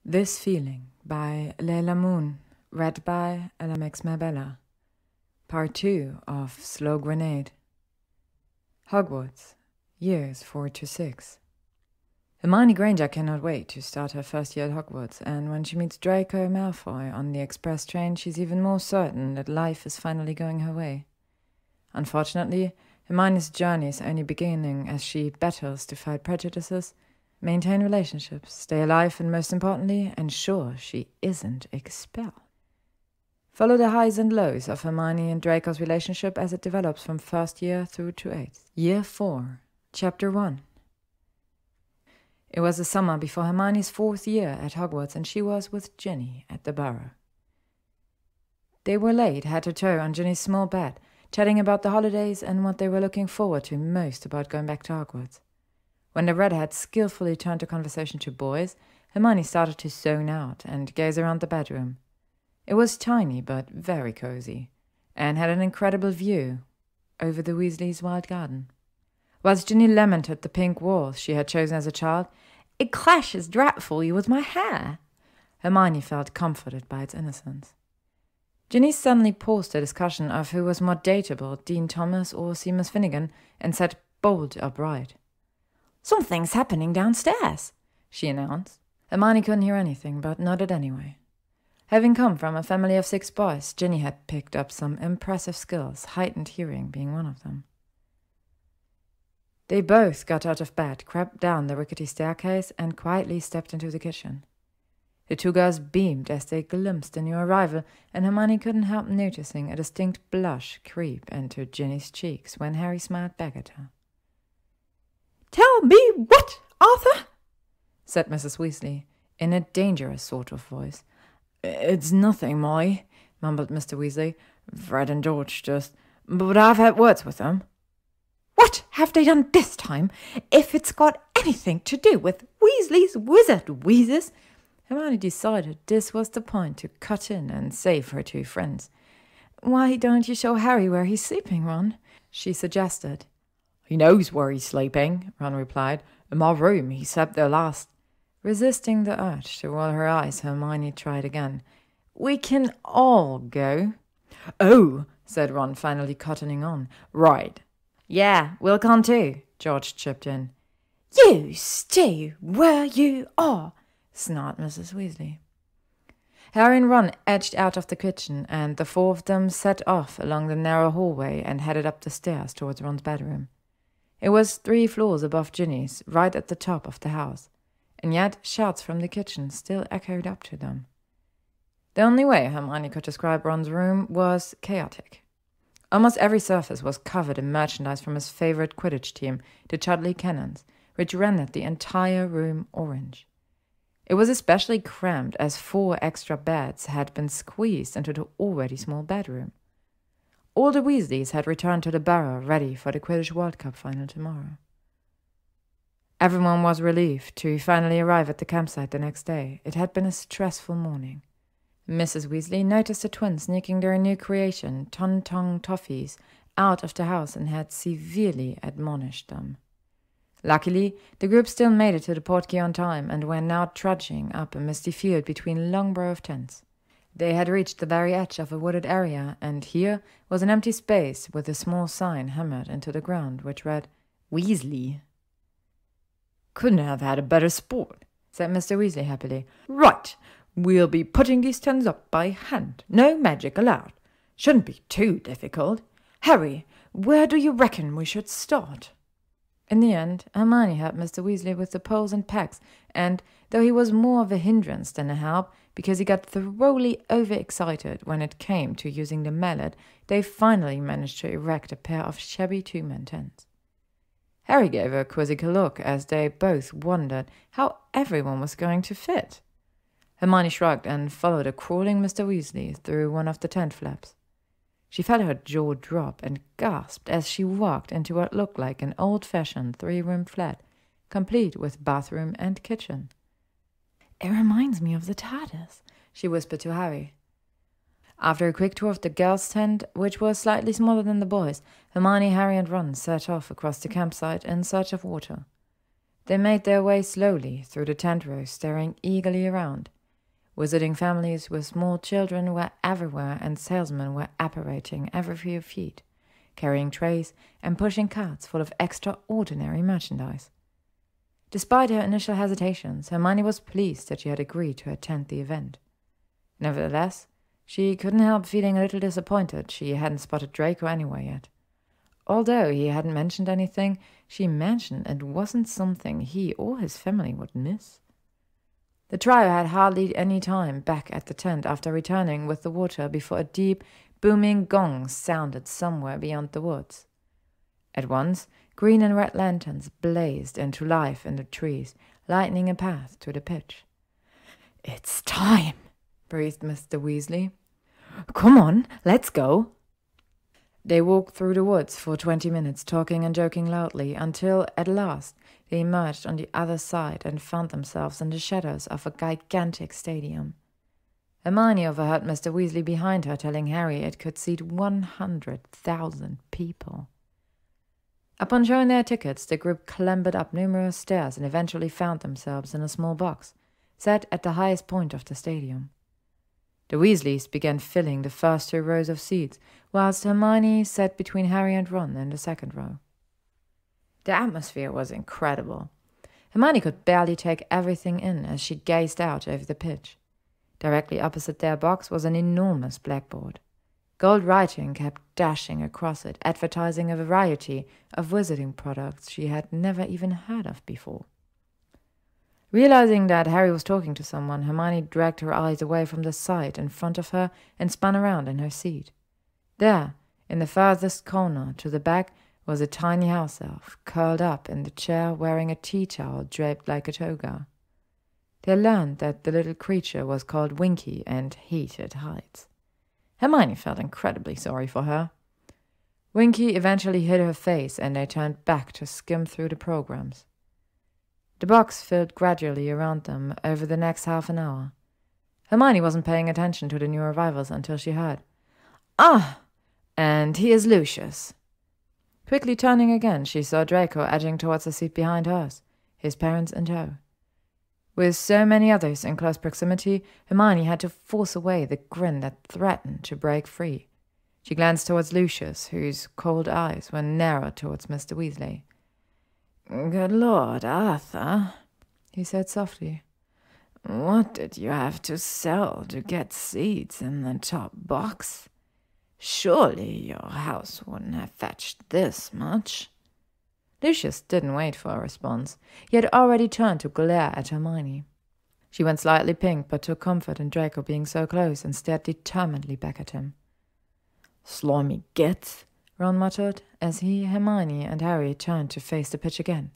This Feeling by LeilahMoon, read by LMX Part 2 of Slow Grenade. Hogwarts, years 4 to 6. Hermione Granger cannot wait to start her first year at Hogwarts, and when she meets Draco Malfoy on the express train, she's even more certain that life is finally going her way. Unfortunately, Hermione's journey is only beginning as she battles to fight prejudices, maintain relationships, stay alive, and most importantly, ensure she isn't expelled. Follow the highs and lows of Hermione and Draco's relationship as it develops from first year through to 8th. Year 4, Chapter 1. It was the summer before Hermione's 4th year at Hogwarts, and she was with Jenny at the Burrow. They were laid head to toe on Jenny's small bed, chatting about the holidays and what they were looking forward to most about going back to Hogwarts. When the redhead skillfully turned the conversation to boys, Hermione started to zone out and gaze around the bedroom. It was tiny but very cozy, and had an incredible view over the Weasleys' wild garden. Whilst Jenny lamented the pink walls she had chosen as a child, "It clashes dreadfully with my hair," Hermione felt comforted by its innocence. Jenny suddenly paused the discussion of who was more dateable, Dean Thomas or Seamus Finnegan, and sat bolt upright. "Something's happening downstairs," she announced. Hermione couldn't hear anything, but nodded anyway. Having come from a family of 6 boys, Jenny had picked up some impressive skills, heightened hearing being one of them. They both got out of bed, crept down the rickety staircase, and quietly stepped into the kitchen. The 2 girls beamed as they glimpsed the new arrival, and Hermione couldn't help noticing a distinct blush creep into Jenny's cheeks when Harry smiled back at her. "Tell me what, Arthur?" said Mrs. Weasley, in a dangerous sort of voice. "It's nothing, Molly," mumbled Mr. Weasley. "Fred and George just... but I've had words with them." "What have they done this time? If it's got anything to do with Weasley's wizard wheezes..." Hermione decided this was the point to cut in and save her 2 friends. "Why don't you show Harry where he's sleeping, Ron?" she suggested. "He knows where he's sleeping," Ron replied. "In my room. He slept there last." Resisting the urge to roll her eyes, Hermione tried again. "We can all go." "Oh," said Ron, finally cottoning on. "Right." "Yeah, we'll come too," George chipped in. "You stay where you are," snarled Mrs. Weasley. Harry and Ron edged out of the kitchen, and the 4 of them set off along the narrow hallway and headed up the stairs towards Ron's bedroom. It was 3 floors above Ginny's, right at the top of the house, and yet shouts from the kitchen still echoed up to them. The only way Hermione could describe Ron's room was chaotic. Almost every surface was covered in merchandise from his favorite Quidditch team, the Chudley Cannons, which rendered the entire room orange. It was especially cramped as 4 extra beds had been squeezed into the already small bedroom. All the Weasleys had returned to the Burrow ready for the Quidditch World Cup final tomorrow. Everyone was relieved to finally arrive at the campsite the next day. It had been a stressful morning. Mrs. Weasley noticed the twins sneaking their new creation, Ton-Tong Toffees, out of the house and had severely admonished them. Luckily, the group still made it to the portkey on time and were now trudging up a misty field between long row of tents. They had reached the very edge of a wooded area, and here was an empty space with a small sign hammered into the ground, which read, "Weasley." "Couldn't have had a better sport," said Mr. Weasley happily. "Right, we'll be putting these tents up by hand. No magic allowed. Shouldn't be too difficult. Harry, where do you reckon we should start?" In the end, Hermione helped Mr. Weasley with the poles and pegs, and, though he was more of a hindrance than a help, because he got thoroughly overexcited when it came to using the mallet, they finally managed to erect a pair of shabby 2-man tents. Harry gave a quizzical look as they both wondered how everyone was going to fit. Hermione shrugged and followed a crawling Mr. Weasley through one of the tent flaps. She felt her jaw drop and gasped as she walked into what looked like an old-fashioned 3-room flat, complete with bathroom and kitchen. "It reminds me of the TARDIS," she whispered to Harry. After a quick tour of the girls' tent, which was slightly smaller than the boys', Hermione, Harry and Ron set off across the campsite in search of water. They made their way slowly through the tent rows, staring eagerly around. Visiting families with small children were everywhere, and salesmen were apparating every few feet, carrying trays and pushing carts full of extraordinary merchandise. Despite her initial hesitations, Hermione was pleased that she had agreed to attend the event. Nevertheless, she couldn't help feeling a little disappointed she hadn't spotted Draco anywhere yet. Although he hadn't mentioned anything, she mentioned it wasn't something he or his family would miss. The trio had hardly any time back at the tent after returning with the water before a deep, booming gong sounded somewhere beyond the woods. At once, green and red lanterns blazed into life in the trees, lighting a path to the pitch. "It's time," breathed Mr. Weasley. "Come on, let's go." They walked through the woods for 20 minutes, talking and joking loudly, until, at last, they emerged on the other side and found themselves in the shadows of a gigantic stadium. Hermione overheard Mr. Weasley behind her telling Harry it could seat 100,000 people. Upon showing their tickets, the group clambered up numerous stairs and eventually found themselves in a small box, set at the highest point of the stadium. The Weasleys began filling the first 2 rows of seats, whilst Hermione sat between Harry and Ron in the second row. The atmosphere was incredible. Hermione could barely take everything in as she gazed out over the pitch. Directly opposite their box was an enormous blackboard. Gold writing kept dashing across it, advertising a variety of wizarding products she had never even heard of before. Realizing that Harry was talking to someone, Hermione dragged her eyes away from the sight in front of her and spun around in her seat. There, in the furthest corner to the back, was a tiny house elf, curled up in the chair wearing a tea towel draped like a toga. They learned that the little creature was called Winky and hated heights. Hermione felt incredibly sorry for her. Winky eventually hid her face, and they turned back to skim through the programs. The box filled gradually around them over the next half an hour. Hermione wasn't paying attention to the new arrivals until she heard, "Ah, and here's Lucius." Quickly turning again, she saw Draco edging towards the seat behind hers, his parents in tow. With so many others in close proximity, Hermione had to force away the grin that threatened to break free. She glanced towards Lucius, whose cold eyes were narrowed towards Mr. Weasley. "Good Lord, Arthur," he said softly. "What did you have to sell to get seats in the top box? Surely your house wouldn't have fetched this much." Lucius didn't wait for a response. He had already turned to glare at Hermione. She went slightly pink, but took comfort in Draco being so close and stared determinedly back at him. "Slimy git," Ron muttered, as he, Hermione, and Harry turned to face the pitch again.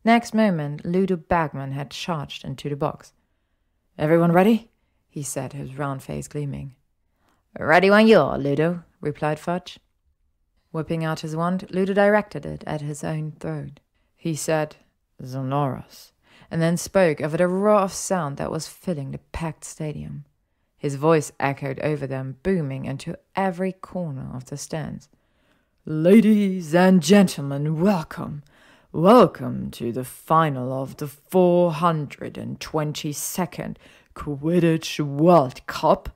Next moment, Ludo Bagman had charged into the box. "Everyone ready?" he said, his round face gleaming. "Ready when you are, Ludo," replied Fudge. Whipping out his wand, Ludo directed it at his own throat. He said, "Zonoros," and then spoke over the roar of sound that was filling the packed stadium. His voice echoed over them, booming into every corner of the stands. "Ladies and gentlemen, welcome. Welcome to the final of the 422nd Quidditch World Cup."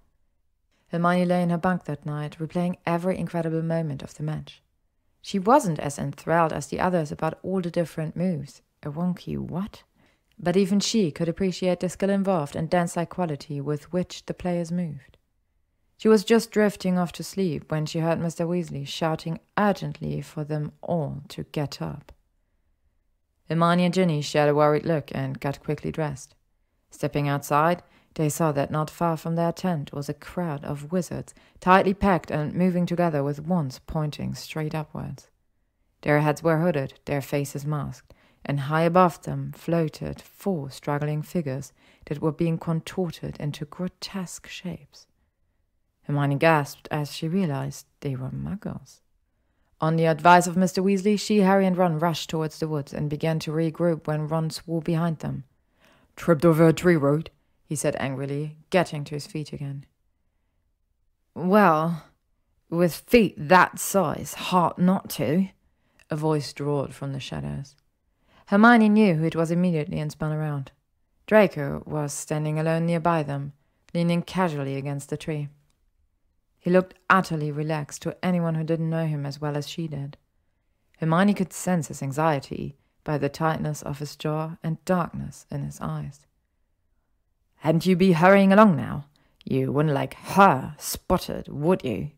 Hermione lay in her bunk that night, replaying every incredible moment of the match. She wasn't as enthralled as the others about all the different moves. A wonky what? But even she could appreciate the skill involved and dance-like quality with which the players moved. She was just drifting off to sleep when she heard Mr. Weasley shouting urgently for them all to get up. Hermione and Jenny shared a worried look and got quickly dressed. Stepping outside, they saw that not far from their tent was a crowd of wizards, tightly packed and moving together with wands pointing straight upwards. Their heads were hooded, their faces masked, and high above them floated 4 struggling figures that were being contorted into grotesque shapes. Hermione gasped as she realized they were muggles. On the advice of Mr. Weasley, she, Harry, and Ron rushed towards the woods and began to regroup when Ron swore behind them. "Tripped over a tree root," he said angrily, getting to his feet again. "Well, with feet that size, hard not to," a voice drawled from the shadows. Hermione knew who it was immediately and spun around. Draco was standing alone nearby them, leaning casually against the tree. He looked utterly relaxed to anyone who didn't know him as well as she did. Hermione could sense his anxiety by the tightness of his jaw and darkness in his eyes. "Hadn't you be hurrying along now? You wouldn't like her spotted, would you?"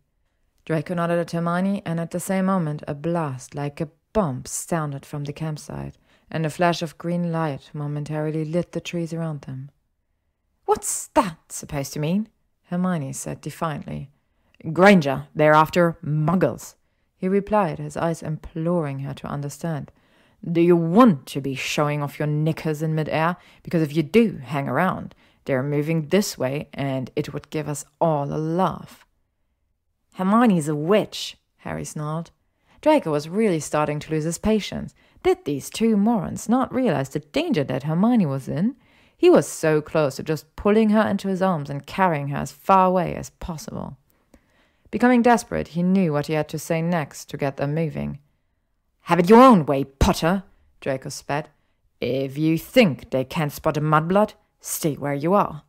Draco nodded at Hermione, and at the same moment a blast like a bomb sounded from the campsite, and a flash of green light momentarily lit the trees around them. "What's that supposed to mean?" Hermione said defiantly. "Granger, they're after muggles," he replied, his eyes imploring her to understand. "Do you want to be showing off your knickers in midair? Because if you do, hang around. They're moving this way, and it would give us all a laugh." "Hermione's a witch," Harry snarled. Draco was really starting to lose his patience. Did these two morons not realize the danger that Hermione was in? He was so close to just pulling her into his arms and carrying her as far away as possible. Becoming desperate, he knew what he had to say next to get them moving. "Have it your own way, Potter," Draco spat. "If you think they can't spot a mudblood, stay where you are."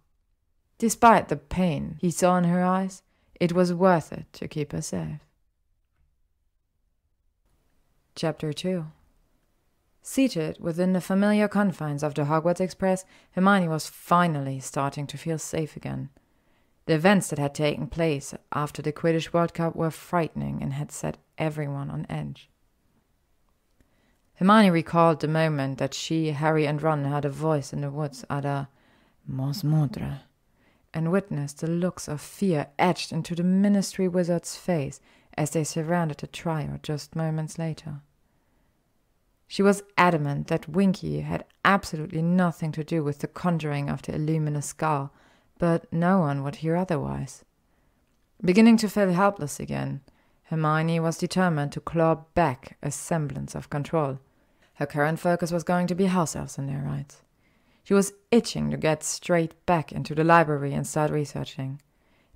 Despite the pain he saw in her eyes, it was worth it to keep her safe. Chapter 2. Seated within the familiar confines of the Hogwarts Express, Hermione was finally starting to feel safe again. The events that had taken place after the Quidditch World Cup were frightening and had set everyone on edge. Hermione recalled the moment that she, Harry, and Ron heard a voice in the woods utter "Mos Modre," and witnessed the looks of fear etched into the Ministry wizard's face as they surrounded the trio just moments later. She was adamant that Winky had absolutely nothing to do with the conjuring of the Illuminous Skull, but no one would hear otherwise. Beginning to feel helpless again, Hermione was determined to claw back a semblance of control. Her current focus was going to be house elves and their rights. She was itching to get straight back into the library and start researching.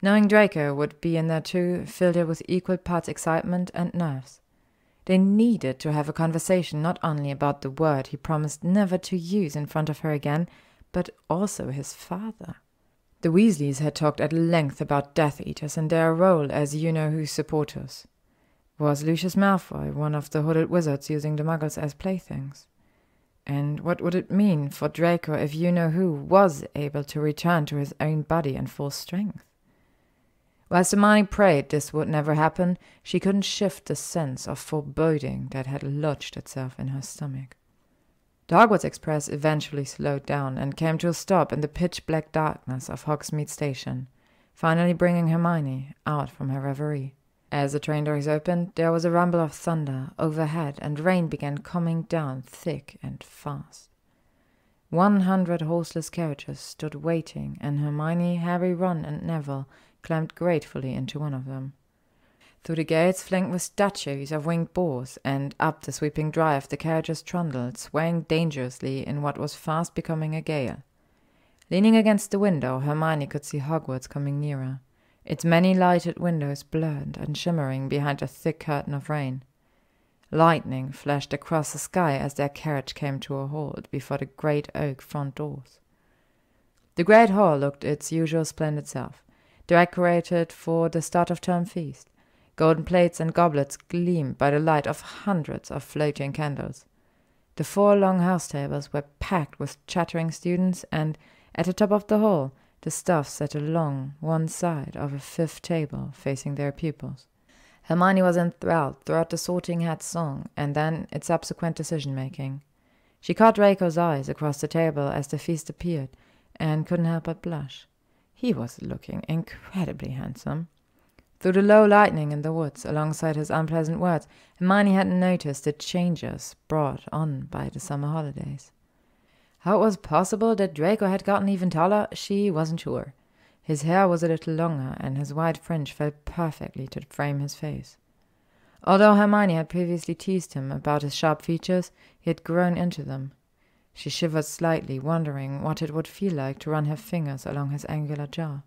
Knowing Draco would be in there too filled her with equal parts excitement and nerves. They needed to have a conversation not only about the word he promised never to use in front of her again, but also his father. The Weasleys had talked at length about Death Eaters and their role as you-know-who supporters. Was Lucius Malfoy one of the hooded wizards using the Muggles as playthings? And what would it mean for Draco if you-know-who was able to return to his own body in full strength? Whilst Hermione prayed this would never happen, she couldn't shift the sense of foreboding that had lodged itself in her stomach. The Hogwarts Express eventually slowed down and came to a stop in the pitch-black darkness of Hogsmeade Station, finally bringing Hermione out from her reverie. As the train doors opened, there was a rumble of thunder overhead and rain began coming down thick and fast. 100 horseless carriages stood waiting, and Hermione, Harry, Ron, and Neville climbed gratefully into one of them. Through the gates flanked with statues of winged boars, and up the sweeping drive the carriages trundled, swaying dangerously in what was fast becoming a gale. Leaning against the window, Hermione could see Hogwarts coming nearer, its many lighted windows blurred and shimmering behind a thick curtain of rain. Lightning flashed across the sky as their carriage came to a halt before the great oak front doors. The great hall looked its usual splendid self, decorated for the start-of-term feast. Golden plates and goblets gleamed by the light of hundreds of floating candles. The 4 long house tables were packed with chattering students, and at the top of the hall, the staff sat along one side of a 5th table facing their pupils. Hermione was enthralled throughout the Sorting Hat song and then its subsequent decision-making. She caught Draco's eyes across the table as the feast appeared, and couldn't help but blush. He was looking incredibly handsome. Through the low lightning in the woods, alongside his unpleasant words, Hermione hadn't noticed the changes brought on by the summer holidays. How it was possible that Draco had gotten even taller, she wasn't sure. His hair was a little longer, and his white fringe fell perfectly to frame his face. Although Hermione had previously teased him about his sharp features, he had grown into them. She shivered slightly, wondering what it would feel like to run her fingers along his angular jaw.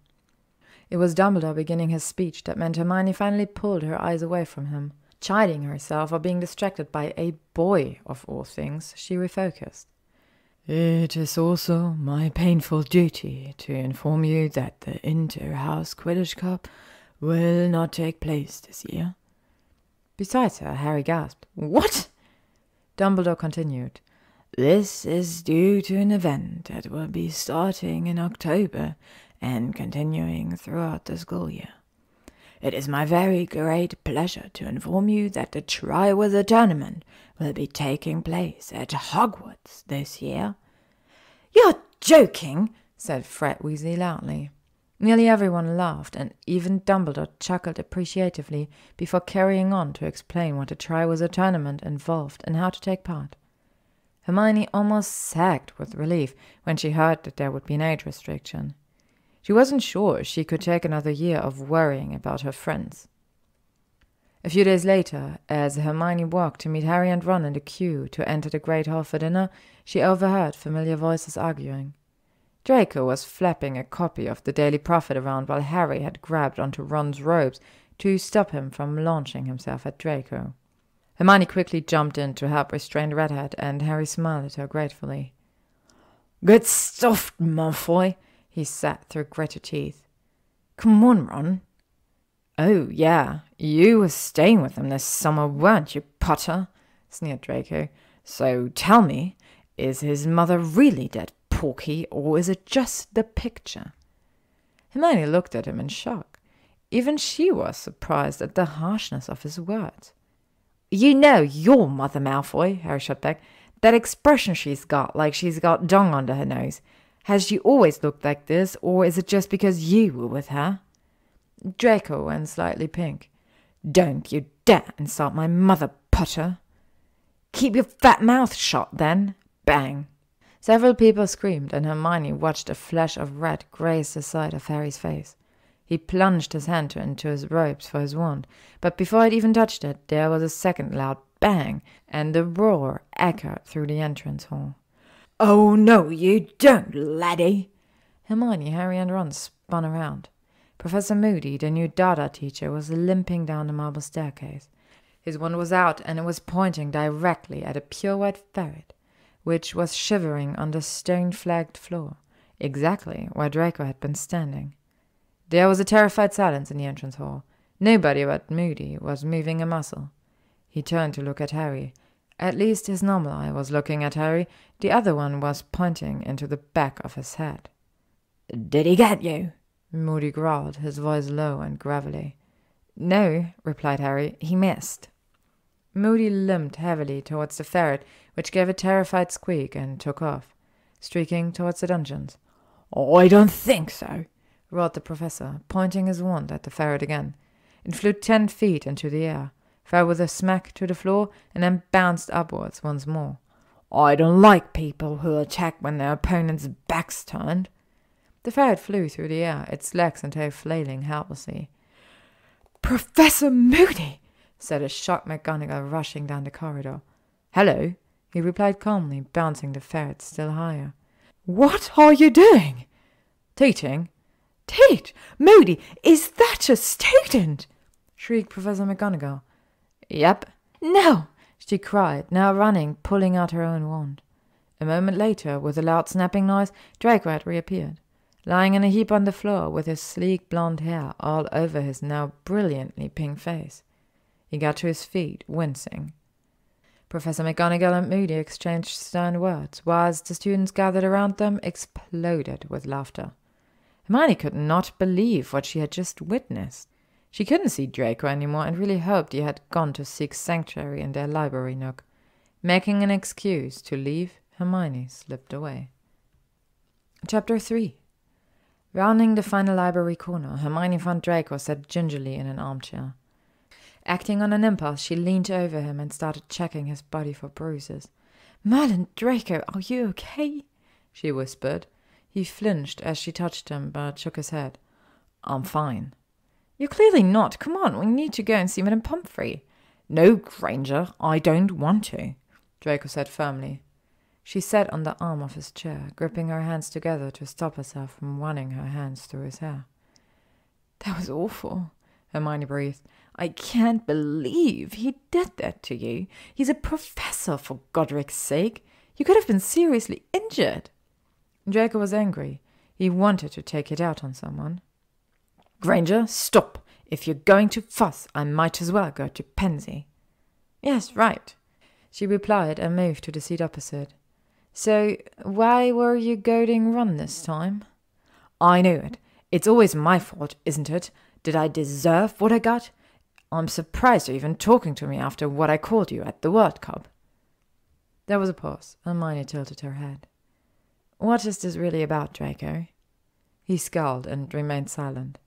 It was Dumbledore beginning his speech that meant Hermione finally pulled her eyes away from him. Chiding herself for being distracted by a boy of all things, she refocused. "It is also my painful duty to inform you that the Inter-House Quidditch Cup will not take place this year." Besides her, Harry gasped. "What?" Dumbledore continued. "This is due to an event that will be starting in October and continuing throughout the school year. It is my very great pleasure to inform you that the Triwizard Tournament will be taking place at Hogwarts this year." "You're joking," said Fred Weasley loudly. Nearly everyone laughed, and even Dumbledore chuckled appreciatively before carrying on to explain what the Triwizard Tournament involved and how to take part. Hermione almost sagged with relief when she heard that there would be an age restriction. She wasn't sure she could take another year of worrying about her friends. A few days later, as Hermione walked to meet Harry and Ron in the queue to enter the Great Hall for dinner, she overheard familiar voices arguing. Draco was flapping a copy of the Daily Prophet around while Harry had grabbed onto Ron's robes to stop him from launching himself at Draco. Hermione quickly jumped in to help restrain the redhead, and Harry smiled at her gratefully. "Good stuff, Malfoy," he said through gritted teeth. "Come on, Ron." "Oh, yeah, you were staying with him this summer, weren't you, Potter?" sneered Draco. "So tell me, is his mother really dead, Porky, or is it just the picture?" Hermione looked at him in shock. Even she was surprised at the harshness of his words. "You know your mother, Malfoy," Harry shot back. "That expression she's got, like she's got dung under her nose. Has she always looked like this, or is it just because you were with her?" Draco went slightly pink. "Don't you dare insult my mother, Potter." "Keep your fat mouth shut, then." Bang. Several people screamed, and Hermione watched a flash of red graze the side of Harry's face. He plunged his hand into his robes for his wand, but before it even touched it, there was a second loud bang, and the roar echoed through the entrance hall. "Oh, no, you don't, laddie!" Hermione, Harry, and Ron spun around. Professor Moody, the new Dada teacher, was limping down the marble staircase. His wand was out, and it was pointing directly at a pure white ferret, which was shivering on the stone-flagged floor, exactly where Draco had been standing. There was a terrified silence in the entrance hall. Nobody but Moody was moving a muscle. He turned to look at Harry. At least his normal eye was looking at Harry. The other one was pointing into the back of his head. "Did he get you?" Moody growled, his voice low and gravelly. "No," replied Harry. "He missed." Moody limped heavily towards the ferret, which gave a terrified squeak and took off, streaking towards the dungeons. "I don't think so," roared the professor, pointing his wand at the ferret again. It flew 10 feet into the air, fell with a smack to the floor, and then bounced upwards once more. "I don't like people who attack when their opponent's back's turned." The ferret flew through the air, its legs and tail flailing helplessly. "Professor Moody!" said a shocked McGonagall, rushing down the corridor. "Hello," he replied calmly, bouncing the ferret still higher. "What are you doing?" "Teaching." "Teach? Moody, is that a student?" shrieked Professor McGonagall. "Yep." "No!" she cried, now running, pulling out her own wand. A moment later, with a loud snapping noise, Draco had reappeared, lying in a heap on the floor with his sleek blonde hair all over his now brilliantly pink face. He got to his feet, wincing. Professor McGonagall and Moody exchanged stern words, whilst the students gathered around them exploded with laughter. Hermione could not believe what she had just witnessed. She couldn't see Draco anymore and really hoped he had gone to seek sanctuary in their library nook. Making an excuse to leave, Hermione slipped away. Chapter 3. Rounding the final library corner, Hermione found Draco sat gingerly in an armchair. Acting on an impulse, she leaned over him and started checking his body for bruises. "Merlin, Draco, are you okay?" she whispered. He flinched as she touched him, but shook his head. "I'm fine." "You're clearly not. Come on, we need to go and see Madame Pomfrey." "No, Granger, I don't want to," Draco said firmly. She sat on the arm of his chair, gripping her hands together to stop herself from running her hands through his hair. "That was awful," Hermione breathed. I can't believe he did that to you. He's a professor, for Godric's sake. You could have been seriously injured. Draco was angry. He wanted to take it out on someone. Granger, stop. If you're going to fuss, I might as well go to Pansy. Yes, right, she replied and moved to the seat opposite. So, why were you goading Ron this time? I knew it. It's always my fault, isn't it? Did I deserve what I got? I'm surprised you're even talking to me after what I called you at the World Cup. There was a pause. Hermione tilted her head. What is this really about, Draco? He scowled and remained silent.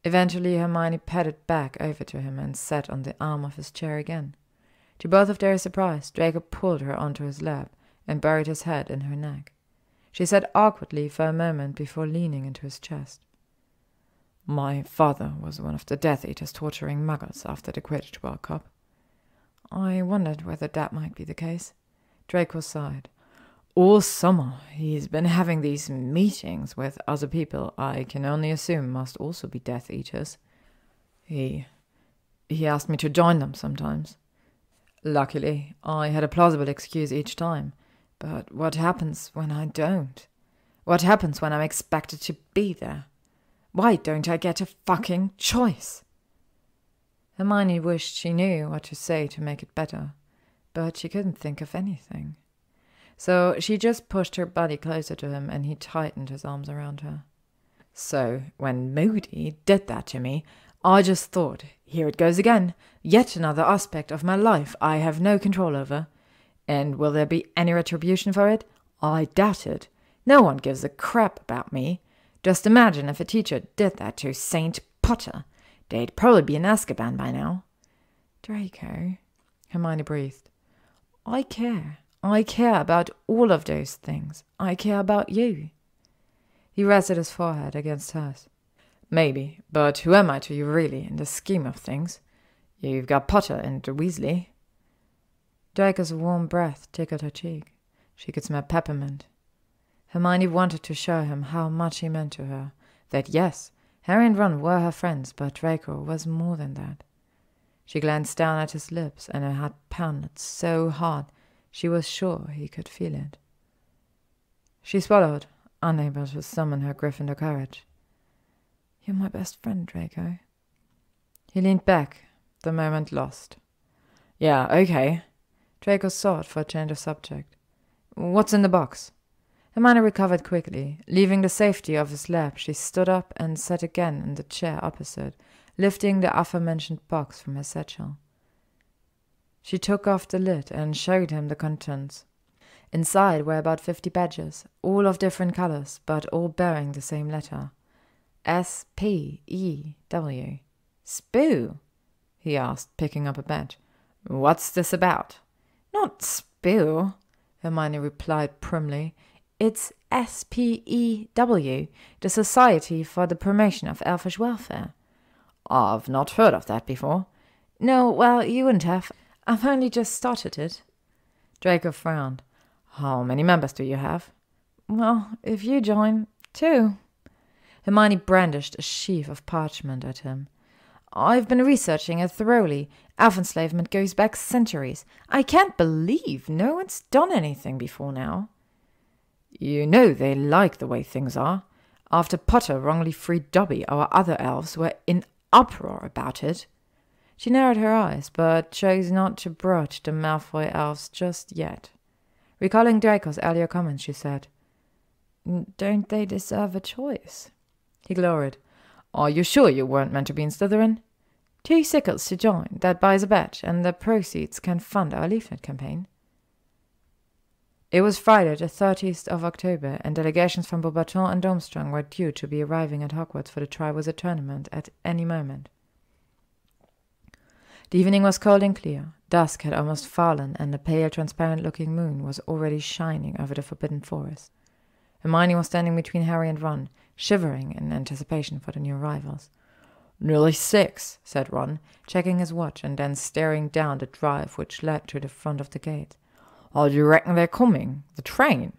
Eventually Hermione padded back over to him and sat on the arm of his chair again. To both of their surprise, Draco pulled her onto his lap and buried his head in her neck. She sat awkwardly for a moment before leaning into his chest. My father was one of the Death Eaters torturing muggles after the Quidditch World Cup. I wondered whether that might be the case. Draco sighed. All summer he's been having these meetings with other people I can only assume must also be Death Eaters. He asked me to join them sometimes. Luckily, I had a plausible excuse each time. But what happens when I don't? What happens when I'm expected to be there? Why don't I get a fucking choice? Hermione wished she knew what to say to make it better, but she couldn't think of anything. So she just pushed her body closer to him and he tightened his arms around her. So, when Moody did that to me, I just thought, here it goes again, yet another aspect of my life I have no control over. And will there be any retribution for it? I doubt it. No one gives a crap about me. Just imagine if a teacher did that to Saint Potter. They'd probably be in Azkaban by now. Draco, Hermione breathed. I care. I care about all of those things. I care about you. He rested his forehead against hers. Maybe, but who am I to you really in the scheme of things? You've got Potter and Weasley. Draco's warm breath tickled her cheek. She could smell peppermint. Hermione wanted to show him how much he meant to her. That yes, Harry and Ron were her friends, but Draco was more than that. She glanced down at his lips, and her heart pounded so hard she was sure he could feel it. She swallowed, unable to summon her Gryffindor courage. You're my best friend, Draco. He leaned back, the moment lost. Yeah, okay. Draco sought for a change of subject. What's in the box? Hermione recovered quickly. Leaving the safety of his lap, she stood up and sat again in the chair opposite, lifting the aforementioned box from her satchel. She took off the lid and showed him the contents. Inside were about 50 badges, all of different colors, but all bearing the same letter. S-P-E-W. Spoo? He asked, picking up a badge. What's this about? Not Spoo, Hermione replied primly. It's S-P-E-W, the Society for the Promotion of Elfish Welfare. I've not heard of that before. No, well, you wouldn't have. I've only just started it. Draco frowned. How many members do you have? Well, if you join, 2. Hermione brandished a sheaf of parchment at him. I've been researching it thoroughly. Elf enslavement goes back centuries. I can't believe no one's done anything before now. You know they like the way things are. After Potter wrongly freed Dobby, our other elves were in uproar about it. She narrowed her eyes, but chose not to broach the Malfoy elves just yet. Recalling Draco's earlier comments, she said, Don't they deserve a choice? He glowered. Are you sure you weren't meant to be in Slytherin? 2 sickles to join, that buys a badge, and the proceeds can fund our leaflet campaign. It was Friday, the 30th of October, and delegations from Beauxbaton and Durmstrang were due to be arriving at Hogwarts for the Triwizard Tournament at any moment. The evening was cold and clear. Dusk had almost fallen, and the pale, transparent-looking moon was already shining over the Forbidden Forest. Hermione was standing between Harry and Ron, shivering in anticipation for the new arrivals. Nearly 6, said Ron, checking his watch and then staring down the drive which led to the front of the gate. How do you reckon they're coming? The train?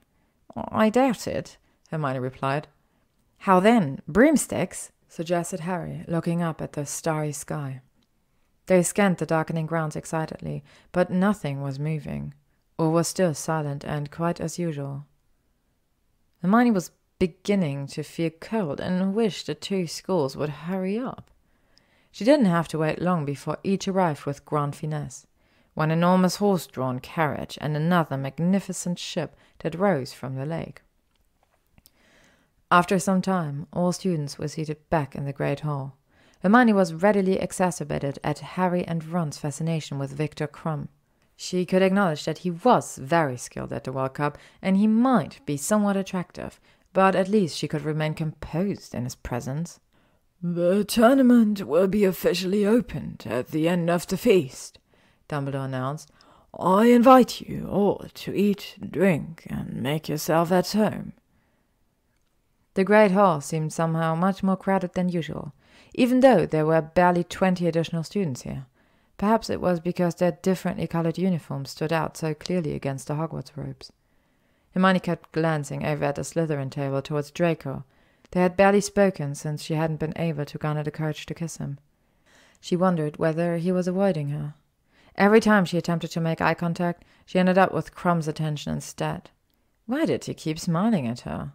I doubt it, Hermione replied. How then? Broomsticks? suggested Harry, looking up at the starry sky. They scanned the darkening grounds excitedly, but nothing was moving. All was still silent and quite as usual. Hermione was beginning to feel cold and wished the two schools would hurry up. She didn't have to wait long before each arrived with grand finesse, one enormous horse-drawn carriage and another magnificent ship that rose from the lake. After some time, all students were seated back in the great hall. Hermione was readily exacerbated at Harry and Ron's fascination with Victor Krum. She could acknowledge that he was very skilled at the World Cup, and he might be somewhat attractive, but at least she could remain composed in his presence. "The tournament will be officially opened at the end of the feast," Dumbledore announced. "I invite you all to eat, drink, and make yourself at home." The great hall seemed somehow much more crowded than usual, even though there were barely 20 additional students here. Perhaps it was because their differently colored uniforms stood out so clearly against the Hogwarts robes. Hermione kept glancing over at the Slytherin table towards Draco. They had barely spoken since she hadn't been able to garner the courage to kiss him. She wondered whether he was avoiding her. Every time she attempted to make eye contact, she ended up with Krum's attention instead. Why did he keep smiling at her?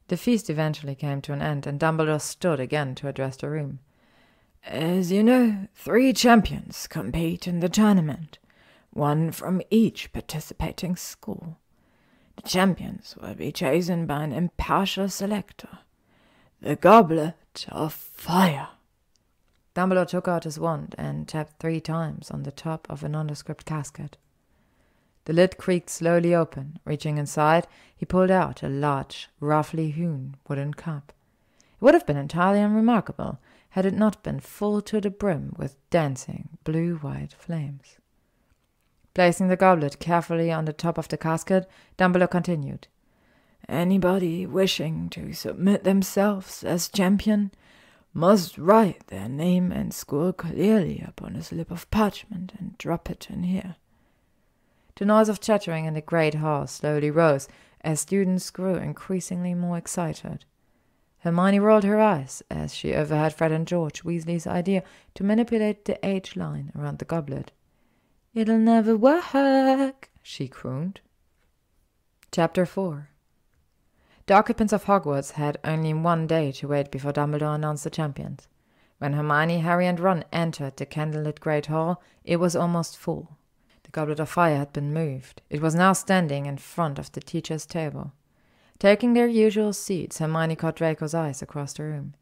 The feast eventually came to an end, and Dumbledore stood again to address the room. "As you know, 3 champions compete in the tournament, one from each participating school. The champions will be chosen by an impartial selector. The Goblet of Fire." Dumbledore took out his wand and tapped 3 times on the top of a nondescript casket. The lid creaked slowly open. Reaching inside, he pulled out a large, roughly hewn wooden cup. It would have been entirely unremarkable had it not been full to the brim with dancing blue-white flames. Placing the goblet carefully on the top of the casket, Dumbledore continued. "Anybody wishing to submit themselves as champion must write their name and school clearly upon a slip of parchment and drop it in here." The noise of chattering in the great hall slowly rose as students grew increasingly more excited. Hermione rolled her eyes as she overheard Fred and George Weasley's idea to manipulate the age line around the goblet. "It'll never work," she crooned. Chapter 4. The occupants of Hogwarts had only one day to wait before Dumbledore announced the champions. When Hermione, Harry, and Ron entered the candlelit great hall, it was almost full. The Goblet of Fire had been moved. It was now standing in front of the teacher's table. Taking their usual seats, Hermione caught Draco's eyes across the room.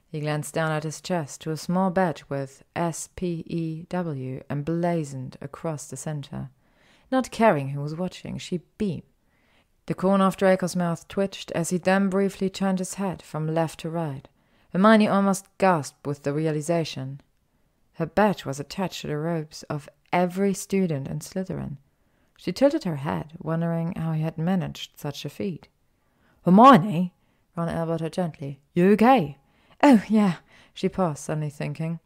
He glanced down at his chest to a small badge with SPEW emblazoned across the center. Not caring who was watching, she beamed. The corner of Draco's mouth twitched as he then briefly turned his head from left to right. Hermione almost gasped with the realization. Her badge was attached to the robes of every student in Slytherin. She tilted her head, wondering how he had managed such a feat. "Hermione?" Ron elbowed her gently. "You okay?" "Oh, yeah," she paused, suddenly thinking.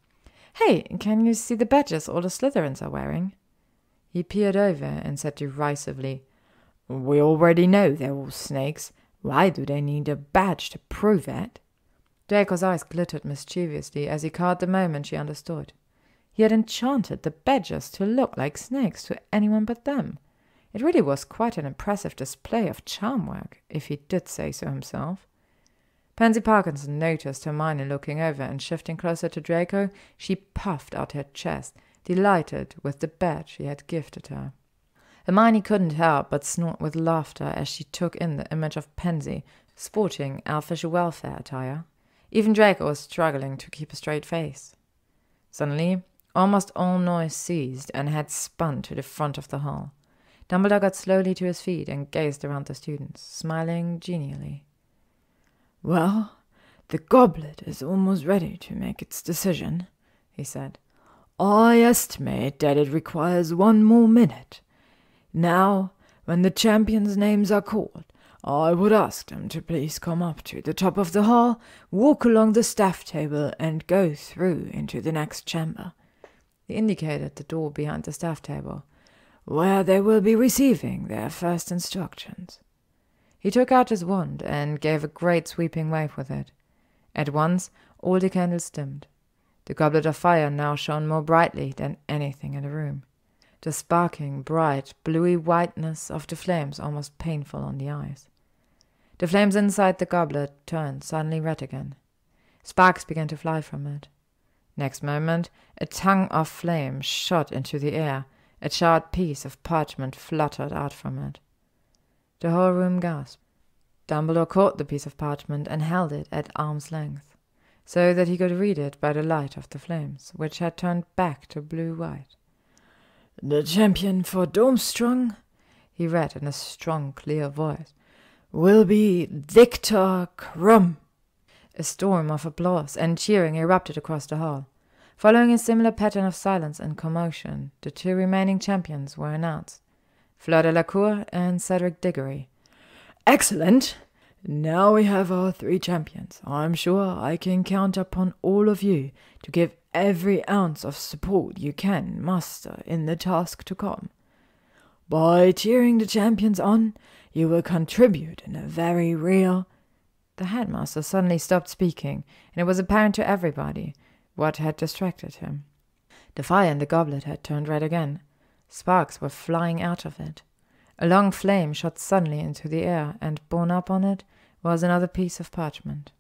"Hey, can you see the badges all the Slytherins are wearing?" He peered over and said derisively, "We already know they're all snakes. Why do they need a badge to prove it?" Draco's eyes glittered mischievously as he caught the moment she understood. He had enchanted the badgers to look like snakes to anyone but them. It really was quite an impressive display of charm work, if he did say so himself. Pansy Parkinson noticed Hermione looking over, and shifting closer to Draco, she puffed out her chest, delighted with the badge he had gifted her. Hermione couldn't help but snort with laughter as she took in the image of Pansy, sporting elfish welfare attire. Even Draco was struggling to keep a straight face. Suddenly, almost all noise ceased and had spun to the front of the hall. Dumbledore got slowly to his feet and gazed around the students, smiling genially. "Well, the goblet is almost ready to make its decision," he said. "I estimate that it requires 1 more minute. Now, when the champions' names are called, I would ask them to please come up to the top of the hall, walk along the staff table, and go through into the next chamber." He indicated the door behind the staff table, "where they will be receiving their first instructions." He took out his wand and gave a great sweeping wave with it. At once, all the candles dimmed. The goblet of fire now shone more brightly than anything in the room, the sparkling, bright, bluey whiteness of the flames almost painful on the eyes. The flames inside the goblet turned suddenly red again. Sparks began to fly from it. Next moment, a tongue of flame shot into the air. A charred piece of parchment fluttered out from it. The whole room gasped. Dumbledore caught the piece of parchment and held it at arm's length, so that he could read it by the light of the flames, which had turned back to blue-white. "The champion for Durmstrang," he read in a strong, clear voice, "will be Viktor Krum." A storm of applause and cheering erupted across the hall. Following a similar pattern of silence and commotion, the two remaining champions were announced, Fleur Delacour and Cedric Diggory. "Excellent! Now we have our 3 champions. I'm sure I can count upon all of you to give every ounce of support you can muster in the task to come. By cheering the champions on, you will contribute in a very real—" The headmaster suddenly stopped speaking, and it was apparent to everybody what had distracted him. The fire in the goblet had turned red again. Sparks were flying out of it. A long flame shot suddenly into the air, and borne up on it was another piece of parchment.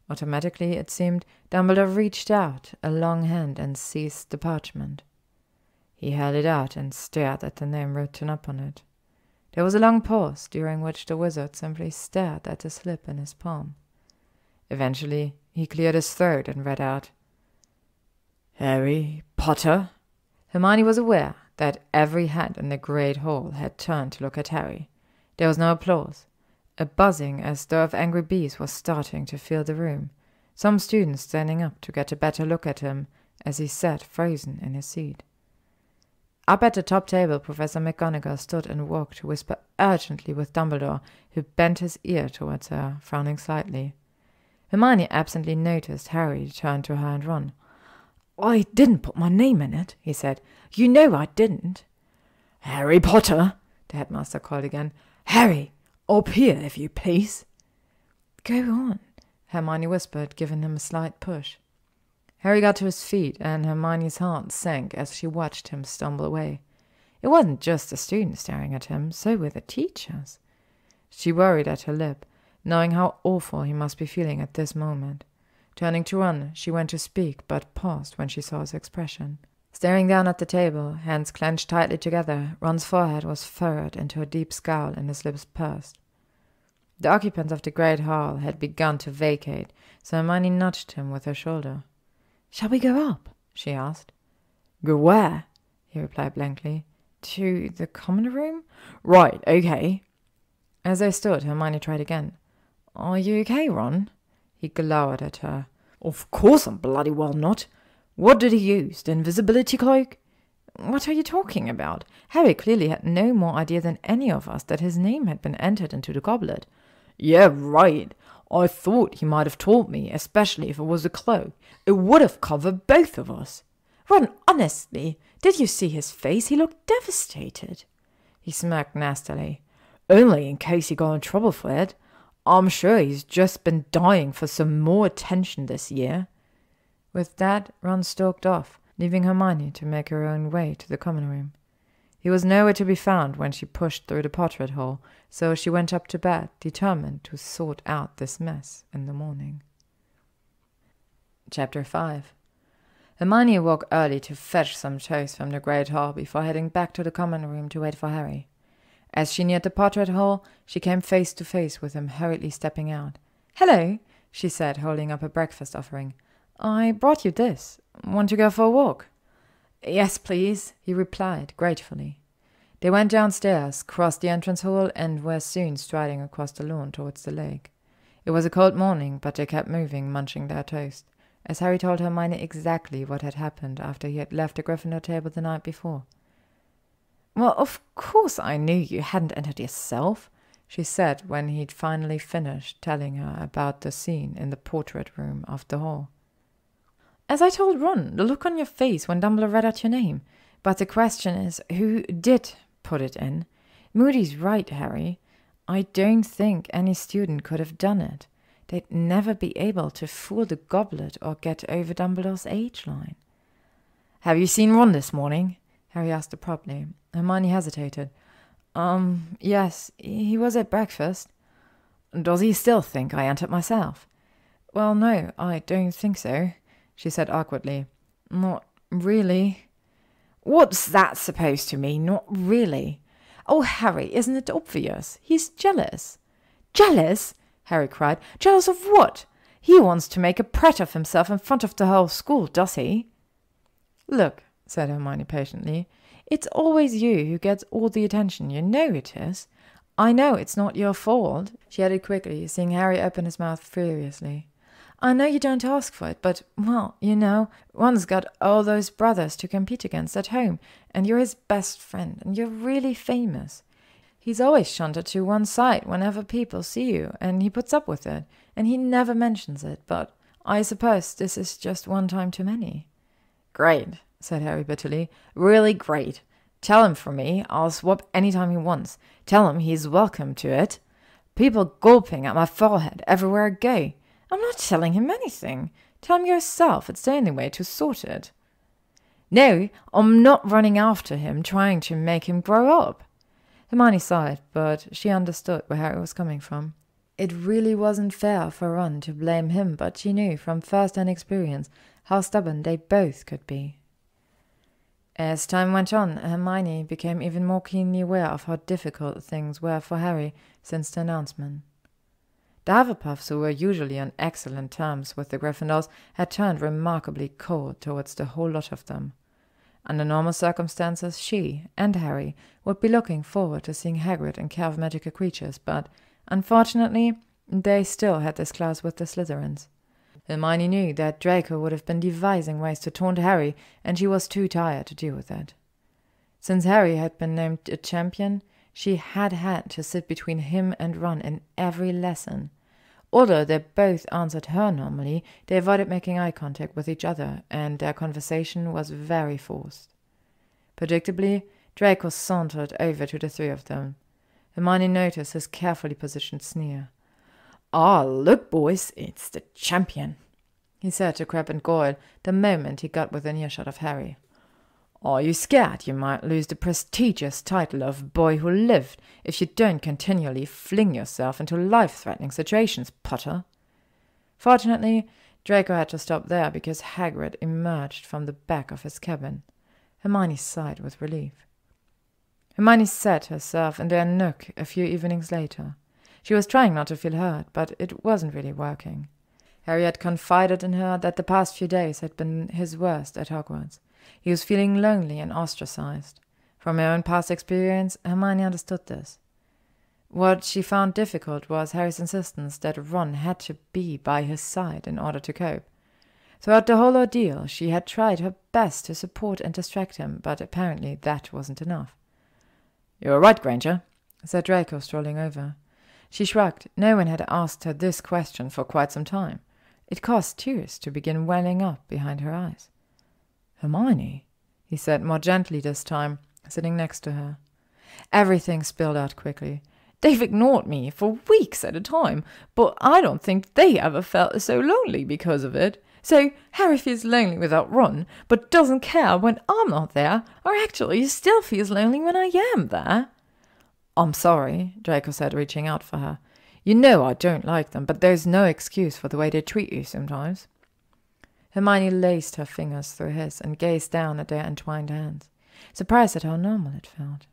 Automatically, it seemed, Dumbledore reached out a long hand and seized the parchment. He held it out and stared at the name written upon it. There was a long pause, during which the wizard simply stared at the slip in his palm. Eventually, he cleared his throat and read out, "Harry Potter." Hermione was aware that every head in the great hall had turned to look at Harry. There was no applause. A buzzing as though of angry bees was starting to fill the room, some students standing up to get a better look at him as he sat frozen in his seat. Up at the top table, Professor McGonagall stood and walked to whisper urgently with Dumbledore, who bent his ear towards her, frowning slightly. Hermione absently noticed Harry turn to her and Ron. "I didn't put my name in it," he said. "You know I didn't." "Harry Potter," the headmaster called again. "Harry, up here, if you please." "Go on," Hermione whispered, giving him a slight push. Harry got to his feet, and Hermione's heart sank as she watched him stumble away. It wasn't just the students staring at him, so were the teachers. She worried at her lip, knowing how awful he must be feeling at this moment. Turning to Ron, she went to speak, but paused when she saw his expression. Staring down at the table, hands clenched tightly together, Ron's forehead was furrowed into a deep scowl and his lips pursed. The occupants of the great hall had begun to vacate, so Hermione nudged him with her shoulder. "Shall we go up?" she asked. "Go where?" he replied blankly. "To the common room?" "Right, okay." As they stood, Hermione tried again. "Are you okay, Ron?" He glowered at her. "Of course I'm bloody well not. What did he use? The invisibility cloak?" "What are you talking about? Harry clearly had no more idea than any of us that his name had been entered into the goblet." "Yeah, right. I thought he might have told me, especially if it was a cloak. It would have covered both of us." "Ron, honestly, did you see his face? He looked devastated." He smirked nastily. "Only in case he got in trouble for it. I'm sure he's just been dying for some more attention this year." With that, Ron stalked off, leaving Hermione to make her own way to the common room. He was nowhere to be found when she pushed through the portrait hole, so she went up to bed, determined to sort out this mess in the morning. Chapter 5. Hermione awoke early to fetch some toast from the great hall before heading back to the common room to wait for Harry. As she neared the portrait hall, she came face to face with him hurriedly stepping out. "Hello," she said, holding up a breakfast offering. "I brought you this. Want to go for a walk?" "Yes, please," he replied gratefully. They went downstairs, crossed the entrance hall, and were soon striding across the lawn towards the lake. It was a cold morning, but they kept moving, munching their toast, as Harry told Hermione exactly what had happened after he had left the Gryffindor table the night before. "Well, of course I knew you hadn't entered yourself," she said when he'd finally finished telling her about the scene in the portrait room of the hall. "As I told Ron, the look on your face when Dumbledore read out your name. But the question is, who did put it in? Moody's right, Harry. I don't think any student could have done it. they'd never be able to fool the goblet or get over Dumbledore's age line. "Have you seen Ron this morning?" Harry asked abruptly. Hermione hesitated. Yes, he was at breakfast." "Does he still think I entered myself?" "Well, no, I don't think so," she said awkwardly. "Not really." "What's that supposed to mean, not really?" "Oh, Harry, isn't it obvious? He's jealous." "Jealous?" Harry cried. "Jealous of what? He wants to make a prat of himself in front of the whole school, does he?" "Look," said Hermione patiently, "it's always you who gets all the attention. You know it is. I know it's not your fault," she added quickly, seeing Harry open his mouth furiously. "I know you don't ask for it, but, well, you know, Ron's got all those brothers to compete against at home, and you're his best friend, and you're really famous. He's always shunted to one side whenever people see you, and he puts up with it, and he never mentions it, but I suppose this is just one time too many." "Great," said Harry bitterly. "Really great. Tell him from me I'll swap any time he wants. Tell him he's welcome to it. People gulping at my forehead everywhere I go. I'm not telling him anything. Tell him yourself. It's the only way to sort it." "No, I'm not running after him, trying to make him grow up." Hermione sighed, but she understood where Harry was coming from. It really wasn't fair for Ron to blame him, but she knew from first-hand experience how stubborn they both could be. As time went on, Hermione became even more keenly aware of how difficult things were for Harry since the announcement. The Hufflepuffs, who were usually on excellent terms with the Gryffindors, had turned remarkably cold towards the whole lot of them. Under normal circumstances, she and Harry would be looking forward to seeing Hagrid in Care of Magical Creatures, but unfortunately, they still had this class with the Slytherins. Hermione knew that Draco would have been devising ways to taunt Harry, and she was too tired to deal with it. Since Harry had been named a champion, she had had to sit between him and Ron in every lesson. Although they both answered her normally, they avoided making eye contact with each other, and their conversation was very forced. Predictably, Draco sauntered over to the three of them. Hermione noticed his carefully positioned sneer. "Ah, look, boys, it's the champion," he said to Crabbe and Goyle the moment he got within earshot of Harry. "Are you scared you might lose the prestigious title of Boy Who Lived if you don't continually fling yourself into life-threatening situations, Potter?" Fortunately, Draco had to stop there because Hagrid emerged from the back of his cabin. Hermione sighed with relief. Hermione sat herself in their nook a few evenings later. She was trying not to feel hurt, but it wasn't really working. Harry had confided in her that the past few days had been his worst at Hogwarts. He was feeling lonely and ostracized. From her own past experience, Hermione understood this. What she found difficult was Harry's insistence that Ron had to be by his side in order to cope. Throughout the whole ordeal, she had tried her best to support and distract him, but apparently that wasn't enough. "You're right, Granger," said Draco, strolling over. She shrugged. No one had asked her this question for quite some time. It caused tears to begin welling up behind her eyes. "Hermione," he said more gently this time, sitting next to her. Everything spilled out quickly. "They've ignored me for weeks at a time, but I don't think they ever felt so lonely because of it. So Harry feels lonely without Ron, but doesn't care when I'm not there, or actually still feels lonely when I am there." "I'm sorry," Draco said, reaching out for her. "You know I don't like them, but there's no excuse for the way they treat you sometimes." Hermione laced her fingers through his and gazed down at their entwined hands, surprised at how normal it felt.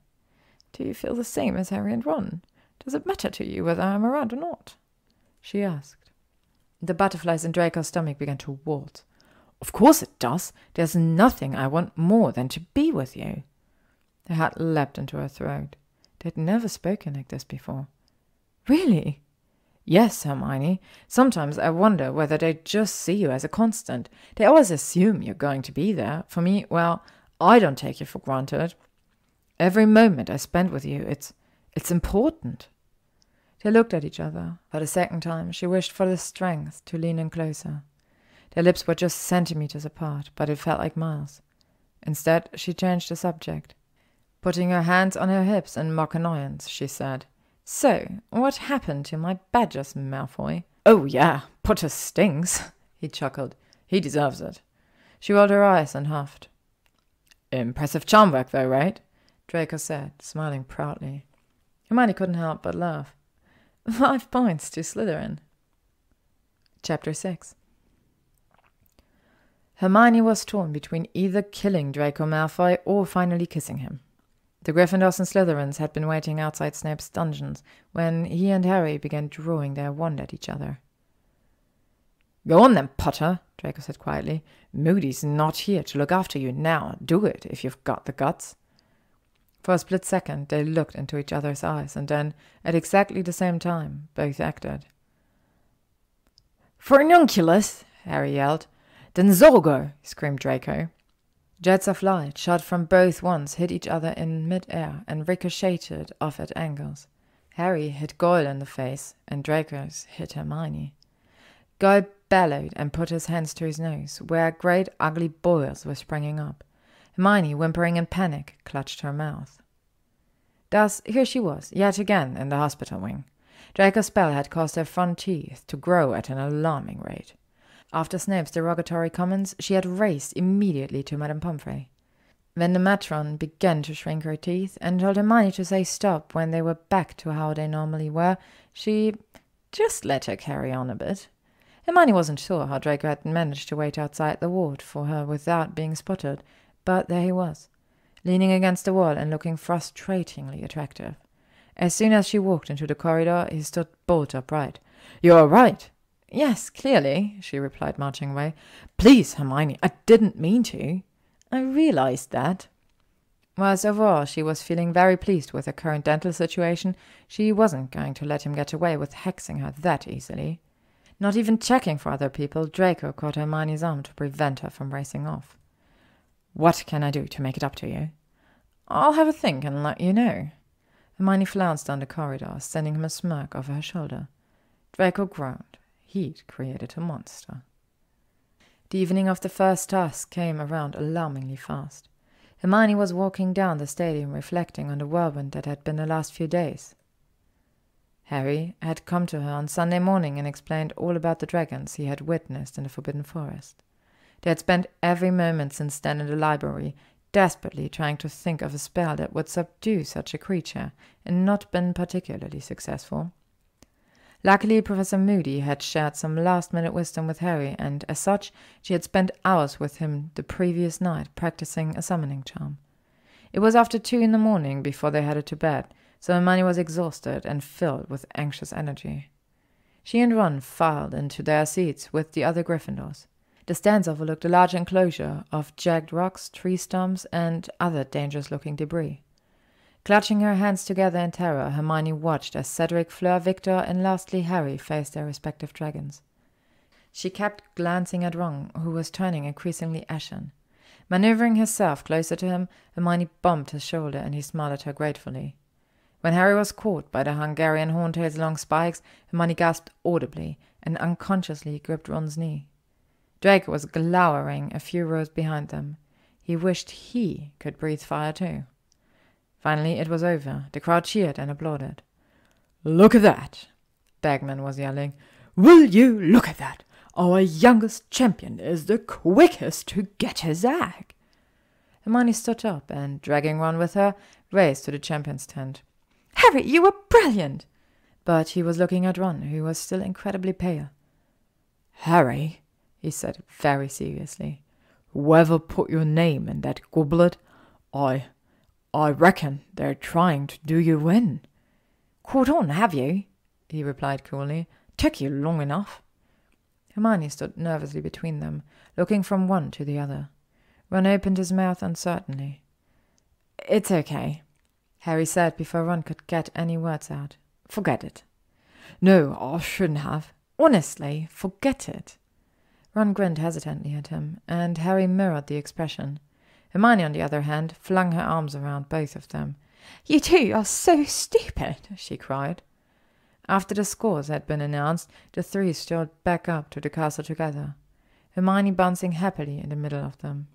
"Do you feel the same as Harry and Ron? Does it matter to you whether I'm around or not?" she asked. The butterflies in Draco's stomach began to waltz. "Of course it does. There's nothing I want more than to be with you." Her heart leapt into her throat. They'd never spoken like this before. "Really?" "Yes, Hermione. Sometimes I wonder whether they just see you as a constant. They always assume you're going to be there. For me, well, I don't take you for granted. Every moment I spend with you, it's important." They looked at each other. For the second time, she wished for the strength to lean in closer. Their lips were just centimeters apart, but it felt like miles. Instead, she changed the subject. Putting her hands on her hips in mock annoyance, she said, "So, what happened to my badgers, Malfoy?" "Oh, yeah, Potter stinks," he chuckled. "He deserves it." She rolled her eyes and huffed. "Impressive charm work, though, right?" Draco said, smiling proudly. Hermione couldn't help but laugh. 5 points to Slytherin. Chapter 6. Hermione was torn between either killing Draco Malfoy or finally kissing him. The Gryffindors and Slytherins had been waiting outside Snape's dungeons when he and Harry began drawing their wand at each other. "Go on then, Potter," Draco said quietly. "Moody's not here to look after you now. Do it, if you've got the guts." For a split second, they looked into each other's eyes, and then, at exactly the same time, both acted. "For Ranunculus!" Harry yelled. "Then Zorgo!" screamed Draco. Jets of light shot from both wands hit each other in mid-air and ricocheted off at angles. Harry hit Goyle in the face, and Draco's hit Hermione. Goyle bellowed and put his hands to his nose, where great ugly boils were springing up. Hermione, whimpering in panic, clutched her mouth. Thus, here she was, yet again in the hospital wing. Draco's spell had caused her front teeth to grow at an alarming rate. After Snape's derogatory comments, she had raced immediately to Madame Pomfrey. When the matron began to shrink her teeth and told Hermione to say stop when they were back to how they normally were, she just let her carry on a bit. Hermione wasn't sure how Draco had managed to wait outside the ward for her without being spotted, but there he was, leaning against the wall and looking frustratingly attractive. As soon as she walked into the corridor, he stood bolt upright. "You're all right." "Yes, clearly," she replied, marching away. "Please, Hermione, I didn't mean to." "I realized that." Whilst overall she was feeling very pleased with her current dental situation, she wasn't going to let him get away with hexing her that easily. Not even checking for other people, Draco caught Hermione's arm to prevent her from racing off. "What can I do to make it up to you?" "I'll have a think and let you know." Hermione flounced down the corridor, sending him a smirk over her shoulder. Draco groaned. He'd created a monster. The evening of the first task came around alarmingly fast. Hermione was walking down the stadium reflecting on the whirlwind that had been the last few days. Harry had come to her on Sunday morning and explained all about the dragons he had witnessed in the Forbidden Forest. They had spent every moment since then in the library, desperately trying to think of a spell that would subdue such a creature, and not been particularly successful. Luckily, Professor Moody had shared some last-minute wisdom with Harry, and as such, she had spent hours with him the previous night practicing a summoning charm. It was after 2 a.m. before they headed to bed, so Hermione was exhausted and filled with anxious energy. She and Ron filed into their seats with the other Gryffindors. The stands overlooked a large enclosure of jagged rocks, tree stumps, and other dangerous-looking debris. Clutching her hands together in terror, Hermione watched as Cedric, Fleur, Victor, and lastly Harry faced their respective dragons. She kept glancing at Ron, who was turning increasingly ashen. Maneuvering herself closer to him, Hermione bumped his shoulder, and he smiled at her gratefully. When Harry was caught by the Hungarian horntail's long spikes, Hermione gasped audibly and unconsciously gripped Ron's knee. Draco was glowering a few rows behind them. He wished he could breathe fire too. Finally, it was over. The crowd cheered and applauded. "Look at that!" Bagman was yelling. "Will you look at that? Our youngest champion is the quickest to get his egg." Hermione stood up and, dragging Ron with her, raced to the champion's tent. "Harry, you were brilliant!" But he was looking at Ron, who was still incredibly pale. "Harry," he said very seriously, "whoever put your name in that goblet, I reckon they're trying to do you in." "Caught on, have you?" he replied coolly. "Took you long enough." Hermione stood nervously between them, looking from one to the other. Ron opened his mouth uncertainly. "It's okay," Harry said before Ron could get any words out. "Forget it." "No, I shouldn't have. Honestly, forget it." Ron grinned hesitantly at him, and Harry mirrored the expression. Hermione, on the other hand, flung her arms around both of them. "You two are so stupid," she cried. After the scores had been announced, the three strolled back up to the castle together, Hermione bouncing happily in the middle of them.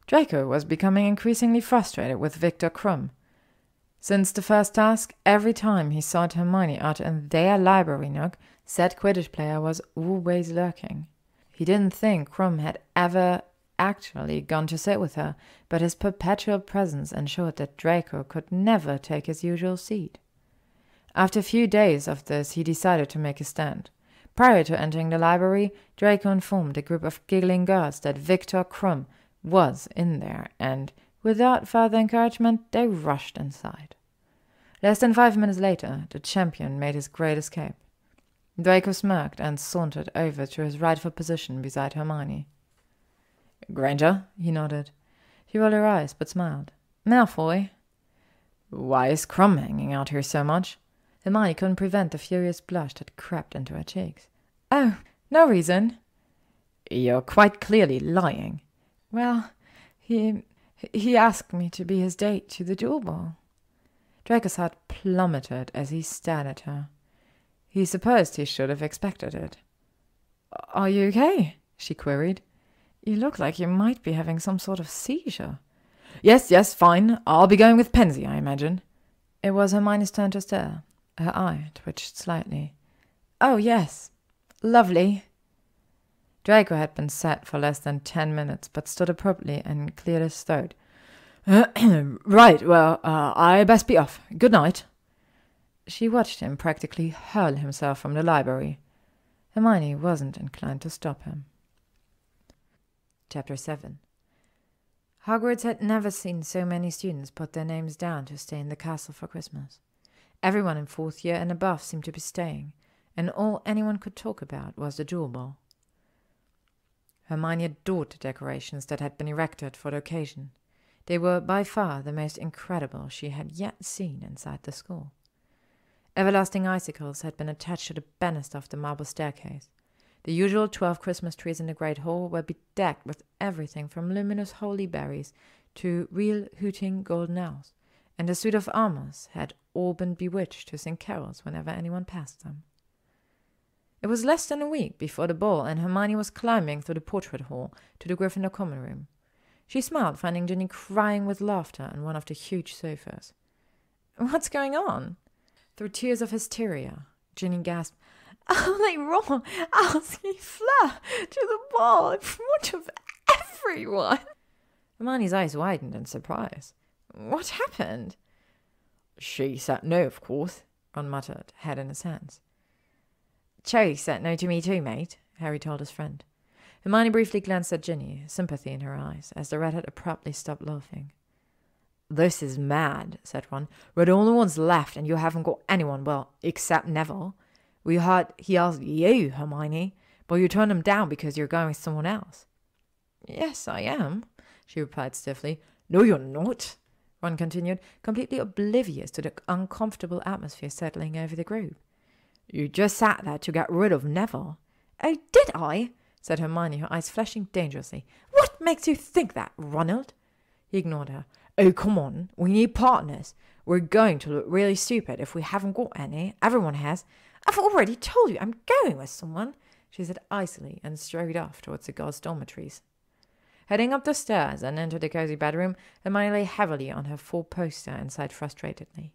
Draco was becoming increasingly frustrated with Victor Krum. Since the first task, every time he sought Hermione out in their library nook, Said Quidditch player was always lurking. He didn't think Krum had ever actually gone to sit with her, but his perpetual presence ensured that Draco could never take his usual seat. After a few days of this, he decided to make a stand. Prior to entering the library, Draco informed a group of giggling girls that Victor Krum was in there, and without further encouragement, they rushed inside. Less than 5 minutes later, the champion made his great escape. Draco smirked and sauntered over to his rightful position beside Hermione. "Granger?" he nodded. She rolled her eyes, but smiled. "Malfoy?" "Why is Krum hanging out here so much?" Hermione couldn't prevent the furious blush that crept into her cheeks. "Oh, no reason." "You're quite clearly lying." "Well, he asked me to be his date to the duel ball." Draco's heart plummeted as he stared at her. He supposed he should have expected it. "Are you okay?" she queried. "You look like you might be having some sort of seizure." Yes, fine. I'll be going with Pansy, I imagine." It was Hermione's turn to stare. Her eye twitched slightly. "Oh, yes. Lovely." Draco had been sat for less than 10 minutes, but stood abruptly and cleared his throat. Right, well, I best be off. Good night." She watched him practically hurl himself from the library. Hermione wasn't inclined to stop him. Chapter 7. Hogwarts had never seen so many students put their names down to stay in the castle for Christmas. Everyone in 4th year and above seemed to be staying, and all anyone could talk about was the duel ball. Hermione adored the decorations that had been erected for the occasion. They were by far the most incredible she had yet seen inside the school. Everlasting icicles had been attached to the banister of the marble staircase. The usual 12 Christmas trees in the Great Hall were bedecked with everything from luminous holy berries to real hooting golden owls, and the suit of armors had all been bewitched to sing carols whenever anyone passed them. It was less than a week before the ball, and Hermione was climbing through the portrait hall to the Gryffindor common room. She smiled, finding Ginny crying with laughter on one of the huge sofas. "What's going on?" Through tears of hysteria, Ginny gasped, "Oh, they wrong asking Fleur to the ball in front of everyone." Hermione's eyes widened in surprise. "What happened?" "She said no, of course," Ron muttered, head in his hands. "Cho said no to me too, mate," Harry told his friend. Hermione briefly glanced at Ginny, sympathy in her eyes, as the redhead abruptly stopped laughing. "This is mad," said Ron. "We're the only ones left, and you haven't got anyone, well, except Neville. We heard he asked you, Hermione, but you turned him down because you're going with someone else." "Yes, I am," she replied stiffly. "No, you're not," Ron continued, completely oblivious to the uncomfortable atmosphere settling over the group. "You just sat there to get rid of Neville." "Oh, did I?" said Hermione, her eyes flashing dangerously. "What makes you think that, Ronald?" He ignored her. "Oh, come on. We need partners. We're going to look really stupid if we haven't got any. Everyone has." "I've already told you I'm going with someone," she said icily and strode off towards the girls' dormitories. Heading up the stairs and into the cozy bedroom, Hermione lay heavily on her 4-poster and sighed frustratedly.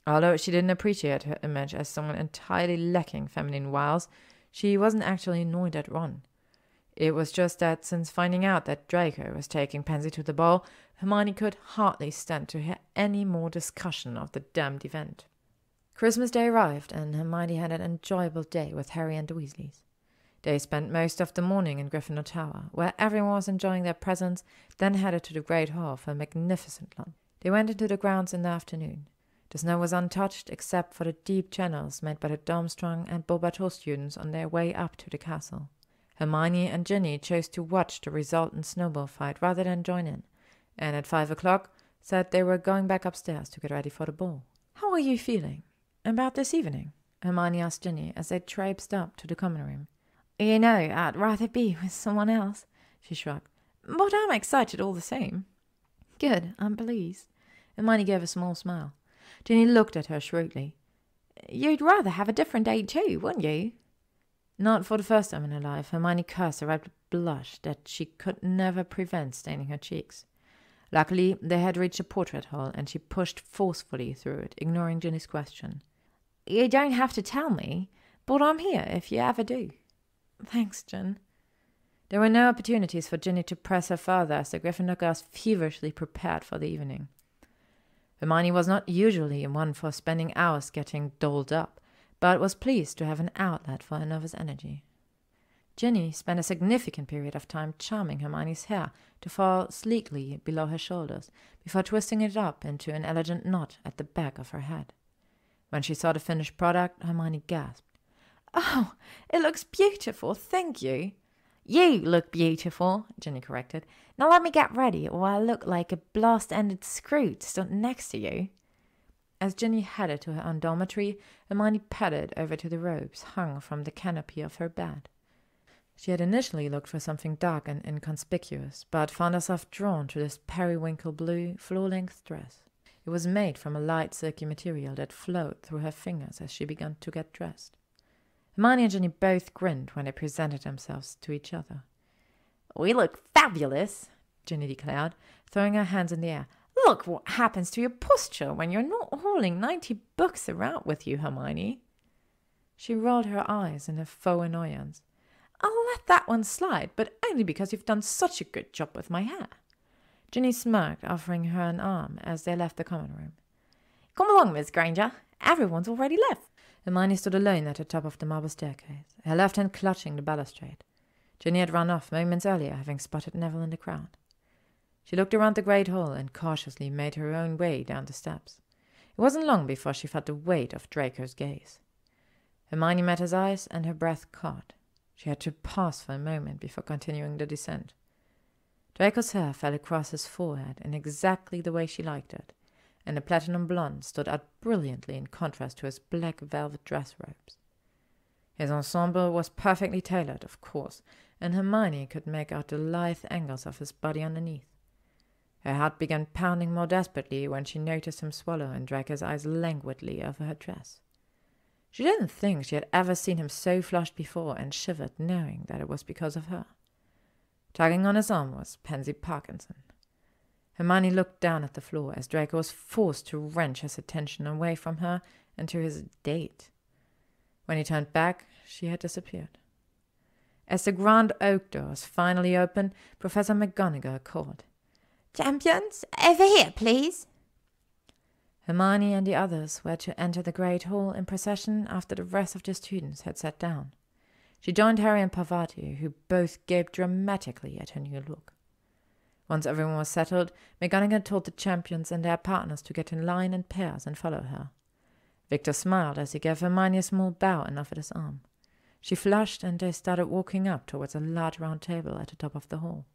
Although she didn't appreciate her image as someone entirely lacking feminine wiles, she wasn't actually annoyed at Ron. It was just that since finding out that Draco was taking Pansy to the ball, Hermione could hardly stand to hear any more discussion of the damned event. Christmas Day arrived, and Hermione had an enjoyable day with Harry and the Weasleys. They spent most of the morning in Gryffindor Tower, where everyone was enjoying their presents, then headed to the Great Hall for a magnificent lunch. They went into the grounds in the afternoon. The snow was untouched except for the deep channels made by the Durmstrang and Beaubateau students on their way up to the castle. Hermione and Jenny chose to watch the resultant snowball fight rather than join in, and at 5 o'clock said they were going back upstairs to get ready for the ball. "How are you feeling about this evening?" Hermione asked Jenny as they traipsed up to the common room. "You know, I'd rather be with someone else," she shrugged. "But I'm excited all the same." "Good, I'm pleased." Hermione gave a small smile. Jenny looked at her shrewdly. "You'd rather have a different date too, wouldn't you?" Not for the first time in her life, Hermione cursed a red blush that she could never prevent staining her cheeks. Luckily, they had reached the portrait hall, and she pushed forcefully through it, ignoring Ginny's question. "You don't have to tell me, but I'm here if you ever do. Thanks, Gin. There were no opportunities for Ginny to press her further as the Gryffindor girls feverishly prepared for the evening. Hermione was not usually one for spending hours getting dolled up, but was pleased to have an outlet for her nervous energy. Ginny spent a significant period of time charming Hermione's hair to fall sleekly below her shoulders before twisting it up into an elegant knot at the back of her head. When she saw the finished product, Hermione gasped. "Oh, it looks beautiful, thank you." "You look beautiful," Ginny corrected. "Now let me get ready, or I'll look like a blast-ended Scrooge stood next to you." As Ginny headed to her own dormitory, Hermione padded over to the robes hung from the canopy of her bed. She had initially looked for something dark and inconspicuous, but found herself drawn to this periwinkle blue, floor-length dress. It was made from a light, silky material that flowed through her fingers as she began to get dressed. Hermione and Ginny both grinned when they presented themselves to each other. "We look fabulous," Ginny declared, throwing her hands in the air. "Look what happens to your posture when you're not hauling 90 books around with you, Hermione." She rolled her eyes in a faux annoyance. "I'll let that one slide, but only because you've done such a good job with my hair." Ginny smirked, offering her an arm as they left the common room. "Come along, Miss Granger. Everyone's already left." Hermione stood alone at the top of the marble staircase, her left hand clutching the balustrade. Ginny had run off moments earlier, having spotted Neville in the crowd. She looked around the great hall and cautiously made her own way down the steps. It wasn't long before she felt the weight of Draco's gaze. Hermione met his eyes, and her breath caught. She had to pause for a moment before continuing the descent. Draco's hair fell across his forehead in exactly the way she liked it, and the platinum blonde stood out brilliantly in contrast to his black velvet dress robes. His ensemble was perfectly tailored, of course, and Hermione could make out the lithe angles of his body underneath. Her heart began pounding more desperately when she noticed him swallow and drag his eyes languidly over her dress. She didn't think she had ever seen him so flushed before, and shivered, knowing that it was because of her. Tugging on his arm was Pansy Parkinson. Hermione looked down at the floor as Draco was forced to wrench his attention away from her and to his date. When he turned back, she had disappeared. As the grand oak doors finally opened, Professor McGonagall called, "Champions, over here, please." Hermione and the others were to enter the great hall in procession after the rest of the students had sat down. She joined Harry and Parvati, who both gaped dramatically at her new look. Once everyone was settled, McGonagall told the champions and their partners to get in line in pairs and follow her. Victor smiled as he gave Hermione a small bow and offered his arm. She flushed, and they started walking up towards a large round table at the top of the hall.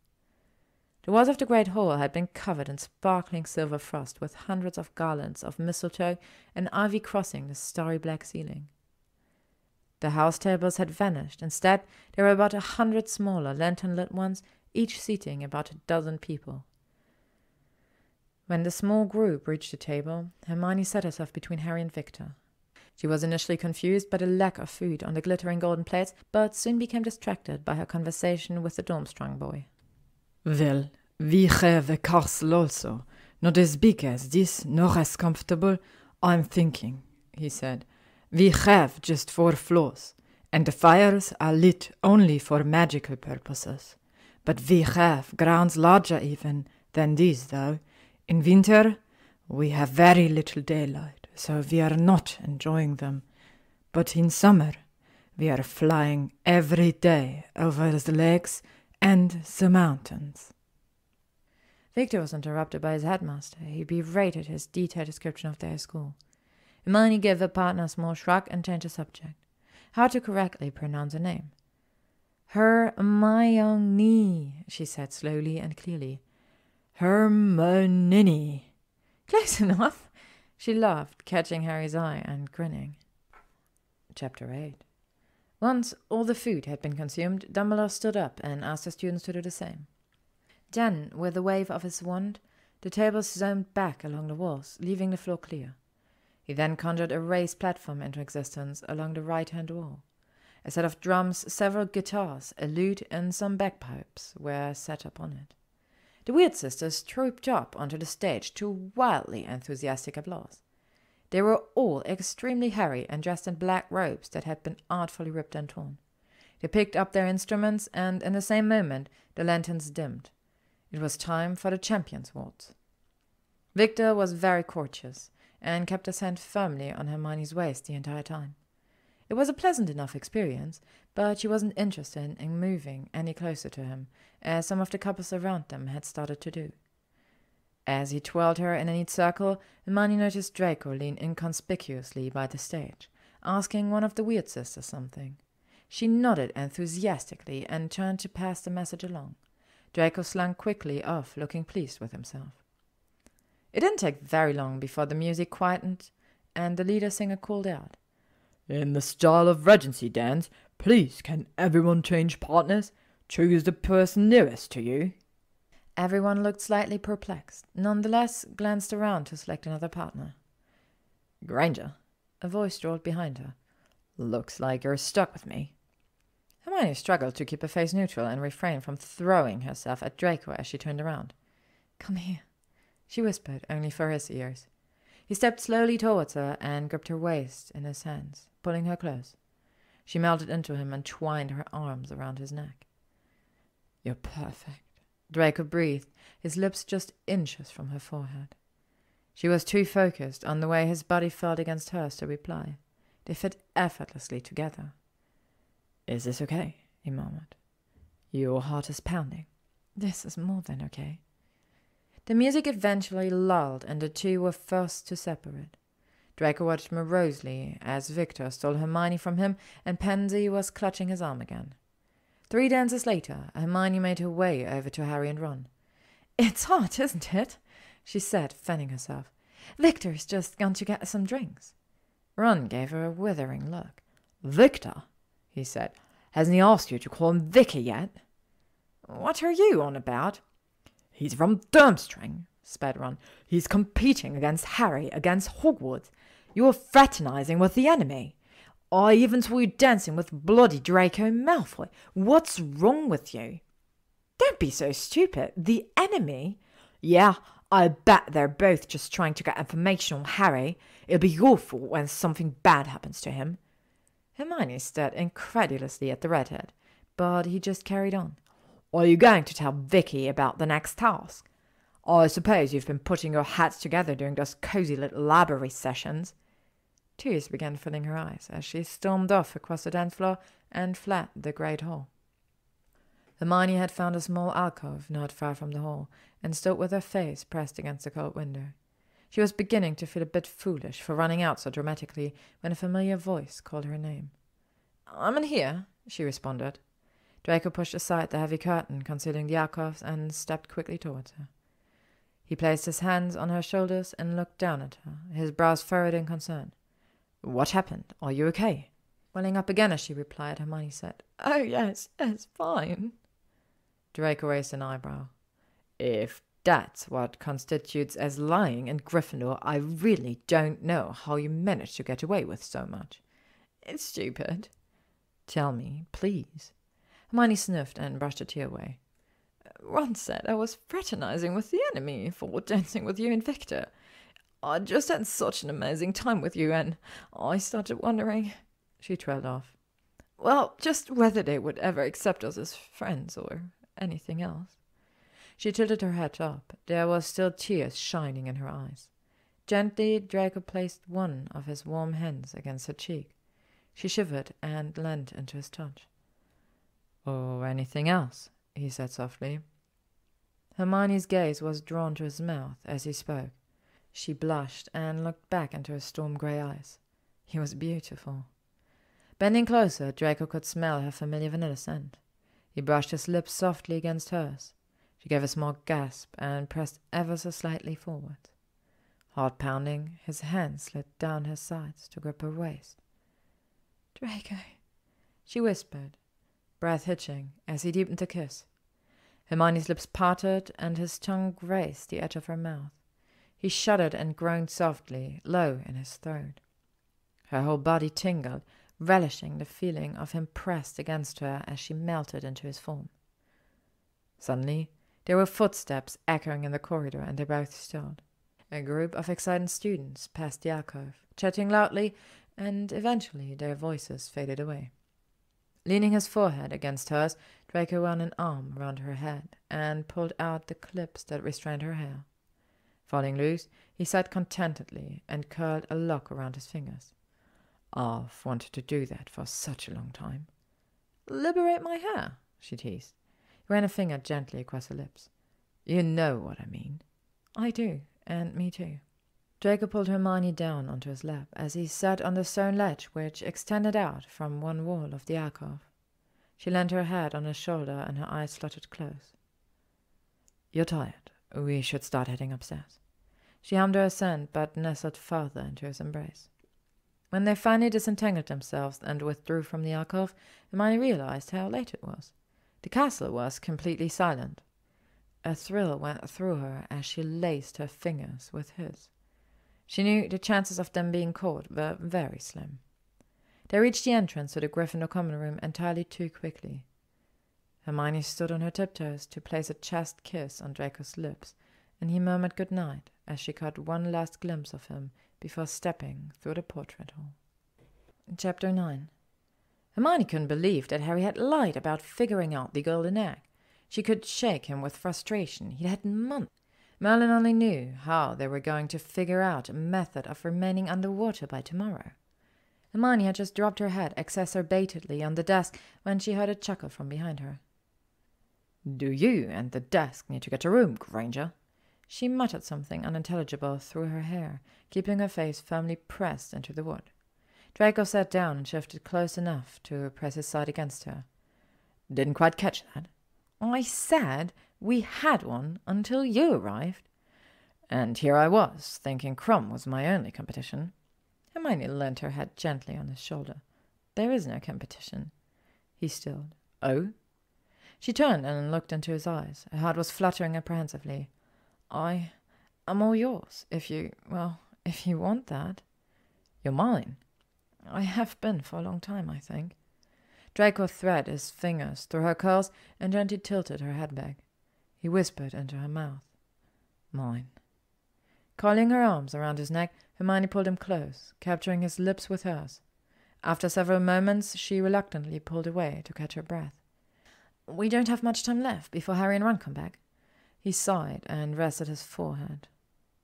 The walls of the great hall had been covered in sparkling silver frost, with hundreds of garlands of mistletoe and ivy crossing the starry black ceiling. The house tables had vanished. Instead, there were about 100 smaller, lantern-lit ones, each seating about a dozen people. When the small group reached the table, Hermione set herself between Harry and Victor. She was initially confused by the lack of food on the glittering golden plates, but soon became distracted by her conversation with the Durmstrang boy. "Well, we have a castle also, not as big as this, nor as comfortable, I'm thinking," he said. "We have just 4 floors, and the fires are lit only for magical purposes. But we have grounds larger even than these, though. In winter, we have very little daylight, so we are not enjoying them. But in summer, we are flying every day over the lakes and the mountains." Victor was interrupted by his headmaster. He berated his detailed description of their school. Hermione gave her partner a small shrug and changed the subject. How to correctly pronounce her name. "Hermione," she said slowly and clearly. "Hermione." "Close enough." She laughed, catching Harry's eye and grinning. Chapter 8. Once all the food had been consumed, Dumbledore stood up and asked the students to do the same. Then, with a wave of his wand, the tables zoomed back along the walls, leaving the floor clear. He then conjured a raised platform into existence along the right-hand wall. A set of drums, several guitars, a lute, and some bagpipes were set upon it. The Weird Sisters trooped up onto the stage to wildly enthusiastic applause. They were all extremely hairy and dressed in black robes that had been artfully ripped and torn. They picked up their instruments, and in the same moment the lanterns dimmed. It was time for the Champions' Waltz. Victor was very courteous, and kept his hand firmly on Hermione's waist the entire time. It was a pleasant enough experience, but she wasn't interested in moving any closer to him, as some of the couples around them had started to do. As he twirled her in a neat circle, Hermione noticed Draco lean inconspicuously by the stage, asking one of the weird sisters something. She nodded enthusiastically and turned to pass the message along. Draco slunk quickly off, looking pleased with himself. It didn't take very long before the music quietened, and the leader singer called out, "In the style of Regency dance, please can everyone change partners? Choose the person nearest to you." Everyone looked slightly perplexed, nonetheless glanced around to select another partner. "Granger," a voice drawled behind her. "Looks like you're stuck with me." Hermione struggled to keep her face neutral and refrain from throwing herself at Draco as she turned around. "Come here," she whispered, only for his ears. He stepped slowly towards her and gripped her waist in his hands, pulling her close. She melted into him and twined her arms around his neck. "You're perfect," Draco breathed, his lips just inches from her forehead. She was too focused on the way his body felt against hers to reply. They fit effortlessly together. "Is this okay?" he murmured. "Your heart is pounding." "This is more than okay." The music eventually lulled, and the two were forced to separate. Draco watched morosely as Victor stole Hermione from him, and Pansy was clutching his arm again. 3 dances later, Hermione made her way over to Harry and Ron. "It's hot, isn't it?" she said, fanning herself. "Victor's just gone to get some drinks." Ron gave her a withering look. "Victor?" he said. "Hasn't he asked you to call him Vicky yet?" "What are you on about?" "He's from Durmstrang," spat Ron. "He's competing against Harry, against Hogwarts. You're fraternizing with the enemy. I even saw you dancing with bloody Draco Malfoy. What's wrong with you?" "Don't be so stupid. The enemy?" "Yeah, I bet they're both just trying to get information on Harry. It'll be your fault when something bad happens to him." Hermione stared incredulously at the redhead, but he just carried on. "Are you going to tell Vicky about the next task? I suppose you've been putting your hats together during those cozy little library sessions." Tears began filling her eyes as she stormed off across the dance floor and fled the great hall. Hermione had found a small alcove not far from the hall and stood with her face pressed against the cold window. She was beginning to feel a bit foolish for running out so dramatically when a familiar voice called her name. "I'm in here," she responded. Draco pushed aside the heavy curtain concealing the alcove and stepped quickly towards her. He placed his hands on her shoulders and looked down at her, his brows furrowed in concern. "What happened? Are you okay?" Welling up again as she replied, Hermione said, "Oh, yes, fine." Draco raised an eyebrow. "If that's what constitutes as lying in Gryffindor, I really don't know how you managed to get away with so much." "It's stupid." "Tell me, please." Hermione sniffed and brushed a tear away. "Ron said I was fraternizing with the enemy for dancing with you and Victor. I just had such an amazing time with you, and I started wondering," she trailed off, "well, just whether they would ever accept us as friends or anything else." She tilted her head up. There was still tears shining in her eyes. Gently, Draco placed one of his warm hands against her cheek. She shivered and leaned into his touch. "Or anything else?" he said softly. Hermione's gaze was drawn to his mouth as he spoke. She blushed and looked back into his storm-grey eyes. He was beautiful. Bending closer, Draco could smell her familiar vanilla scent. He brushed his lips softly against hers. She gave a small gasp and pressed ever so slightly forward. Heart pounding, his hand slid down her sides to grip her waist. "Draco," she whispered, breath hitching as he deepened the kiss. Hermione's lips parted and his tongue grazed the edge of her mouth. He shuddered and groaned softly, low in his throat. Her whole body tingled, relishing the feeling of him pressed against her as she melted into his form. Suddenly, there were footsteps echoing in the corridor, and they both stilled. A group of excited students passed the alcove. chatting loudly, and eventually their voices faded away. Leaning his forehead against hers, Draco ran an arm round her head and pulled out the clips that restrained her hair. Falling loose, he sighed contentedly and curled a lock around his fingers. "I've wanted to do that for such a long time." "Liberate my hair," she teased. He ran a finger gently across her lips. "You know what I mean." "I do, and me too." Draco pulled Hermione down onto his lap as he sat on the stone ledge which extended out from one wall of the alcove. She leaned her head on his shoulder and her eyes fluttered close. "You're tired. We should start heading upstairs." She hummed her assent, but nestled farther into his embrace. When they finally disentangled themselves and withdrew from the alcove, Hermione realized how late it was. The castle was completely silent. A thrill went through her as she laced her fingers with his. She knew the chances of them being caught were very slim. They reached the entrance to the Gryffindor common room entirely too quickly. Hermione stood on her tiptoes to place a chaste kiss on Draco's lips, and he murmured good night as she caught one last glimpse of him before stepping through the portrait hall. Chapter 9. Hermione couldn't believe that Harry had lied about figuring out the golden egg. She could shake him with frustration. He'd had months. Merlin only knew how they were going to figure out a method of remaining underwater by tomorrow. Hermione had just dropped her head exacerbatedly on the desk when she heard a chuckle from behind her. "Do you and the desk need to get a room, Granger?" She muttered something unintelligible through her hair, keeping her face firmly pressed into the wood. Draco sat down and shifted close enough to press his side against her. "Didn't quite catch that." "I said we had one until you arrived." "And here I was, thinking Krum was my only competition." Hermione leant her head gently on his shoulder. "There is no competition." He stilled. "Oh?" She turned and looked into his eyes. Her heart was fluttering apprehensively. I'm all yours, if you want that." "You're mine." "I have been for a long time, I think." Draco threaded his fingers through her curls and gently tilted her head back. He whispered into her mouth. "Mine." Coiling her arms around his neck, Hermione pulled him close, capturing his lips with hers. After several moments, she reluctantly pulled away to catch her breath. "We don't have much time left before Harry and Ron come back." He sighed and rested his forehead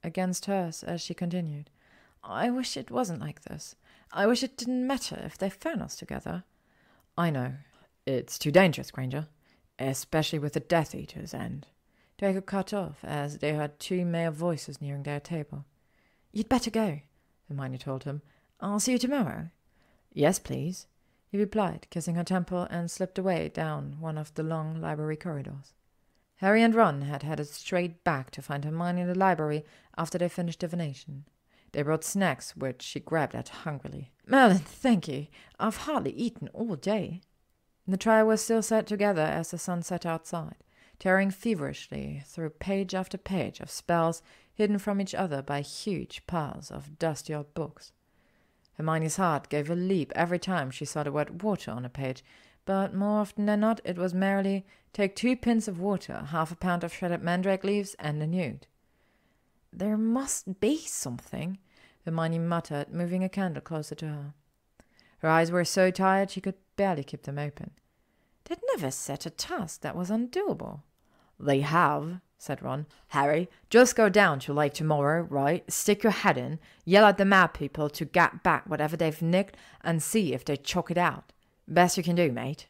against hers as she continued. "I wish it wasn't like this. I wish it didn't matter if they found us together." "I know. It's too dangerous, Granger. Especially with the Death Eater's end." Draco cut off as they heard two male voices nearing their table. "You'd better go," Hermione told him. "I'll see you tomorrow." "Yes, please," he replied, kissing her temple, and slipped away down one of the long library corridors. Harry and Ron had headed straight back to find Hermione in the library after they finished divination. They brought snacks, which she grabbed at hungrily. "Merlin, thank you. I've hardly eaten all day." The trio was still sat together as the sun set outside, tearing feverishly through page after page of spells hidden from each other by huge piles of dusty old books. Hermione's heart gave a leap every time she saw the word water on a page, but more often than not it was merely, take 2 pints of water, half a pound of shredded mandrake leaves, and a nude. "There must be something," Hermione muttered, moving a candle closer to her. Her eyes were so tired she could barely keep them open. They'd never set a task that was undoable. "They have," said Ron. "Harry, just go down to Lake tomorrow, right? Stick your head in, yell at the mad people to get back whatever they've nicked, and see if they chalk it out. Best you can do, mate."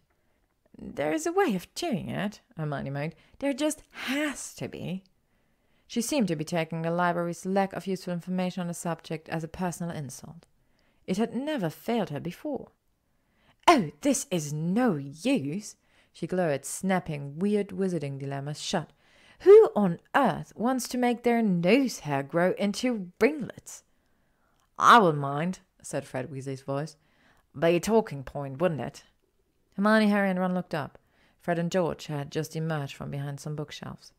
"There is a way of doing it," Hermione moaned. "There just has to be." She seemed to be taking the library's lack of useful information on the subject as a personal insult. It had never failed her before. "Oh, this is no use," she glowed, snapping weird wizarding dilemmas shut. "Who on earth wants to make their nose hair grow into ringlets?" "I wouldn't mind," said Fred Weasley's voice. "Be a talking point, wouldn't it?" Hermione, Harry, and Ron looked up. Fred and George had just emerged from behind some bookshelves.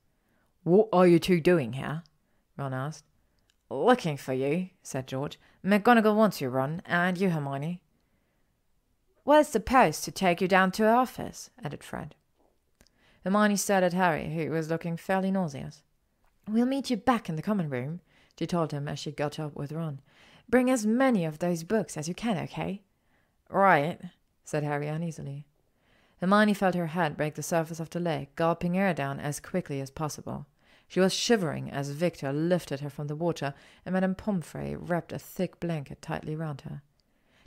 "What are you two doing here?" Ron asked. "Looking for you," said George. "McGonagall wants you, Ron, and you, Hermione." "Where's the post to take you down to her office?" added Fred. Hermione stared at Harry, who was looking fairly nauseous. "We'll meet you back in the common room," she told him as she got up with Ron. Bring as many of those books as you can, okay?" "Right," said Harry uneasily. Hermione felt her head break the surface of the lake, gulping air down as quickly as possible. She was shivering as Victor lifted her from the water, and Madame Pomfrey wrapped a thick blanket tightly round her.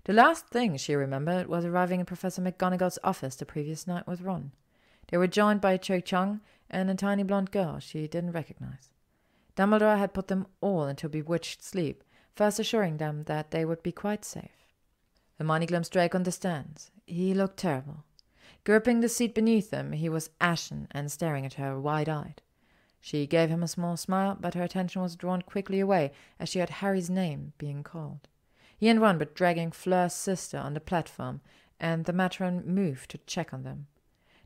The last thing she remembered was arriving in Professor McGonagall's office the previous night with Ron. They were joined by Cho Chang and a tiny blonde girl she didn't recognize. Dumbledore had put them all into bewitched sleep, first assuring them that they would be quite safe. Hermione glimpsed Draco on the stands. He looked terrible. Gripping the seat beneath him, he was ashen and staring at her wide-eyed. She gave him a small smile, but her attention was drawn quickly away as she heard Harry's name being called. He and Ron were dragging Fleur's sister on the platform, and the matron moved to check on them.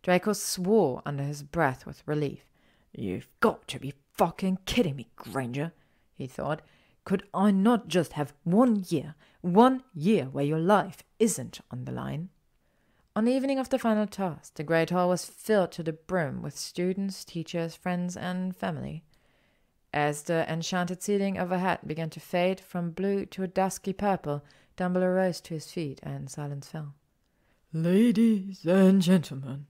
Draco swore under his breath with relief. "You've got to be fucking kidding me, Granger," he thought. "Could I not just have 1 year where your life isn't on the line?" On the evening of the final task, the Great Hall was filled to the brim with students, teachers, friends, and family. As the enchanted ceiling overhead began to fade from blue to a dusky purple, Dumbledore rose to his feet and silence fell. "Ladies and gentlemen,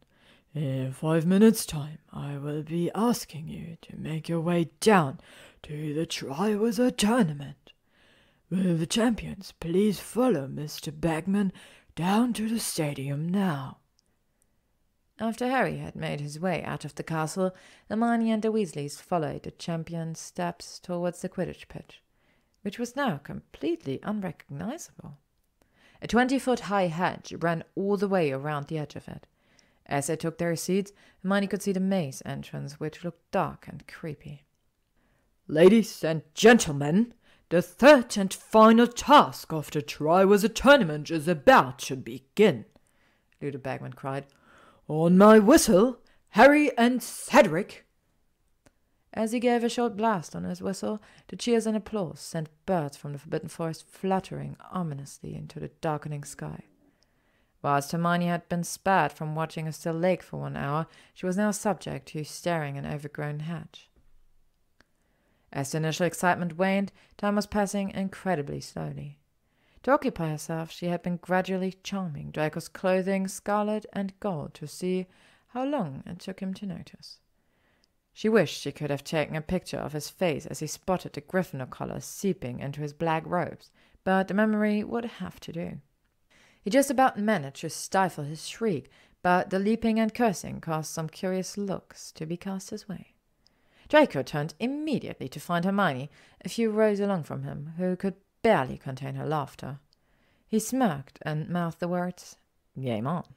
in 5 minutes' time I will be asking you to make your way down to the Triwizard Tournament. Will the champions please follow Mr. Bagman down to the stadium now?" After Harry had made his way out of the castle, Hermione and the Weasleys followed the champion's steps towards the Quidditch pitch, which was now completely unrecognizable. A 20-foot-high hedge ran all the way around the edge of it. As they took their seats, Hermione could see the maze entrance, which looked dark and creepy. "Ladies and gentlemen, the third and final task of the Triwizard Tournament is about to begin," Ludo Bagman cried. "On my whistle, Harry and Cedric." As he gave a short blast on his whistle, the cheers and applause sent birds from the Forbidden Forest fluttering ominously into the darkening sky. Whilst Hermione had been spared from watching a still lake for 1 hour, she was now subject to staring an overgrown hedge. As the initial excitement waned, time was passing incredibly slowly. To occupy herself, she had been gradually charming Draco's clothing scarlet and gold to see how long it took him to notice. She wished she could have taken a picture of his face as he spotted the Gryffindor color seeping into his black robes, but the memory would have to do. He just about managed to stifle his shriek, but the leaping and cursing caused some curious looks to be cast his way. Draco turned immediately to find Hermione, a few rows along from him, who could barely contain her laughter. He smirked and mouthed the words, "Game on."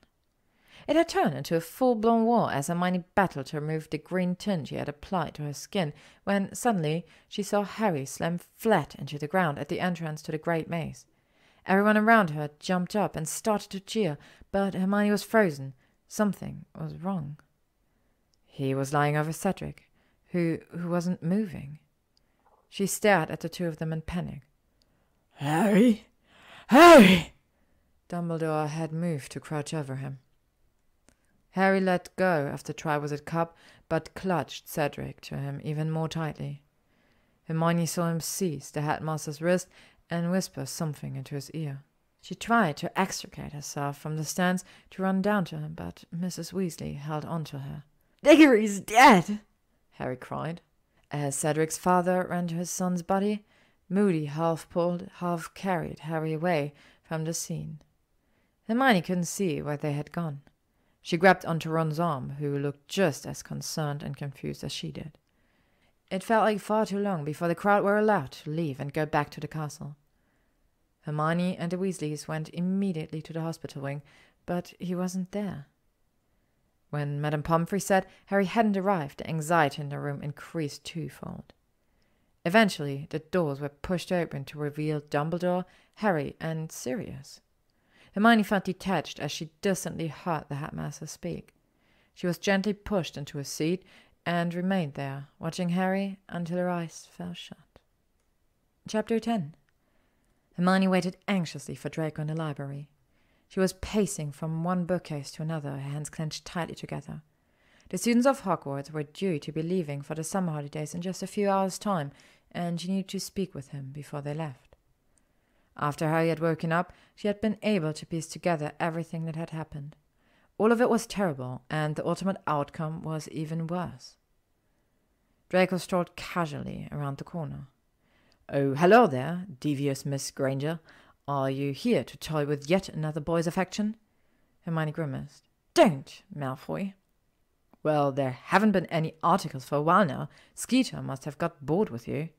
It had turned into a full-blown war as Hermione battled to remove the green tint she had applied to her skin, when suddenly she saw Harry slam flat into the ground at the entrance to the Great Maze. Everyone around her jumped up and started to cheer, but Hermione was frozen. Something was wrong. He was lying over Cedric, who wasn't moving. She stared at the two of them in panic. "Harry! Harry!" Dumbledore had moved to crouch over him. Harry let go of the Triwizard Cup, but clutched Cedric to him even more tightly. Hermione saw him seize the headmaster's wrist and whisper something into his ear. She tried to extricate herself from the stands to run down to him, but Mrs. Weasley held on to her. "Diggory's dead!" Harry cried. As Cedric's father ran to his son's body, Moody half pulled, half carried Harry away from the scene. Hermione couldn't see where they had gone. She grabbed onto Ron's arm, who looked just as concerned and confused as she did. It felt like far too long before the crowd were allowed to leave and go back to the castle. Hermione and the Weasleys went immediately to the hospital wing, but he wasn't there. When Madame Pomfrey said Harry hadn't arrived, the anxiety in the room increased twofold. Eventually, the doors were pushed open to reveal Dumbledore, Harry, and Sirius. Hermione felt detached as she distantly heard the headmaster speak. She was gently pushed into a seat and remained there, watching Harry until her eyes fell shut. Chapter 10. Hermione waited anxiously for Draco in the library. She was pacing from one bookcase to another, her hands clenched tightly together. The students of Hogwarts were due to be leaving for the summer holidays in just a few hours' time, and she needed to speak with him before they left. After Harry had woken up, she had been able to piece together everything that had happened. All of it was terrible, and the ultimate outcome was even worse. Draco strolled casually around the corner. "Oh, hello there, devious Miss Granger. Are you here to toy with yet another boy's affection?" Hermione grimaced. "Don't, Malfoy." "Well, there haven't been any articles for a while now. Skeeter must have got bored with you."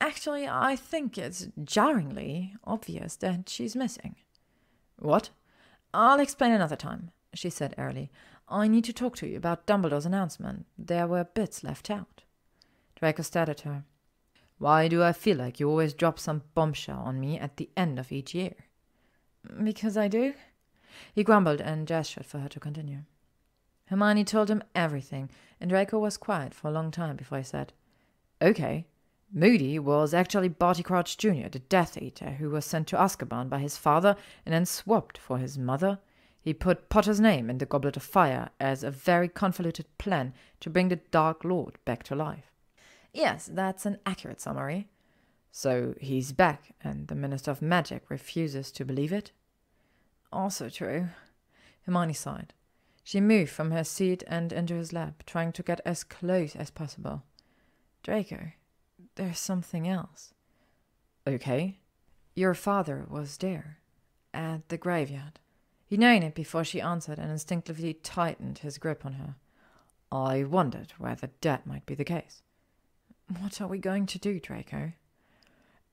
"Actually, I think it's jarringly obvious that she's missing." "What?" "I'll explain another time," she said airily. "I need to talk to you about Dumbledore's announcement. There were bits left out." Draco stared at her. "Why do I feel like you always drop some bombshell on me at the end of each year?" "Because I do." He grumbled and gestured for her to continue. Hermione told him everything, and Draco was quiet for a long time before he said, "Okay, Moody was actually Barty Crouch Jr., the Death Eater, who was sent to Azkaban by his father and then swapped for his mother. He put Potter's name in the Goblet of Fire as a very convoluted plan to bring the Dark Lord back to life." "Yes, that's an accurate summary." "So he's back, and the Minister of Magic refuses to believe it?" "Also true." Hermione sighed. She moved from her seat and into his lap, trying to get as close as possible. "Draco, there's something else." "Okay." "Your father was there, at the graveyard." He'd known it before she answered and instinctively tightened his grip on her. "I wondered whether that might be the case." "What are we going to do, Draco?"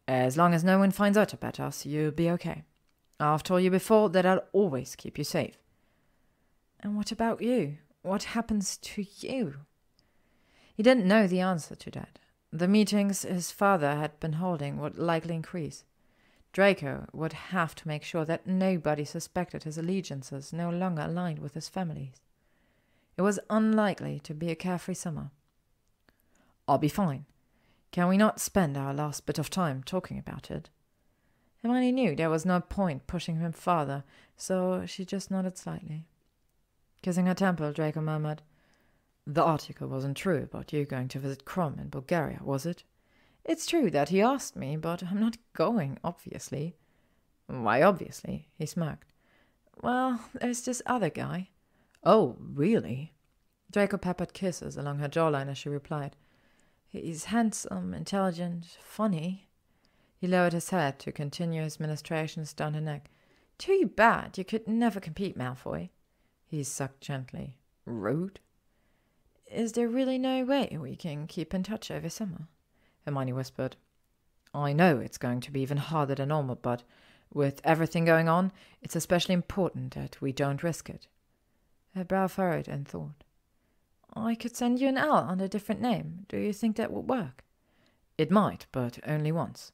"As long as no one finds out about us, you'll be okay. I've told you before that I'll always keep you safe." "And what about you? What happens to you?" He didn't know the answer to that. The meetings his father had been holding would likely increase. Draco would have to make sure that nobody suspected his allegiances no longer aligned with his family's. It was unlikely to be a carefree summer. "I'll be fine. Can we not spend our last bit of time talking about it?" Hermione knew there was no point pushing him farther, so she just nodded slightly. Kissing her temple, Draco murmured, "The article wasn't true about you going to visit Krum in Bulgaria, was it?" "It's true that he asked me, but I'm not going, obviously." "Why obviously?" He smirked. "Well, there's this other guy." "Oh, really?" Draco peppered kisses along her jawline as she replied. "He's handsome, intelligent, funny." He lowered his head to continue his ministrations down her neck. "Too bad you could never compete, Malfoy." He sucked gently. "Rude." "Is there really no way we can keep in touch over summer?" Hermione whispered. "I know it's going to be even harder than normal, but with everything going on, it's especially important that we don't risk it." Her brow furrowed in thought. "I could send you an L under a different name. Do you think that would work?" "It might, but only once."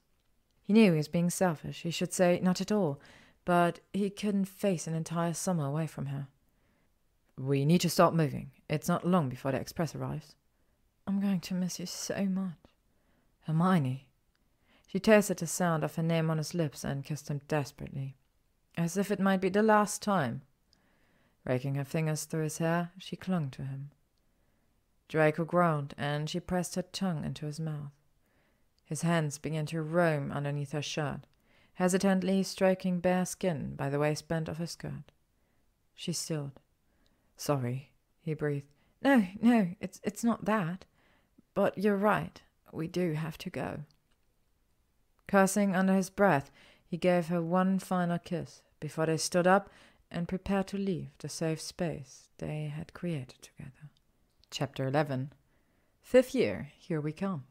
He knew he was being selfish. He should say not at all, but he couldn't face an entire summer away from her. "We need to start moving. It's not long before the express arrives." "I'm going to miss you so much." "Hermione." She tasted the sound of her name on his lips and kissed him desperately, as if it might be the last time. Raking her fingers through his hair, she clung to him. Draco groaned, and she pressed her tongue into his mouth. His hands began to roam underneath her shirt, hesitantly stroking bare skin by the waistband of her skirt. She stilled. "Sorry," he breathed. No, it's not that. But you're right. We do have to go." Cursing under his breath, he gave her one final kiss before they stood up and prepared to leave the safe space they had created together. Chapter 11. 5th year, here we come.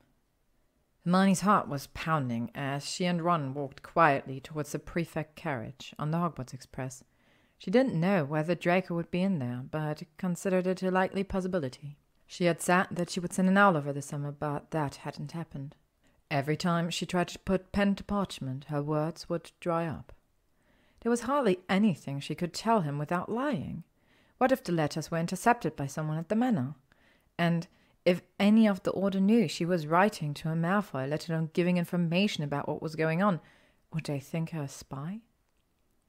Hermione's heart was pounding as she and Ron walked quietly towards the prefect carriage on the Hogwarts Express. She didn't know whether Draco would be in there, but considered it a likely possibility. She had said that she would send an owl over the summer, but that hadn't happened. Every time she tried to put pen to parchment, her words would dry up. There was hardly anything she could tell him without lying. What if the letters were intercepted by someone at the manor? And if any of the Order knew she was writing to a Malfoy, let alone giving information about what was going on, would they think her a spy?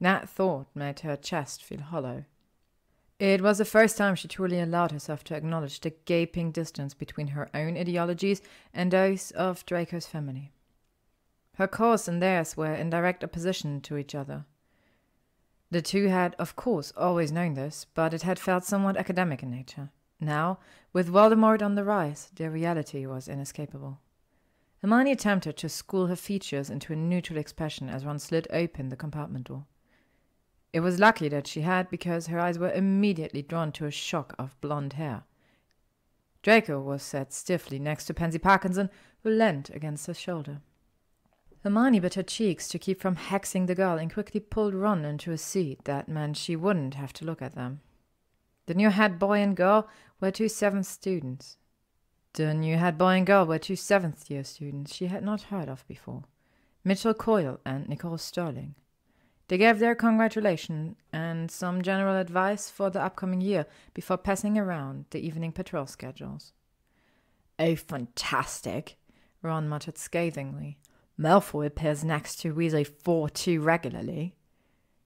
That thought made her chest feel hollow. It was the first time she truly allowed herself to acknowledge the gaping distance between her own ideologies and those of Draco's family. Her course and theirs were in direct opposition to each other. The two had, of course, always known this, but it had felt somewhat academic in nature. Now, with Voldemort on the rise, the reality was inescapable. Hermione attempted to school her features into a neutral expression as Ron slid open the compartment door. It was lucky that she had, because her eyes were immediately drawn to a shock of blonde hair. Draco was sat stiffly next to Pansy Parkinson, who leant against his shoulder. Hermione bit her cheeks to keep from hexing the girl and quickly pulled Ron into a seat that meant she wouldn't have to look at them. The new head boy and girl were two 7th students. The new head boy and girl were two 7th-year students she had not heard of before, Mitchell Coyle and Nicole Sterling. They gave their congratulations and some general advice for the upcoming year before passing around the evening patrol schedules. "Oh, fantastic," Ron muttered scathingly. "Malfoy appears next to Weasley 4-2 regularly."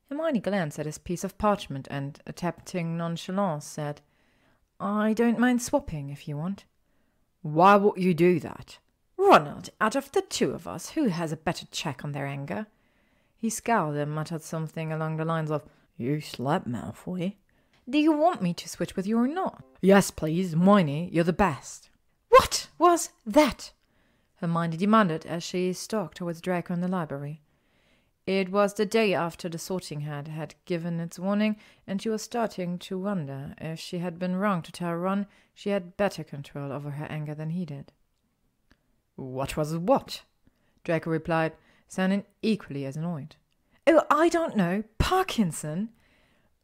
Hermione glanced at his piece of parchment and, attempting nonchalance, said, "I don't mind swapping if you want." "Why would you do that?" "Ronald, out of the two of us, who has a better check on their anger?" He scowled and muttered something along the lines of, "You slept, Malfoy." "Do you want me to switch with you or not?" "Yes, please. Hermione, you're the best." "What was that?" Hermione demanded as she stalked towards Draco in the library. It was the day after the sorting hat had given its warning, and she was starting to wonder if she had been wrong to tell Ron she had better control over her anger than he did. "What was what?" Draco replied, sounding equally as annoyed. "Oh, I don't know. Parkinson."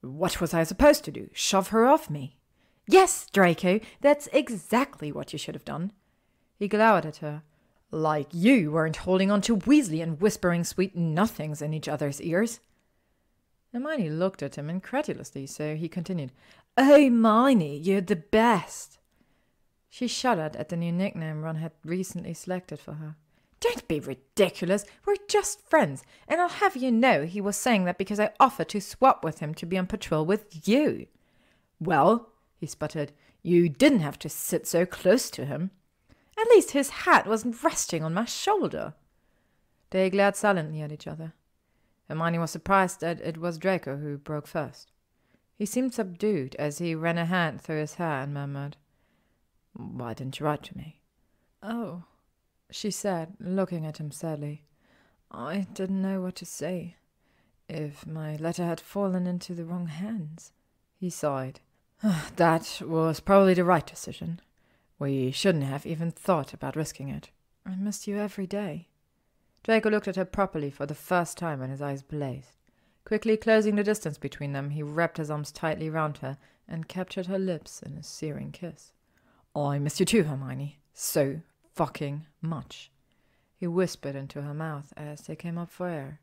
"What was I supposed to do? Shove her off me?" "Yes, Draco, that's exactly what you should have done." He glowered at her. "Like you weren't holding on to Weasley and whispering sweet nothings in each other's ears." Hermione looked at him incredulously, so he continued, "Oh, Hermione, you're the best." She shuddered at the new nickname Ron had recently selected for her. "Don't be ridiculous. We're just friends, and I'll have you know he was saying that because I offered to swap with him to be on patrol with you." "Well," he sputtered, "you didn't have to sit so close to him." "At least his hat wasn't resting on my shoulder." They glared silently at each other. Hermione was surprised that it was Draco who broke first. He seemed subdued as he ran a hand through his hair and murmured, "Why didn't you write to me?" "Oh," she said, looking at him sadly. "I didn't know what to say. If my letter had fallen into the wrong hands." He sighed. "That was probably the right decision. We shouldn't have even thought about risking it." "I missed you every day." Draco looked at her properly for the first time and his eyes blazed. Quickly closing the distance between them, he wrapped his arms tightly round her and captured her lips in a searing kiss. "I miss you too, Hermione. So fucking much," he whispered into her mouth as they came up for air.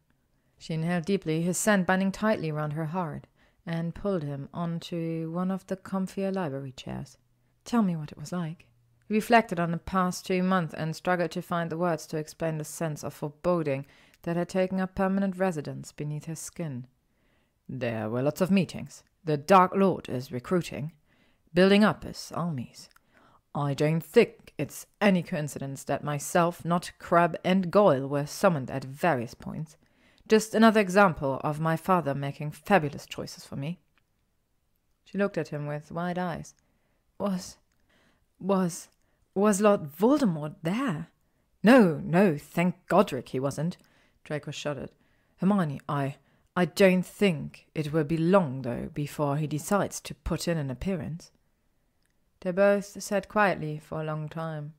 She inhaled deeply, his scent binding tightly round her heart, and pulled him onto one of the comfier library chairs. "Tell me what it was like." He reflected on the past 2 months and struggled to find the words to explain the sense of foreboding that had taken up permanent residence beneath his skin. "There were lots of meetings. The Dark Lord is recruiting, building up his armies. I don't think it's any coincidence that myself, not Crabbe and Goyle were summoned at various points. Just another example of my father making fabulous choices for me." She looked at him with wide eyes. Was Lord Voldemort there?" No, thank Godric he wasn't." Draco shuddered. "Hermione, I don't think it will be long, though, before he decides to put in an appearance." They both sat quietly for a long time,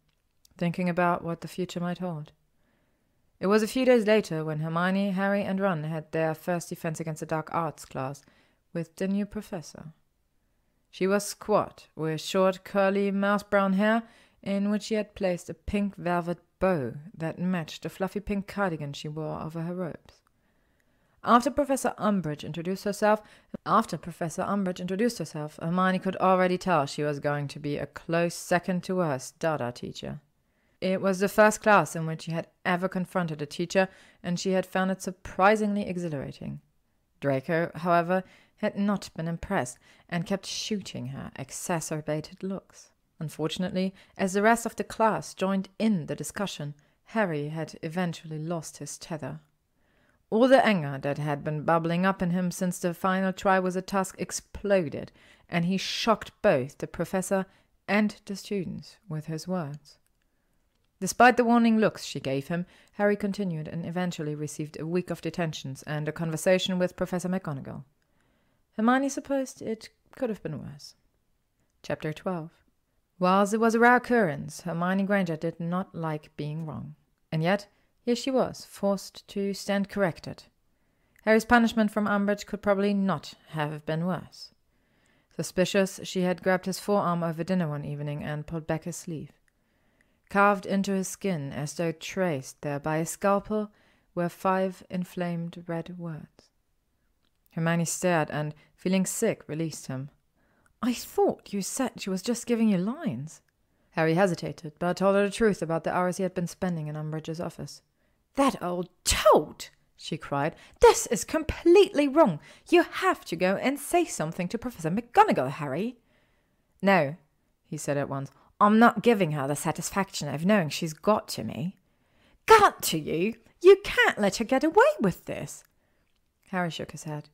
thinking about what the future might hold. It was a few days later when Hermione, Harry, and Ron had their first defense against the dark arts class with the new professor. She was squat, with short, curly, mouse-brown hair, in which she had placed a pink velvet bow that matched the fluffy pink cardigan she wore over her robes. After Professor Umbridge introduced herself, Hermione could already tell she was going to be a close second to her Dada teacher. It was the first class in which she had ever confronted a teacher, and she had found it surprisingly exhilarating. Draco, however, had not been impressed, and kept shooting her exacerbated looks. Unfortunately, as the rest of the class joined in the discussion, Harry had eventually lost his tether. All the anger that had been bubbling up in him since the final try was a task exploded, and he shocked both the professor and the students with his words. Despite the warning looks she gave him, Harry continued and eventually received a week of detentions and a conversation with Professor McGonagall. Hermione supposed it could have been worse. Chapter 12. Whilst it was a rare occurrence, Hermione Granger did not like being wrong. And yet, here she was, forced to stand corrected. Harry's punishment from Umbridge could probably not have been worse. Suspicious, she had grabbed his forearm over dinner one evening and pulled back his sleeve. Carved into his skin, as though traced there by a scalpel, were 5 inflamed red words. Hermione stared and, feeling sick, released him. "I thought you said she was just giving you lines." Harry hesitated, but told her the truth about the hours he had been spending in Umbridge's office. "That old toad!" she cried. "This is completely wrong. You have to go and say something to Professor McGonagall, Harry." "No," he said at once. "I'm not giving her the satisfaction of knowing she's got to me." "Got to you? You can't let her get away with this." Harry shook his head.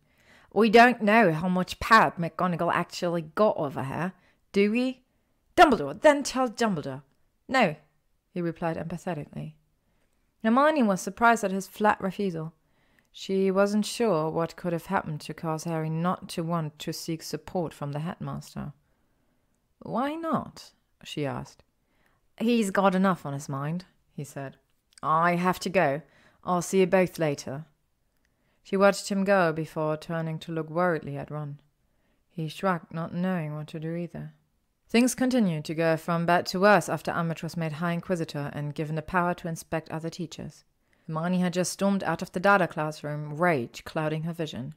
"We don't know how much power McGonagall actually got over her, do we?" "Dumbledore, then tell Dumbledore." "No," he replied empathetically. Hermione was surprised at his flat refusal. She wasn't sure what could have happened to cause Harry not to want to seek support from the headmaster. "Why not?" she asked. "He's got enough on his mind," he said. "I have to go. I'll see you both later." She watched him go before turning to look worriedly at Ron. He shrugged, not knowing what to do either. Things continued to go from bad to worse after Umbridge was made High Inquisitor and given the power to inspect other teachers. Hermione had just stormed out of the data classroom, rage clouding her vision.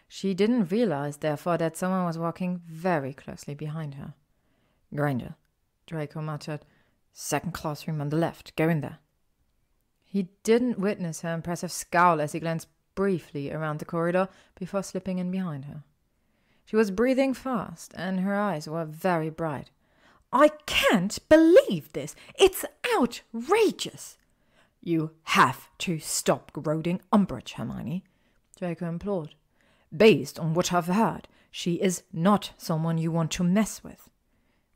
She didn't realize, therefore, that someone was walking very closely behind her. "Granger," Draco muttered. "Second classroom on the left. Go in there." He didn't witness her impressive scowl as he glanced briefly around the corridor before slipping in behind her. She was breathing fast, and her eyes were very bright. "I can't believe this! It's outrageous!" "You have to stop goading Umbridge, Hermione," Draco implored. "Based on what I've heard, she is not someone you want to mess with."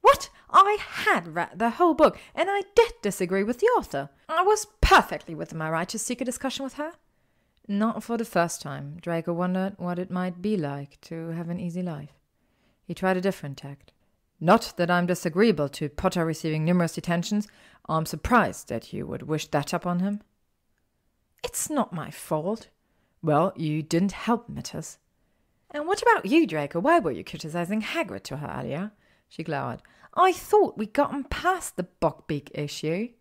"What? I had read the whole book, and I did disagree with the author. I was perfectly within my right to seek a discussion with her." Not for the first time, Draco wondered what it might be like to have an easy life. He tried a different tact. "Not that I'm disagreeable to Potter receiving numerous detentions. I'm surprised that you would wish that upon him." "It's not my fault." "Well, you didn't help matters." "And what about you, Draco? Why were you criticizing Hagrid to her earlier?" She glowered. "I thought we'd gotten past the Buckbeak issue."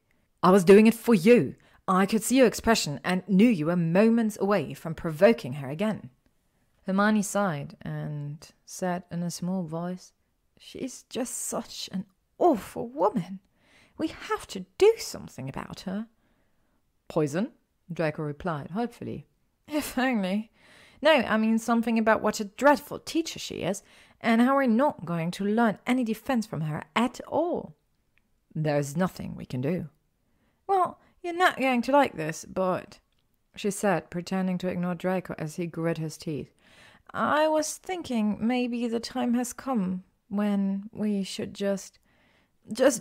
"I was doing it for you. I could see your expression and knew you were moments away from provoking her again." Hermione sighed and said in a small voice, "She's just such an awful woman. We have to do something about her." "Poison?" Draco replied, hopefully. "If only. No, I mean something about what a dreadful teacher she is, and how we're not going to learn any defense from her at all." "There's nothing we can do." "Well, you're not going to like this, but," she said, pretending to ignore Draco as he grit his teeth, "I was thinking maybe the time has come when we should just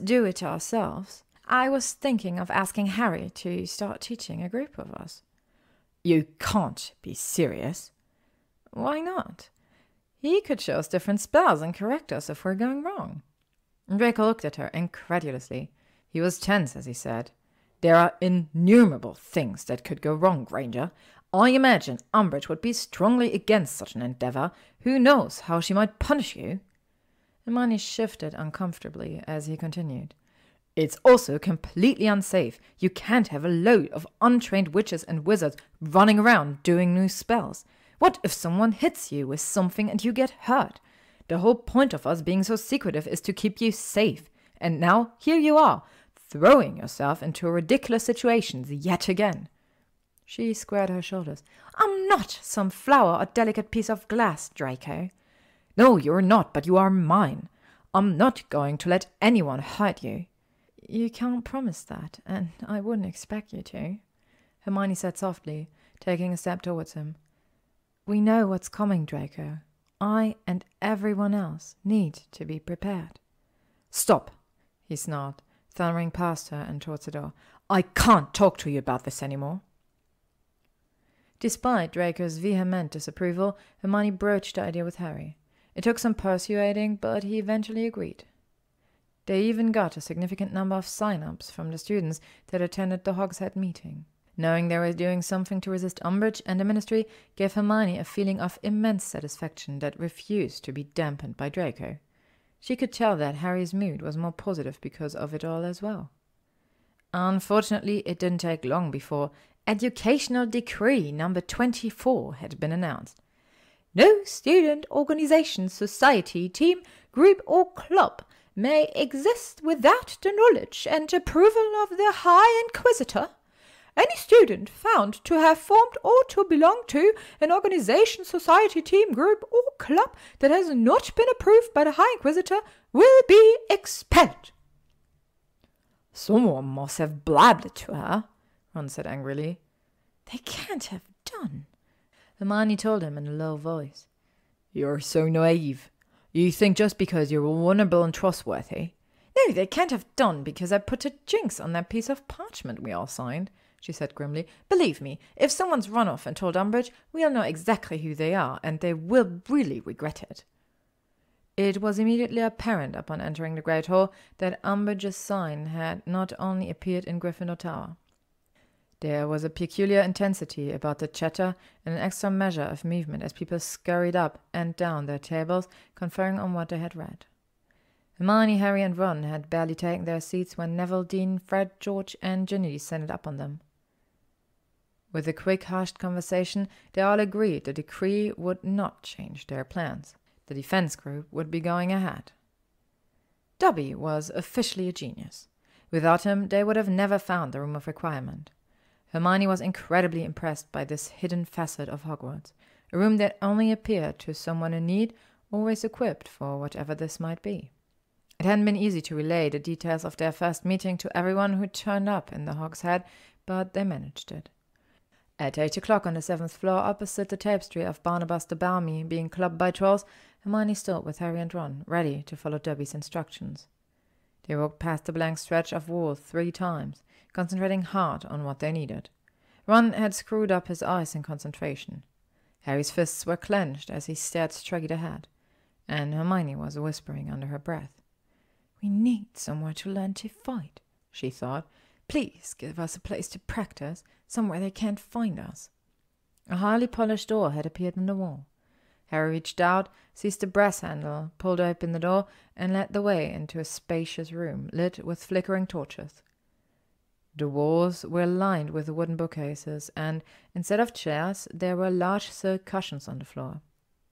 do it ourselves. I was thinking of asking Harry to start teaching a group of us." "You can't be serious." "Why not? He could show us different spells and correct us if we're going wrong." Draco looked at her incredulously. He was tense as he said, "There are innumerable things that could go wrong, Granger. I imagine Umbridge would be strongly against such an endeavor. Who knows how she might punish you?" Hermione shifted uncomfortably as he continued. "It's also completely unsafe. You can't have a load of untrained witches and wizards running around doing new spells. What if someone hits you with something and you get hurt? The whole point of us being so secretive is to keep you safe. And now here you are, throwing yourself into ridiculous situations yet again." She squared her shoulders. "I'm not some flower or delicate piece of glass, Draco." "No, you're not, but you are mine. I'm not going to let anyone hurt you." You can't promise that, and I wouldn't expect you to, Hermione said softly, taking a step towards him. We know what's coming, Draco. I and everyone else need to be prepared. Stop, he snarled, thundering past her and towards the door. I can't talk to you about this anymore. Despite Draco's vehement disapproval, Hermione broached the idea with Harry. It took some persuading, but he eventually agreed. They even got a significant number of sign-ups from the students that attended the Hogshead meeting. Knowing they were doing something to resist Umbridge and the Ministry gave Hermione a feeling of immense satisfaction that refused to be dampened by Draco. She could tell that Harry's mood was more positive because of it all as well. Unfortunately, it didn't take long before Educational Decree number 24 had been announced. No student, organization, society, team, group or club may exist without the knowledge and approval of the High Inquisitor. Any student found to have formed or to belong to an organization, society, team, group, or club that has not been approved by the High Inquisitor will be expelled. Someone must have blabbed it to her, Ron said angrily. They can't have done, Hermione told him in a low voice. You're so naive. You think just because you're vulnerable and trustworthy. No, they can't have done because I put a jinx on that piece of parchment we all signed, she said grimly. Believe me, if someone's run off and told Umbridge, we'll know exactly who they are, and they will really regret it. It was immediately apparent upon entering the Great Hall that Umbridge's sign had not only appeared in Gryffindor Tower. There was a peculiar intensity about the chatter and an extra measure of movement as people scurried up and down their tables, conferring on what they had read. Hermione, Harry and Ron had barely taken their seats when Neville, Dean, Fred, George and Ginny descended up on them. With a quick, hushed conversation, they all agreed the decree would not change their plans. The defense group would be going ahead. Dobby was officially a genius. Without him, they would have never found the Room of Requirement. Hermione was incredibly impressed by this hidden facet of Hogwarts, a room that only appeared to someone in need, always equipped for whatever this might be. It hadn't been easy to relay the details of their first meeting to everyone who turned up in the Hogshead, but they managed it. At 8 o'clock on the 7th floor, opposite the tapestry of Barnabas the Balmy being clubbed by trolls, Hermione stood with Harry and Ron, ready to follow Dobby's instructions. They walked past the blank stretch of wall 3 times, concentrating hard on what they needed. Ron had screwed up his eyes in concentration. Harry's fists were clenched as he stared straight ahead, and Hermione was whispering under her breath. "We need somewhere to learn to fight," she thought. "Please give us a place to practice, somewhere they can't find us." A highly polished door had appeared in the wall. Harry reached out, seized the brass handle, pulled open the door, and led the way into a spacious room lit with flickering torches. The walls were lined with wooden bookcases, and instead of chairs, there were large silk cushions on the floor.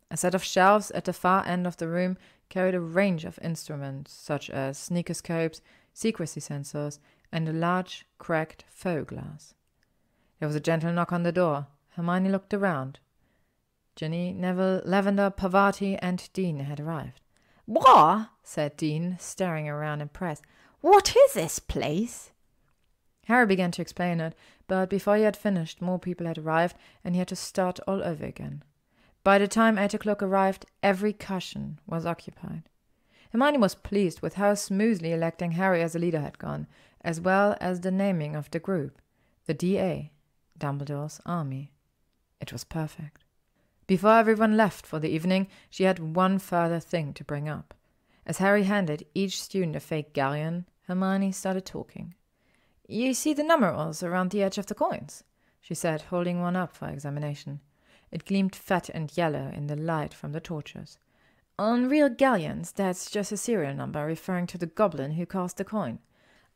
A set of shelves at the far end of the room carried a range of instruments, such as sneakoscopes, secrecy sensors, and a large, cracked faux glass. There was a gentle knock on the door. Hermione looked around. Ginny, Neville, Lavender, Parvati, and Dean had arrived. "What?" said Dean, staring around impressed. "What is this place?" Harry began to explain it, but before he had finished, more people had arrived, and he had to start all over again. By the time 8 o'clock arrived, every cushion was occupied. Hermione was pleased with how smoothly electing Harry as a leader had gone, as well as the naming of the group, the DA, Dumbledore's Army. It was perfect. Before everyone left for the evening, she had one further thing to bring up. As Harry handed each student a fake galleon, Hermione started talking. "You see the numerals around the edge of the coins?" she said, holding one up for examination. It gleamed fat and yellow in the light from the torches. "On real galleons, that's just a serial number referring to the goblin who cast the coin.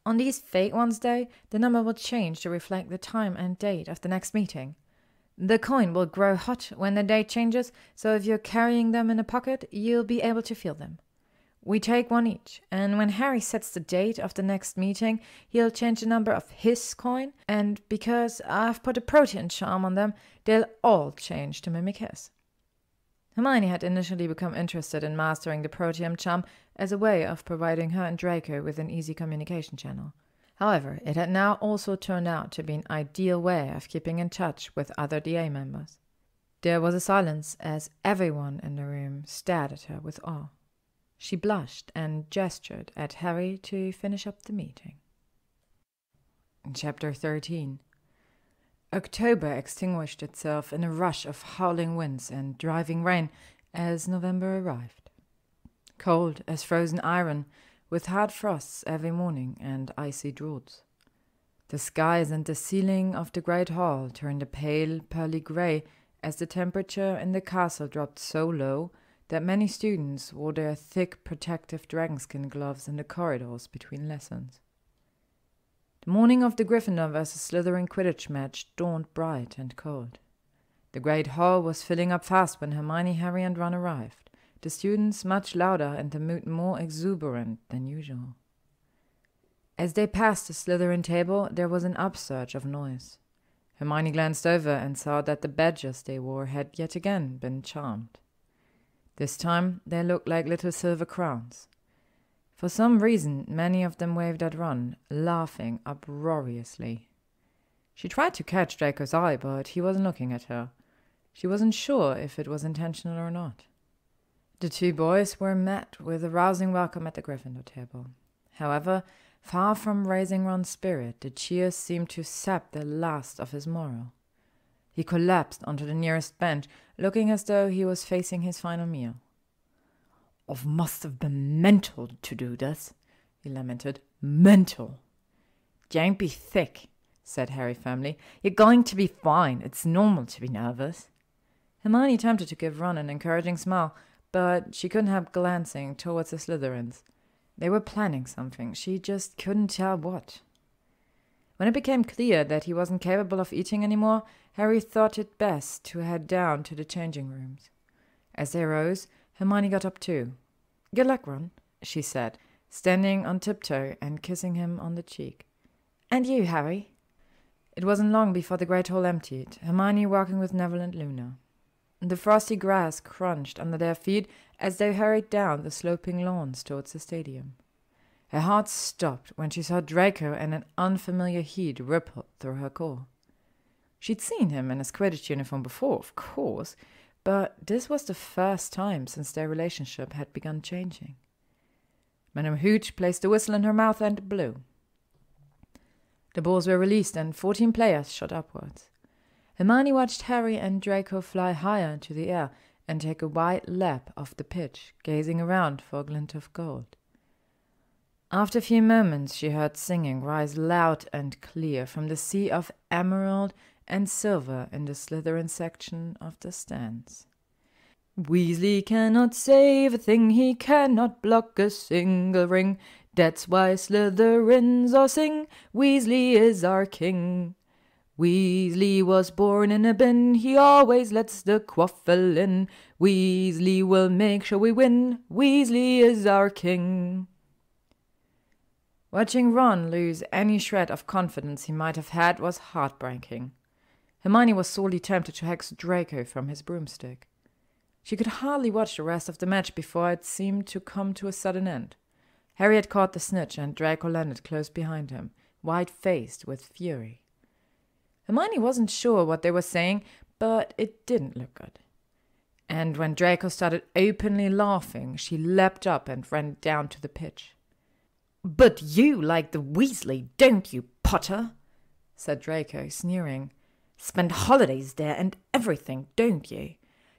On these fake ones, though, the number will change to reflect the time and date of the next meeting. The coin will grow hot when the date changes, so if you're carrying them in a pocket, you'll be able to feel them. We take one each, and when Harry sets the date of the next meeting, he'll change the number of his coin, and because I've put a protean charm on them, they'll all change to mimic his." Hermione had initially become interested in mastering the protean charm, as a way of providing her and Draco with an easy communication channel. However, it had now also turned out to be an ideal way of keeping in touch with other DA members. There was a silence as everyone in the room stared at her with awe. She blushed and gestured at Harry to finish up the meeting. Chapter 13. October extinguished itself in a rush of howling winds and driving rain as November arrived. Cold as frozen iron, with hard frosts every morning and icy draughts. The skies and the ceiling of the great hall turned a pale, pearly grey as the temperature in the castle dropped so low that many students wore their thick, protective dragonskin gloves in the corridors between lessons. The morning of the Gryffindor vs. Slytherin Quidditch match dawned bright and cold. The great hall was filling up fast when Hermione, Harry, and Ron arrived, the students much louder and the mood more exuberant than usual. As they passed the Slytherin table, there was an upsurge of noise. Hermione glanced over and saw that the badges they wore had yet again been charmed. This time they looked like little silver crowns. For some reason, many of them waved at Ron, laughing uproariously. She tried to catch Draco's eye, but he wasn't looking at her. She wasn't sure if it was intentional or not. The two boys were met with a rousing welcome at the Gryffindor table. However, far from raising Ron's spirit, the cheers seemed to sap the last of his morale. He collapsed onto the nearest bench, looking as though he was facing his final meal. "I must have been mental to do this," he lamented. "Mental." "Don't be thick," said Harry firmly. "You're going to be fine. It's normal to be nervous." Hermione attempted to give Ron an encouraging smile, but she couldn't help glancing towards the Slytherins. They were planning something. She just couldn't tell what. When it became clear that he wasn't capable of eating anymore, Harry thought it best to head down to the changing rooms. As they rose, Hermione got up too. "Good luck, Ron," she said, standing on tiptoe and kissing him on the cheek. "And you, Harry." It wasn't long before the great hall emptied, Hermione walking with Neville and Luna. The frosty grass crunched under their feet as they hurried down the sloping lawns towards the stadium. Her heart stopped when she saw Draco, and an unfamiliar heat rippled through her core. She'd seen him in his Quidditch uniform before, of course, but this was the first time since their relationship had begun changing. Madame Hooch placed a whistle in her mouth and blew. The balls were released and 14 players shot upwards. Hermione watched Harry and Draco fly higher into the air and take a wide lap off the pitch, gazing around for a glint of gold. After a few moments, she heard singing rise loud and clear from the sea of emerald and silver in the Slytherin section of the stands. "Weasley cannot save a thing, he cannot block a single ring. That's why Slytherins all sing, Weasley is our king. Weasley was born in a bin, he always lets the quaffle in. Weasley will make sure we win, Weasley is our king." Watching Ron lose any shred of confidence he might have had was heartbreaking. Hermione was sorely tempted to hex Draco from his broomstick. She could hardly watch the rest of the match before it seemed to come to a sudden end. Harry had caught the snitch and Draco landed close behind him, white-faced with fury. Hermione wasn't sure what they were saying, but it didn't look good. And when Draco started openly laughing, she leapt up and ran down to the pitch. "But you like the Weasley, don't you, Potter?" said Draco, sneering. "Spend holidays there and everything, don't you?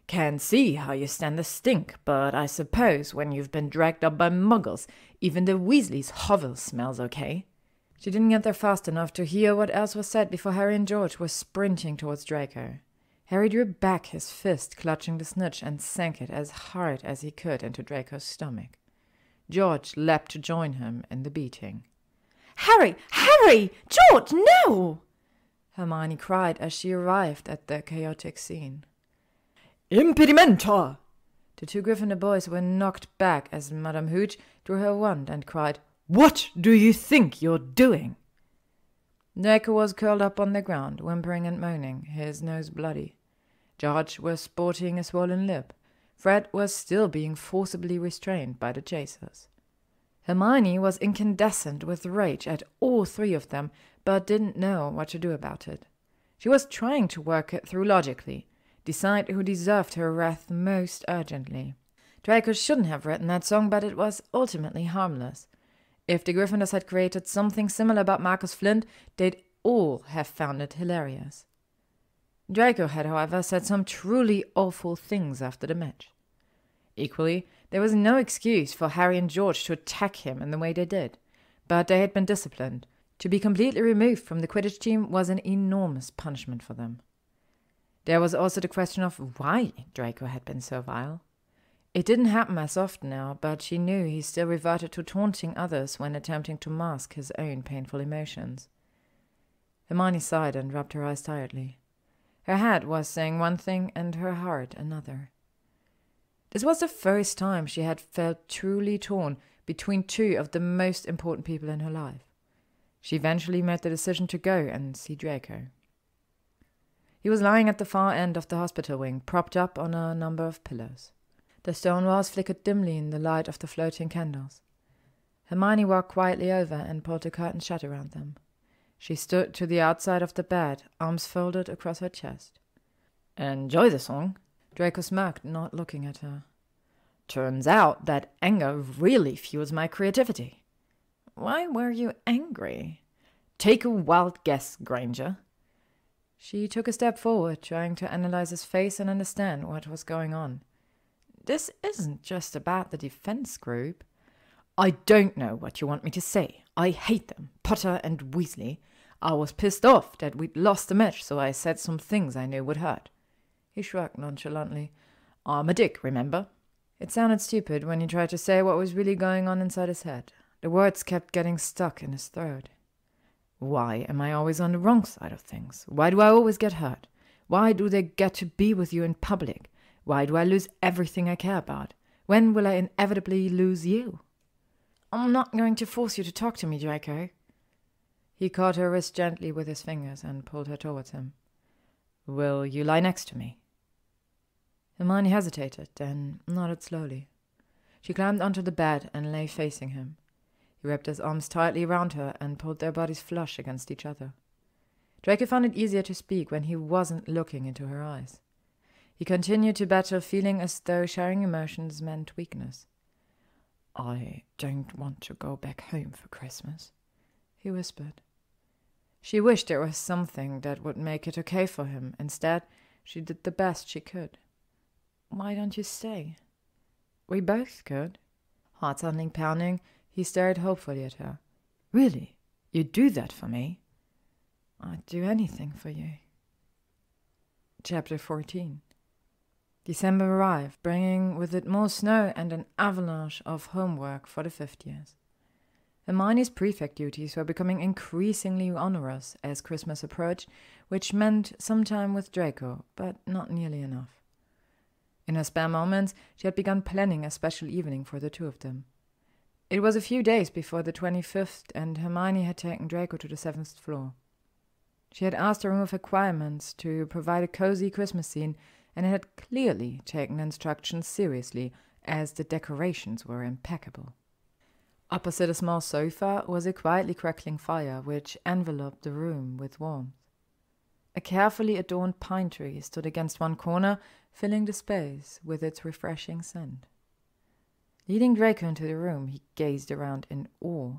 Can't see how you stand the stink, but I suppose when you've been dragged up by muggles, even the Weasleys' hovel smells okay." She didn't get there fast enough to hear what else was said before Harry and George were sprinting towards Draco. Harry drew back his fist, clutching the snitch, and sank it as hard as he could into Draco's stomach. George leapt to join him in the beating. "Harry! Harry! George, no!" Hermione cried as she arrived at the chaotic scene. "Impedimenta!" The two Gryffindor boys were knocked back as Madame Hooch drew her wand and cried, "What do you think you're doing?" Draco was curled up on the ground, whimpering and moaning, his nose bloody. George was sporting a swollen lip. Fred was still being forcibly restrained by the chasers. Hermione was incandescent with rage at all three of them, but didn't know what to do about it. She was trying to work it through logically, decide who deserved her wrath most urgently. Draco shouldn't have written that song, but it was ultimately harmless. If the Gryffindors had created something similar about Marcus Flint, they'd all have found it hilarious. Draco had, however, said some truly awful things after the match. Equally, there was no excuse for Harry and George to attack him in the way they did, but they had been disciplined. To be completely removed from the Quidditch team was an enormous punishment for them. There was also the question of why Draco had been so vile. It didn't happen as often now, but she knew he still reverted to taunting others when attempting to mask his own painful emotions. Hermione sighed and rubbed her eyes tiredly. Her head was saying one thing and her heart another. This was the first time she had felt truly torn between two of the most important people in her life. She eventually made the decision to go and see Draco. He was lying at the far end of the hospital wing, propped up on a number of pillows. The stone walls flickered dimly in the light of the floating candles. Hermione walked quietly over and pulled the curtains shut around them. She stood to the outside of the bed, arms folded across her chest. "Enjoy the song?" Draco smirked, not looking at her. "Turns out that anger really fuels my creativity." "Why were you angry?" "Take a wild guess, Granger." She took a step forward, trying to analyze his face and understand what was going on. "This isn't just about the defense group." "I don't know what you want me to say. I hate them, Potter and Weasley. I was pissed off that we'd lost the match, so I said some things I knew would hurt." He shrugged nonchalantly. "I'm a dick, remember?" It sounded stupid when he tried to say what was really going on inside his head. The words kept getting stuck in his throat. "Why am I always on the wrong side of things? Why do I always get hurt? Why do they get to be with you in public? Why do I lose everything I care about? When will I inevitably lose you?" "I'm not going to force you to talk to me, Draco." He caught her wrist gently with his fingers and pulled her towards him. "Will you lie next to me?" Hermione hesitated, then nodded slowly. She climbed onto the bed and lay facing him. He wrapped his arms tightly around her and pulled their bodies flush against each other. Draco found it easier to speak when he wasn't looking into her eyes. He continued to battle, feeling as though sharing emotions meant weakness. "I don't want to go back home for Christmas," he whispered. She wished there was something that would make it okay for him. Instead, she did the best she could. "Why don't you stay?" "We both could." Heart suddenly pounding, he stared hopefully at her. "Really? You'd do that for me?" "I'd do anything for you." Chapter 14. December arrived, bringing with it more snow and an avalanche of homework for the 5th years. Hermione's prefect duties were becoming increasingly onerous as Christmas approached, which meant some time with Draco, but not nearly enough. In her spare moments, she had begun planning a special evening for the two of them. It was a few days before the 25th, and Hermione had taken Draco to the 7th floor. She had asked the room of requirements to provide a cozy Christmas scene, and had clearly taken instructions seriously, as the decorations were impeccable. Opposite a small sofa was a quietly crackling fire, which enveloped the room with warmth. A carefully adorned pine tree stood against one corner, filling the space with its refreshing scent. Leading Draco into the room, he gazed around in awe.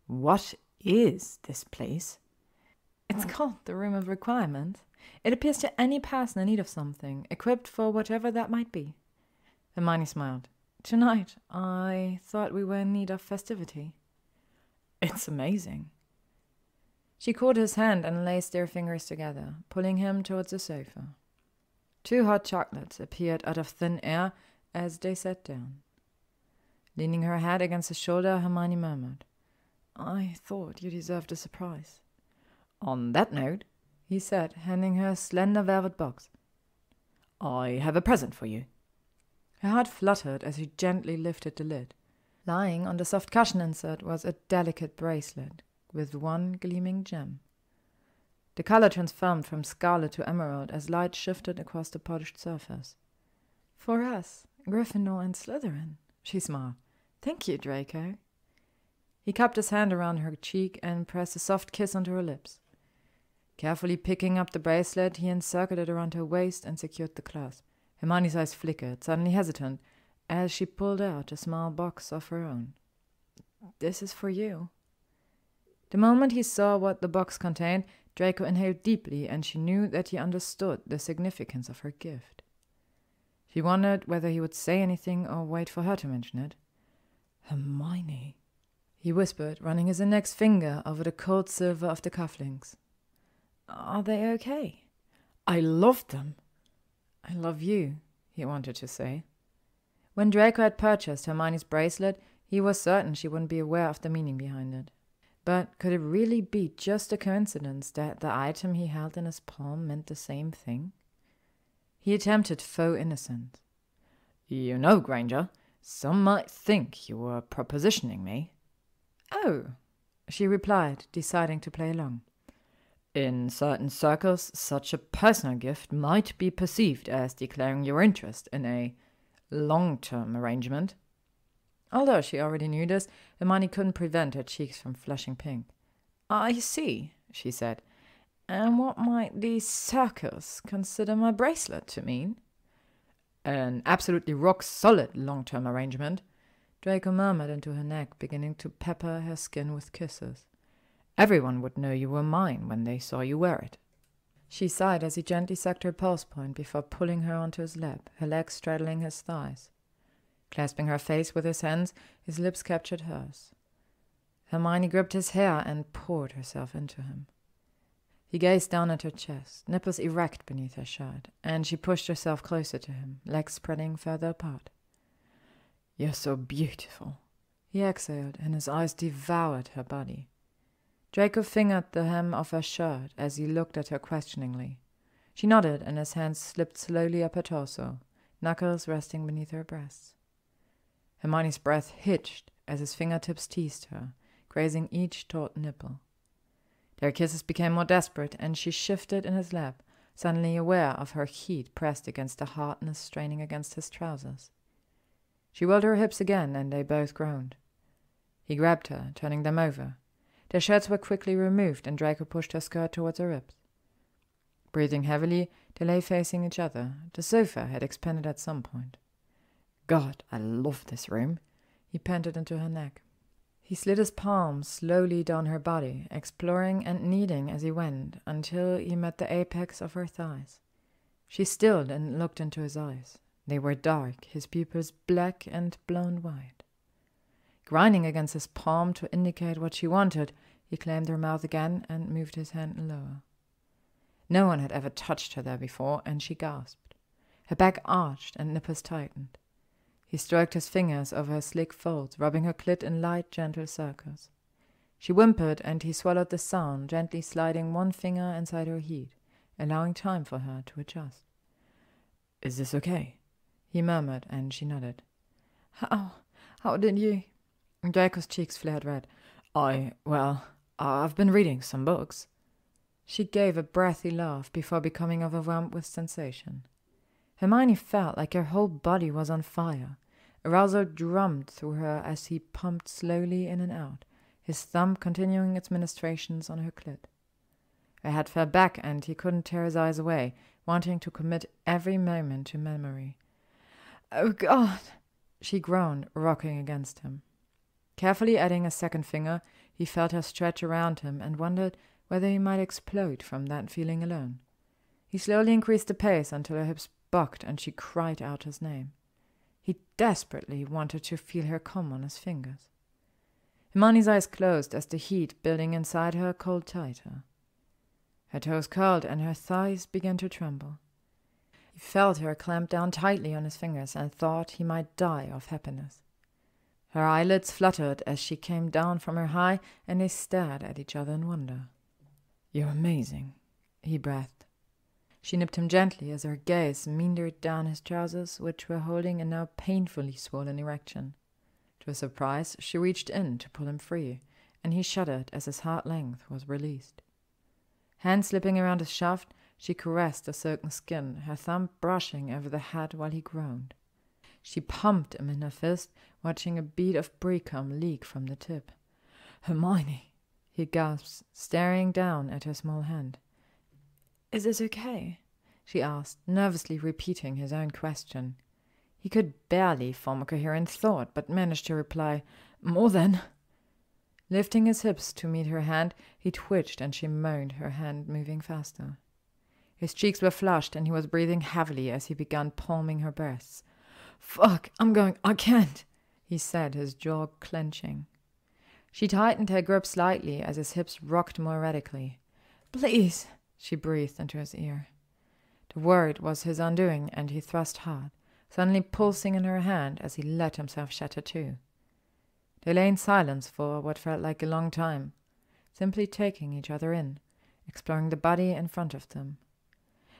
"What is this place?" "It's called the Room of Requirement. It appeals to any person in need of something, equipped for whatever that might be." Hermione smiled. "Tonight, I thought we were in need of festivity." "It's amazing." She caught his hand and laced their fingers together, pulling him towards the sofa. 2 hot chocolates appeared out of thin air as they sat down. Leaning her head against his shoulder, Hermione murmured, "I thought you deserved a surprise." "On that note," he said, handing her a slender velvet box, "I have a present for you." Her heart fluttered as he gently lifted the lid. Lying on the soft cushion insert was a delicate bracelet with one gleaming gem. The color transformed from scarlet to emerald as light shifted across the polished surface. For us, Gryffindor and Slytherin, she smiled. Thank you, Draco. He cupped his hand around her cheek and pressed a soft kiss onto her lips. Carefully picking up the bracelet, he encircled it around her waist and secured the clasp. Hermione's eyes flickered, suddenly hesitant, as she pulled out a small box of her own. This is for you. The moment he saw what the box contained, Draco inhaled deeply, and she knew that he understood the significance of her gift. She wondered whether he would say anything or wait for her to mention it. Hermione, he whispered, running his index finger over the cold silver of the cufflinks. Are they okay? I love them. I love you, he wanted to say. When Draco had purchased Hermione's bracelet, he was certain she wouldn't be aware of the meaning behind it. But could it really be just a coincidence that the item he held in his palm meant the same thing? He attempted faux innocence. You know, Granger, some might think you were propositioning me. Oh, she replied, deciding to play along. In certain circles, such a personal gift might be perceived as declaring your interest in a long-term arrangement. Although she already knew this, Hermione couldn't prevent her cheeks from flushing pink. I see, she said. And what might these circles consider my bracelet to mean? An absolutely rock-solid long-term arrangement, Draco murmured into her neck, beginning to pepper her skin with kisses. Everyone would know you were mine when they saw you wear it. She sighed as he gently sucked her pulse point before pulling her onto his lap, her legs straddling his thighs. Clasping her face with his hands, his lips captured hers. Hermione gripped his hair and poured herself into him. He gazed down at her chest, nipples erect beneath her shirt, and she pushed herself closer to him, legs spreading further apart. You're so beautiful, he exhaled, and his eyes devoured her body. Draco fingered the hem of her shirt as he looked at her questioningly. She nodded, and his hands slipped slowly up her torso, knuckles resting beneath her breasts. Hermione's breath hitched as his fingertips teased her, grazing each taut nipple. Their kisses became more desperate, and she shifted in his lap, suddenly aware of her heat pressed against the hardness straining against his trousers. She rolled her hips again, and they both groaned. He grabbed her, turning them over. Their shirts were quickly removed, and Draco pushed her skirt towards her ribs. Breathing heavily, they lay facing each other. The sofa had expanded at some point. God, I love this room, he panted into her neck. He slid his palms slowly down her body, exploring and kneading as he went, until he met the apex of her thighs. She stilled and looked into his eyes. They were dark, his pupils black and blown wide. Grinding against his palm to indicate what she wanted, he claimed her mouth again and moved his hand lower. No one had ever touched her there before, and she gasped. Her back arched and nipples tightened. He stroked his fingers over her slick folds, rubbing her clit in light, gentle circles. She whimpered, and he swallowed the sound, gently sliding one finger inside her heat, allowing time for her to adjust. Is this okay? He murmured, and she nodded. How did you... Draco's cheeks flared red. I've been reading some books. She gave a breathy laugh before becoming overwhelmed with sensation. Hermione felt like her whole body was on fire. Arousal drummed through her as he pumped slowly in and out, his thumb continuing its ministrations on her clit. Her head fell back, and he couldn't tear his eyes away, wanting to commit every moment to memory. Oh, God! She groaned, rocking against him. Carefully adding a second finger, he felt her stretch around him and wondered whether he might explode from that feeling alone. He slowly increased the pace until her hips bucked and she cried out his name. He desperately wanted to feel her come on his fingers. Hermione's eyes closed as the heat building inside her cooled tighter. Her toes curled and her thighs began to tremble. He felt her clamp down tightly on his fingers and thought he might die of happiness. Her eyelids fluttered as she came down from her high, and they stared at each other in wonder. You're amazing, he breathed. She nipped him gently as her gaze meandered down his trousers, which were holding a now painfully swollen erection. To his surprise, she reached in to pull him free, and he shuddered as his hard length was released. Hand slipping around his shaft, She caressed the silken skin, her thumb brushing over the head while he groaned. She pumped him in her fist, watching a bead of precum leak from the tip. "Hermione," he gasped, staring down at her small hand. "Is it okay?" she asked, nervously repeating his own question. He could barely form a coherent thought, but managed to reply, "More than." Lifting his hips to meet her hand, he twitched and she moaned, her hand moving faster. His cheeks were flushed and he was breathing heavily as he began palming her breasts. "Fuck, I can't," he said, his jaw clenching. She tightened her grip slightly as his hips rocked more erratically. "Please," she breathed into his ear. The word was his undoing, and he thrust hard, suddenly pulsing in her hand as he let himself shatter too. They lay in silence for what felt like a long time, simply taking each other in, exploring the body in front of them.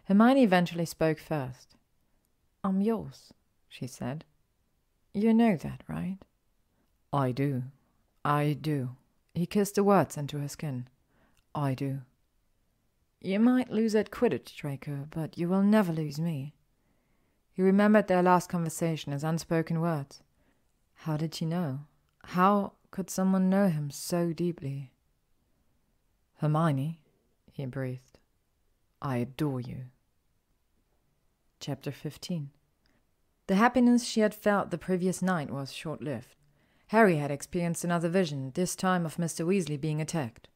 Hermione eventually spoke first. "I'm yours," she said. "You know that, right?" "I do. I do." He kissed the words into her skin. "I do." "You might lose at Quidditch, Draco, but you will never lose me." He remembered their last conversation as unspoken words. How did she know? How could someone know him so deeply? "Hermione," he breathed, "I adore you." Chapter 15. The happiness she had felt the previous night was short-lived. Harry had experienced another vision, this time of Mr. Weasley being attacked.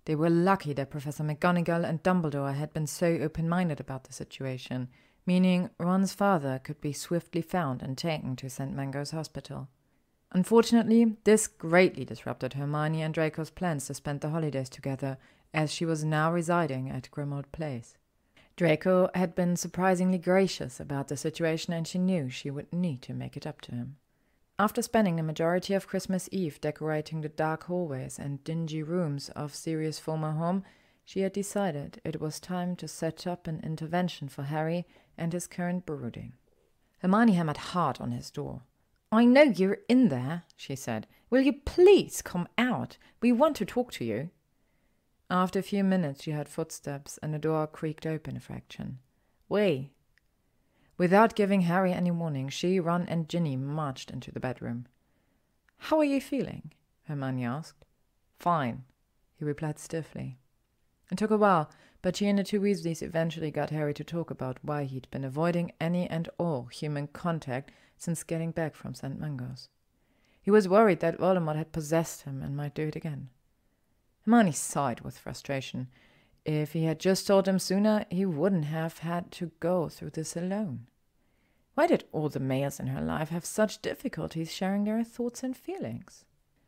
They were lucky that Professor McGonagall and Dumbledore had been so open-minded about the situation, meaning Ron's father could be swiftly found and taken to St. Mungo's Hospital. Unfortunately, this greatly disrupted Hermione and Draco's plans to spend the holidays together, as she was now residing at Grimmauld Place. Draco had been surprisingly gracious about the situation, and she knew she would need to make it up to him. After spending the majority of Christmas Eve decorating the dark hallways and dingy rooms of Sirius's former home, she had decided it was time to set up an intervention for Harry and his current brooding. Hermione hammered hard on his door. "I know you're in there," she said. "Will you please come out? We want to talk to you." After a few minutes she heard footsteps and the door creaked open a fraction. "We." Without giving Harry any warning, she, Ron, and Ginny marched into the bedroom. "How are you feeling?" Hermione asked. "Fine," he replied stiffly. It took a while, but she and the two Weasleys eventually got Harry to talk about why he'd been avoiding any and all human contact since getting back from St. Mungo's. He was worried that Voldemort had possessed him and might do it again. Hermione sighed with frustration. If he had just told him sooner, he wouldn't have had to go through this alone. Why did all the males in her life have such difficulties sharing their thoughts and feelings?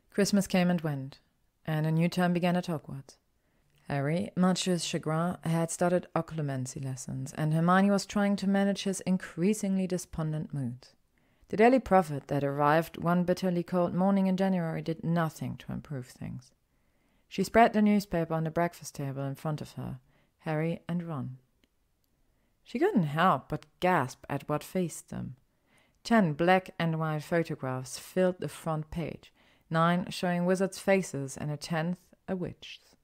Christmas came and went, and a new term began at Hogwarts. Harry, much to his chagrin, had started occlumency lessons, and Hermione was trying to manage his increasingly despondent moods. The Daily Prophet that arrived one bitterly cold morning in January did nothing to improve things. She spread the newspaper on the breakfast table in front of her, Harry and Ron. She couldn't help but gasp at what faced them. 10 black and white photographs filled the front page, 9 showing wizards' faces and a 10th a witch's.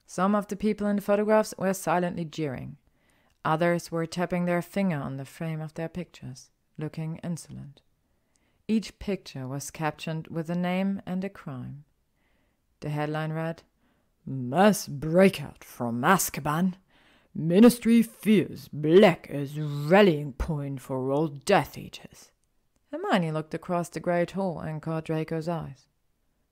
Some of the people in the photographs were silently jeering. Others were tapping their finger on the frame of their pictures, looking insolent. Each picture was captioned with a name and a crime. The headline read, "Mass Breakout from Azkaban. Ministry fears Black is rallying point for all Death Eaters." Hermione looked across the great hall and caught Draco's eyes.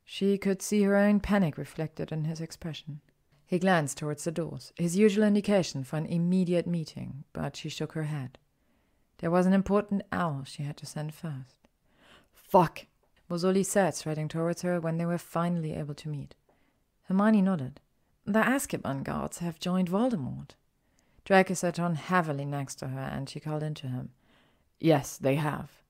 She could see her own panic reflected in his expression. He glanced towards the doors, his usual indication for an immediate meeting, but she shook her head. There was an important owl she had to send first. "Fuck," was all he said, striding towards her when they were finally able to meet. Hermione nodded. "The Azkaban guards have joined Voldemort." Draco sat on heavily next to her, and she called into him. "Yes, they have."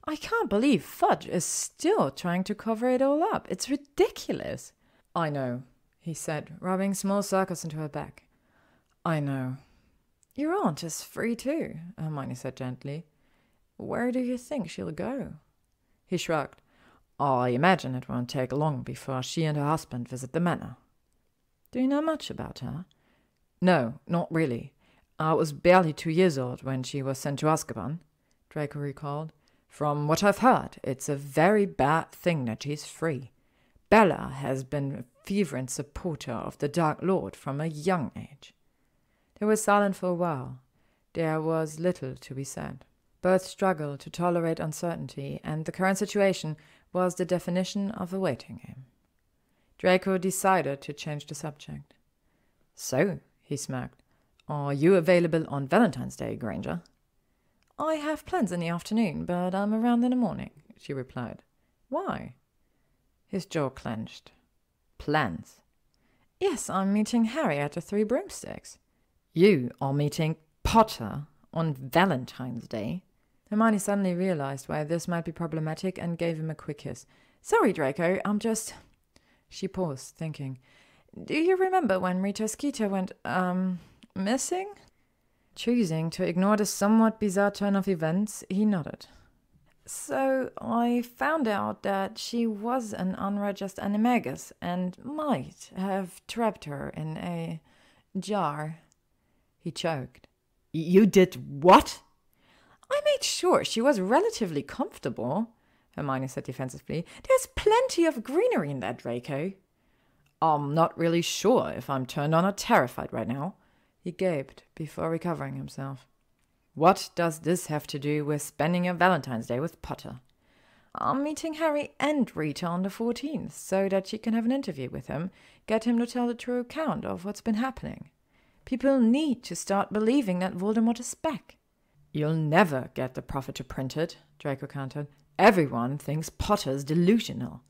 "I can't believe Fudge is still trying to cover it all up. It's ridiculous." "I know," he said, rubbing small circles into her back. "I know." "Your aunt is free too," Hermione said gently. "Where do you think she'll go?" He shrugged. "I imagine it won't take long before she and her husband visit the manor." "Do you know much about her?" "No, not really. I was barely 2 years old when she was sent to Azkaban, Draco recalled. From what I've heard, it's a very bad thing that she's free. Bella has been a fervent supporter of the Dark Lord from a young age. They were silent for a while. There was little to be said. Both struggled to tolerate uncertainty, and the current situation was the definition of a waiting game. Draco decided to change the subject. So, he smirked, are you available on Valentine's Day, Granger? I have plans in the afternoon, but I'm around in the morning, she replied. Why? His jaw clenched. Plans? Yes, I'm meeting Harry at the Three Broomsticks. You are meeting Potter on Valentine's Day? Hermione suddenly realized why this might be problematic and gave him a quick kiss. Sorry, Draco, I'm just... She paused, thinking. Do you remember when Rita Skeeter went, missing? Choosing to ignore the somewhat bizarre turn of events, he nodded. So I found out that she was an unregistered animagus and might have trapped her in a jar. He choked. You did what? I made sure she was relatively comfortable, Hermione said defensively. There's plenty of greenery in that, Draco. I'm not really sure if I'm turned on or terrified right now, he gaped before recovering himself. What does this have to do with spending your Valentine's Day with Potter? I'm meeting Harry and Rita on the 14th so that she can have an interview with him, get him to tell the true account of what's been happening. People need to start believing that Voldemort is back. You'll never get the Prophet to print it, Draco countered. Everyone thinks Potter's delusional.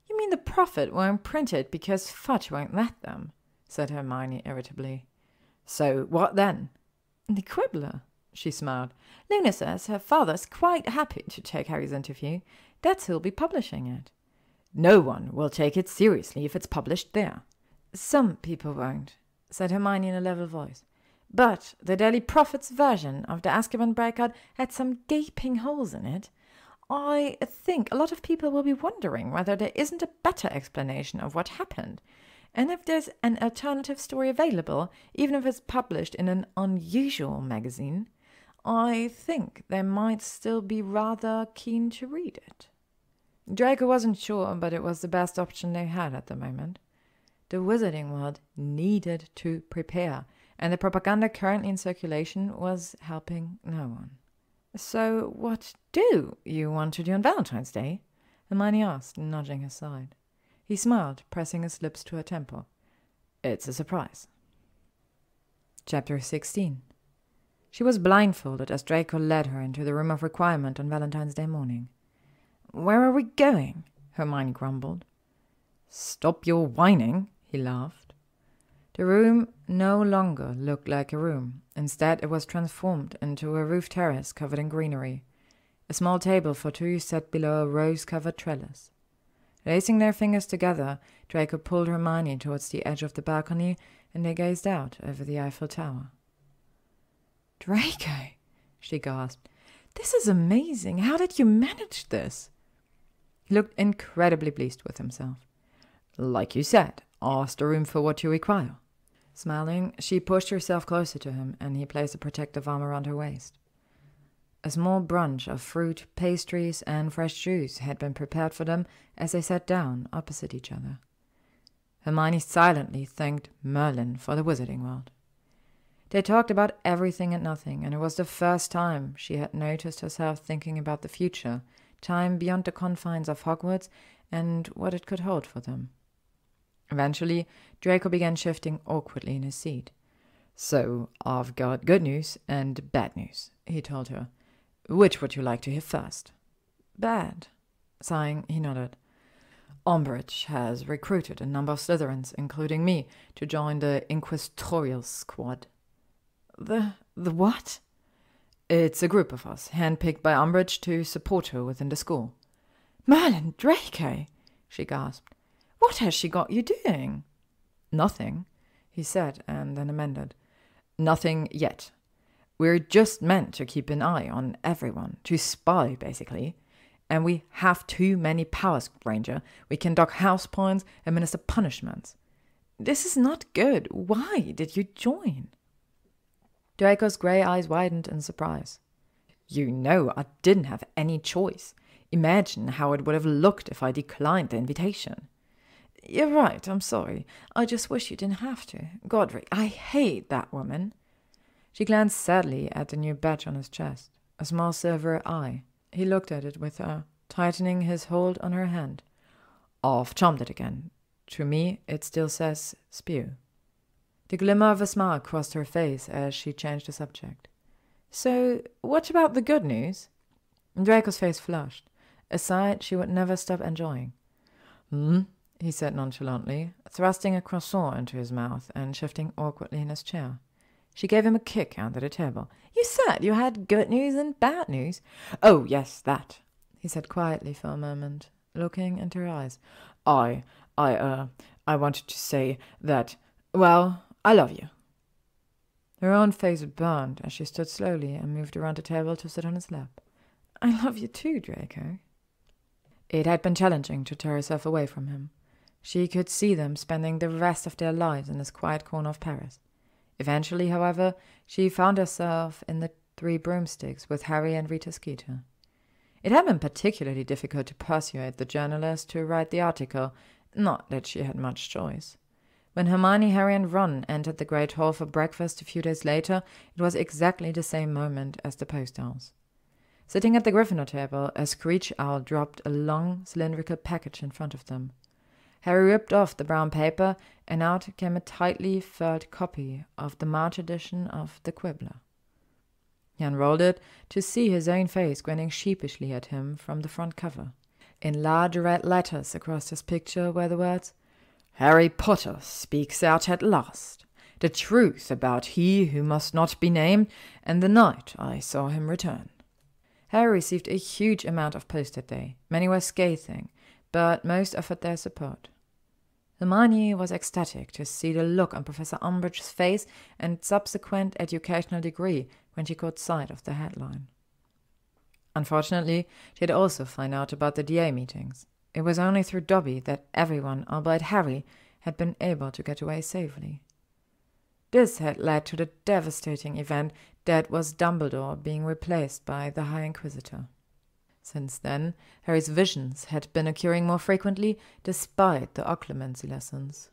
You mean the Prophet won't print it because Fudge won't let them, said Hermione irritably. So what then? The Quibbler, she smiled. Luna says her father's quite happy to take Harry's interview. That's who'll be publishing it. No one will take it seriously if it's published there. Some people won't, said Hermione in a level voice. But the Daily Prophet's version of the Azkaban breakout had some gaping holes in it. I think a lot of people will be wondering whether there isn't a better explanation of what happened. And if there's an alternative story available, even if it's published in an unusual magazine, I think they might still be rather keen to read it. Draco wasn't sure, but it was the best option they had at the moment. The wizarding world needed to prepare, and the propaganda currently in circulation was helping no one. So what do you want to do on Valentine's Day? Hermione asked, nudging aside. He smiled, pressing his lips to her temple. It's a surprise. Chapter 16. She was blindfolded as Draco led her into the room of requirement on Valentine's Day morning. Where are we going? Hermione grumbled. Stop your whining, he laughed. The room no longer looked like a room. Instead, it was transformed into a roof terrace covered in greenery. A small table for two sat below a rose-covered trellis. Lacing their fingers together, Draco pulled Hermione towards the edge of the balcony, and they gazed out over the Eiffel Tower. Draco, she gasped. This is amazing. How did you manage this? He looked incredibly pleased with himself. Like you said, ask the room for what you require. Smiling, she pushed herself closer to him, and he placed a protective arm around her waist. A small brunch of fruit, pastries, and fresh juice had been prepared for them as they sat down opposite each other. Hermione silently thanked Merlin for the wizarding world. They talked about everything and nothing, and it was the first time she had noticed herself thinking about the future, time beyond the confines of Hogwarts, and what it could hold for them. Eventually, Draco began shifting awkwardly in his seat. So, I've got good news and bad news, he told her. Which would you like to hear first? Bad. Sighing, he nodded. Umbridge has recruited a number of Slytherins, including me, to join the Inquisitorial Squad. The what? It's a group of us, handpicked by Umbridge to support her within the school. Merlin, Draco, she gasped. What has she got you doing? Nothing, he said, and then amended. Nothing yet. We're just meant to keep an eye on everyone, to spy, basically. And we have too many powers, Granger. We can dock house points, administer punishments. This is not good. Why did you join? Draco's grey eyes widened in surprise. You know I didn't have any choice. Imagine how it would have looked if I declined the invitation. You're right, I'm sorry. I just wish you didn't have to. Godric, I hate that woman. She glanced sadly at the new badge on his chest, a small silver eye. He looked at it with her, tightening his hold on her hand. I've charmed it again. To me, it still says spew. The glimmer of a smile crossed her face as she changed the subject. So, what about the good news? Draco's face flushed, a sight she would never stop enjoying. He said nonchalantly, thrusting a croissant into his mouth and shifting awkwardly in his chair. She gave him a kick under the table. You said you had good news and bad news. Oh, yes, that, he said quietly for a moment, looking into her eyes. I wanted to say that, well, I love you. Her own face burned as she stood slowly and moved around the table to sit on his lap. I love you too, Draco. It had been challenging to tear herself away from him. She could see them spending the rest of their lives in this quiet corner of Paris. Eventually, however, she found herself in the Three Broomsticks with Harry and Rita Skeeter. It had been particularly difficult to persuade the journalist to write the article, not that she had much choice. When Hermione, Harry and Ron entered the Great Hall for breakfast a few days later, it was exactly the same moment as the post owls. Sitting at the Gryffindor table, a screech owl dropped a long, cylindrical package in front of them. Harry ripped off the brown paper, and out came a tightly furled copy of the March edition of The Quibbler. He unrolled it to see his own face grinning sheepishly at him from the front cover. In large red letters across his picture were the words, "Harry Potter speaks out at last. The truth about he who must not be named, and the night I saw him return." Harry received a huge amount of post that day. Many were scathing, but most offered their support. Hermione was ecstatic to see the look on Professor Umbridge's face and subsequent educational degree when she caught sight of the headline. Unfortunately, she had also found out about the DA meetings. It was only through Dobby that everyone, albeit Harry, had been able to get away safely. This had led to the devastating event that was Dumbledore being replaced by the High Inquisitor. Since then, Harry's visions had been occurring more frequently, despite the occlumency lessons.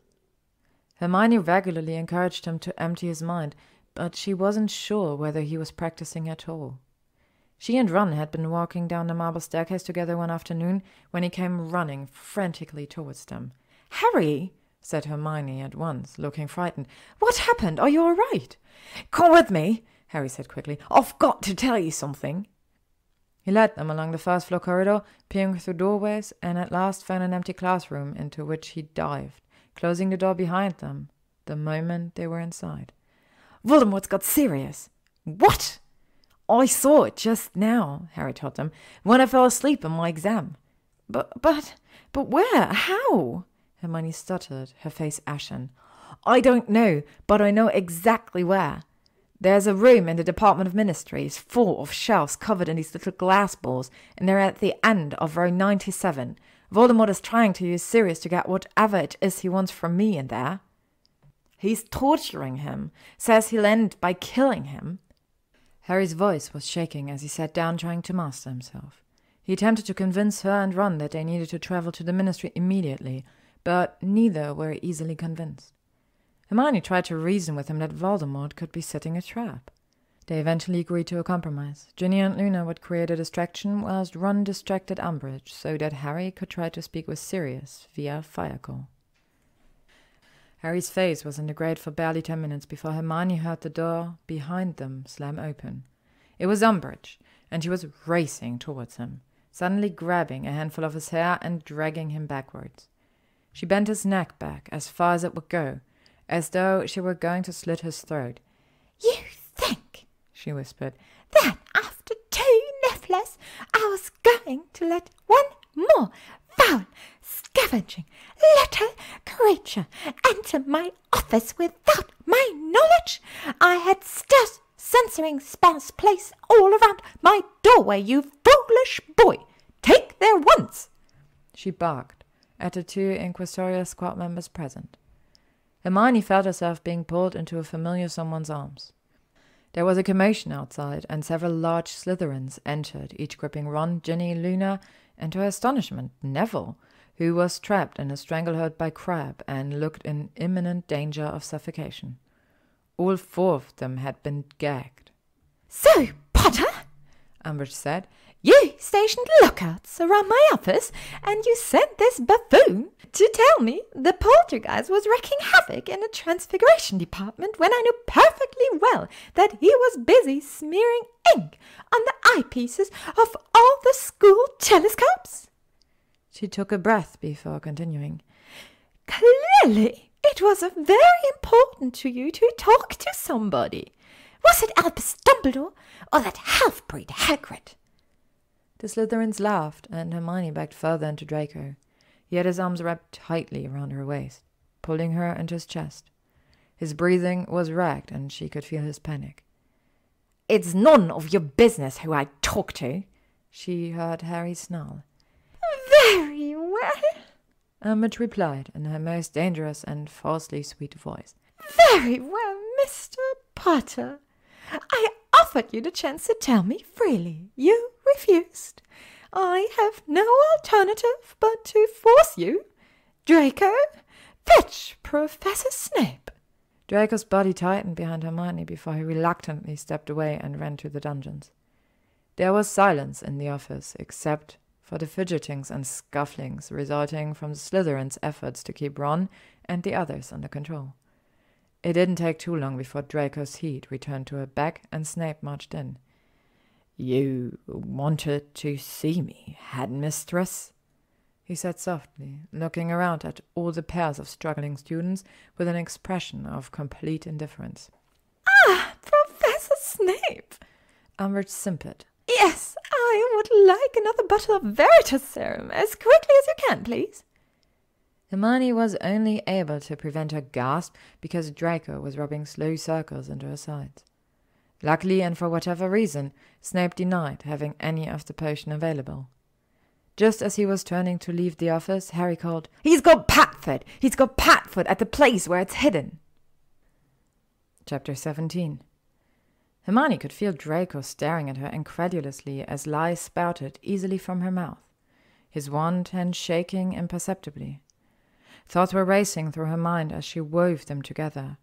Hermione regularly encouraged him to empty his mind, but she wasn't sure whether he was practicing at all. She and Ron had been walking down the marble staircase together one afternoon when he came running frantically towards them. "Harry!" said Hermione at once, looking frightened. "What happened? Are you all right?" "Come with me," Harry said quickly. "I've got to tell you something." He led them along the first-floor corridor, peering through doorways, and at last found an empty classroom into which he dived, closing the door behind them the moment they were inside. "Voldemort's got serious." "What?" "I saw it just now," Harry told them, "when I fell asleep on my exam." But where? How?" Hermione stuttered, her face ashen. "I don't know, but I know exactly where. There's a room in the Department of Ministries full of shelves covered in these little glass balls, and they're at the end of row 97. Voldemort is trying to use Sirius to get whatever it is he wants from me in there. He's torturing him, says he'll end by killing him." Harry's voice was shaking as he sat down trying to master himself. He attempted to convince her and Ron that they needed to travel to the Ministry immediately, but neither were easily convinced. Hermione tried to reason with him that Voldemort could be setting a trap. They eventually agreed to a compromise. Ginny and Luna would create a distraction whilst Ron distracted Umbridge so that Harry could try to speak with Sirius via fire call. Harry's face was in the grate for barely 10 minutes before Hermione heard the door behind them slam open. It was Umbridge, and she was racing towards him, suddenly grabbing a handful of his hair and dragging him backwards. She bent his neck back as far as it would go, as though she were going to slit his throat. "You think," she whispered, "that after 2 Nifflers I was going to let one more foul, scavenging little creature enter my office without my knowledge? I had stairs censoring spells placed all around my doorway, you foolish boy! Take there once!" She barked at the 2 Inquisitorial Squad members present. Hermione felt herself being pulled into a familiar someone's arms. There was a commotion outside, and several large Slytherins entered, each gripping Ron, Ginny, Luna, and to her astonishment, Neville, who was trapped in a stranglehold by Crabbe and looked in imminent danger of suffocation. All 4 of them had been gagged. "So, Potter," Umbridge said, "you stationed lookouts around my office, and you sent this buffoon to tell me the poltergeist was wreaking havoc in the Transfiguration department when I knew perfectly well that he was busy smearing ink on the eyepieces of all the school telescopes?" She took a breath before continuing. "Clearly, it was very important to you to talk to somebody. Was it Albus Dumbledore or that half-breed Hagrid?" The Slytherins laughed, and Hermione backed further into Draco. He had his arms wrapped tightly around her waist, pulling her into his chest. His breathing was ragged, and she could feel his panic. "It's none of your business who I talk to," she heard Harry snarl. "Very well," Umbridge replied in her most dangerous and falsely sweet voice. "Very well, Mr. Potter. I offered you the chance to tell me freely. You refused. I have no alternative but to force you. Draco, fetch Professor Snape." Draco's body tightened behind Hermione before he reluctantly stepped away and ran to the dungeons. There was silence in the office, except for the fidgetings and scufflings resulting from the Slytherins' efforts to keep Ron and the others under control. It didn't take too long before Draco's heat returned to her back and Snape marched in. "You wanted to see me, headmistress?" he said softly, looking around at all the pairs of struggling students with an expression of complete indifference. "Ah, Professor Snape!" Umbridge simpered. "Yes, I would like another bottle of Veritas serum as quickly as you can, please." Hermione was only able to prevent her gasp because Draco was rubbing slow circles into her sides. Luckily, and for whatever reason, Snape denied having any of the potion available. Just as he was turning to leave the office, Harry called, "He's got Patford! He's got Patford at the place where it's hidden!" Chapter 17. Hermione could feel Draco staring at her incredulously as lies spouted easily from her mouth, his wand hand shaking imperceptibly. Thoughts were racing through her mind as she wove them together.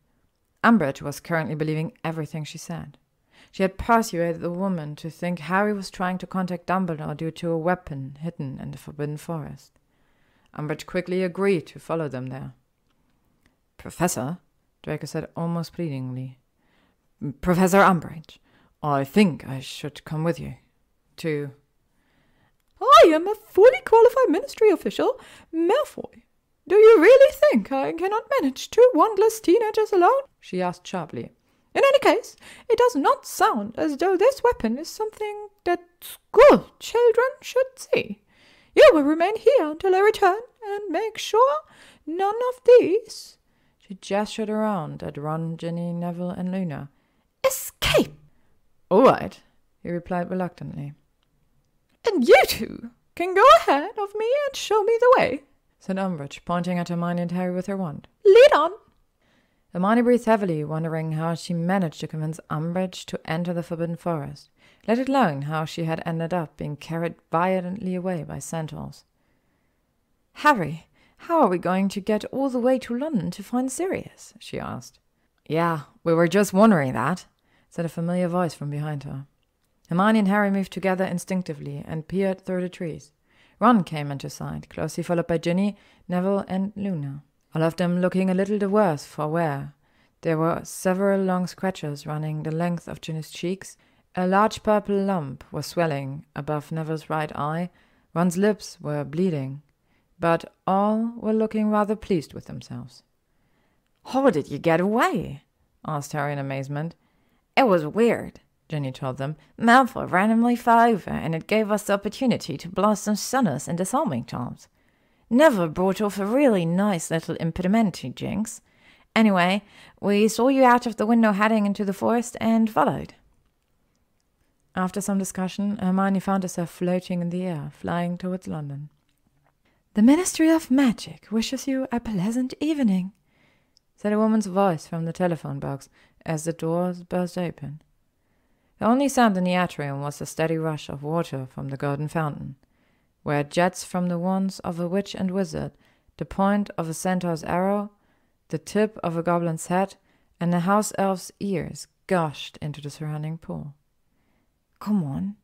Umbridge was currently believing everything she said. She had persuaded the woman to think Harry was trying to contact Dumbledore due to a weapon hidden in the Forbidden Forest. Umbridge quickly agreed to follow them there. "Professor," Draco said almost pleadingly. "Professor Umbridge, I think I should come with you to—" "I am a fully qualified ministry official, Malfoy. Do you really think I cannot manage 2 wandless teenagers alone?" she asked sharply. "In any case, it does not sound as though this weapon is something that school children should see. You will remain here until I return and make sure none of these—" She gestured around at Ron, Ginny, Neville, and Luna. "Escape." "All right," he replied reluctantly. "And you 2 can go ahead of me and show me the way," said Umbridge, pointing at Hermione and Harry with her wand. "Lead on." Hermione breathed heavily, wondering how she managed to convince Umbridge to enter the Forbidden Forest, let alone how she had ended up being carried violently away by centaurs. "Harry, how are we going to get all the way to London to find Sirius?" she asked. "Yeah, we were just wondering that," said a familiar voice from behind her. Hermione and Harry moved together instinctively and peered through the trees. Ron came into sight, closely followed by Ginny, Neville, and Luna, all of them looking a little the worse for wear. There were several long scratches running the length of Ginny's cheeks. A large purple lump was swelling above Neville's right eye. Ron's lips were bleeding, but all were looking rather pleased with themselves. "How did you get away?" asked Harry in amazement. "It was weird," Jenny told them. "Malfoy randomly fell over, and it gave us the opportunity to blast some stunners and disarming charms. Neville brought off a really nice little impedimenti jinx. Anyway, we saw you out of the window heading into the forest and followed." After some discussion, Hermione found herself floating in the air, flying towards London. "The Ministry of Magic wishes you a pleasant evening," said a woman's voice from the telephone box as the doors burst open. The only sound in the atrium was the steady rush of water from the golden fountain, where jets from the wands of a witch and wizard, the point of a centaur's arrow, the tip of a goblin's head, and a house elf's ears gushed into the surrounding pool. "Come on,"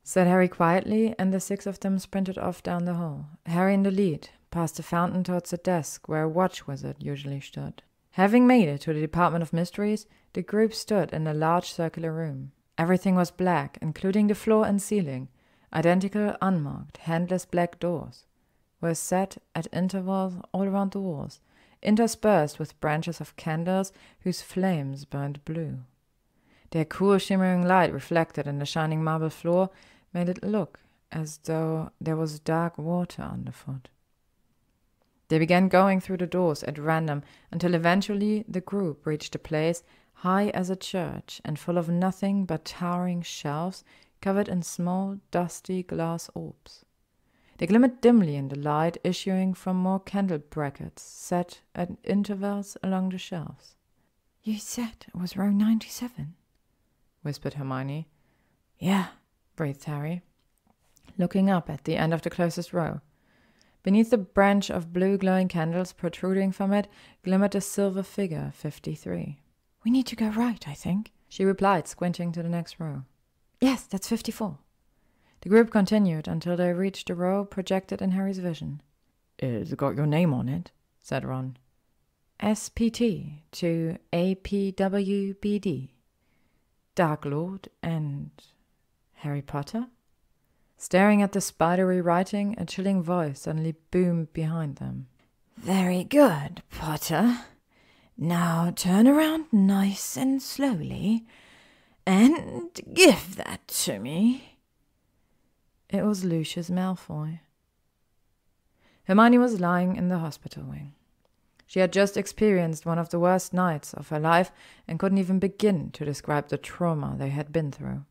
said Harry quietly, and the 6 of them sprinted off down the hall, Harry in the lead, past the fountain towards the desk where a watch wizard usually stood. Having made it to the Department of Mysteries, the group stood in a large circular room. Everything was black, including the floor and ceiling. Identical, unmarked, handless black doors were set at intervals all around the walls, interspersed with branches of candles whose flames burned blue. Their cool, shimmering light reflected in the shining marble floor made it look as though there was dark water underfoot. They began going through the doors at random until eventually the group reached a place high as a church and full of nothing but towering shelves covered in small, dusty glass orbs. They glimmered dimly in the light issuing from more candle brackets set at intervals along the shelves. "You said it was row 97, whispered Hermione. "Yeah," breathed Harry, looking up at the end of the closest row. Beneath the branch of blue glowing candles protruding from it glimmered a silver figure, 53. "We need to go right, I think," she replied, squinting to the next row. "Yes, that's 54. The group continued until they reached a row projected in Harry's vision. "It's got your name on it," said Ron. SPT to APWBD. Dark Lord and Harry Potter? Staring at the spidery writing, a chilling voice suddenly boomed behind them. "Very good, Potter. Now turn around nice and slowly, and give that to me." It was Lucius Malfoy. Hermione was lying in the hospital wing. She had just experienced one of the worst nights of her life and couldn't even begin to describe the trauma they had been through.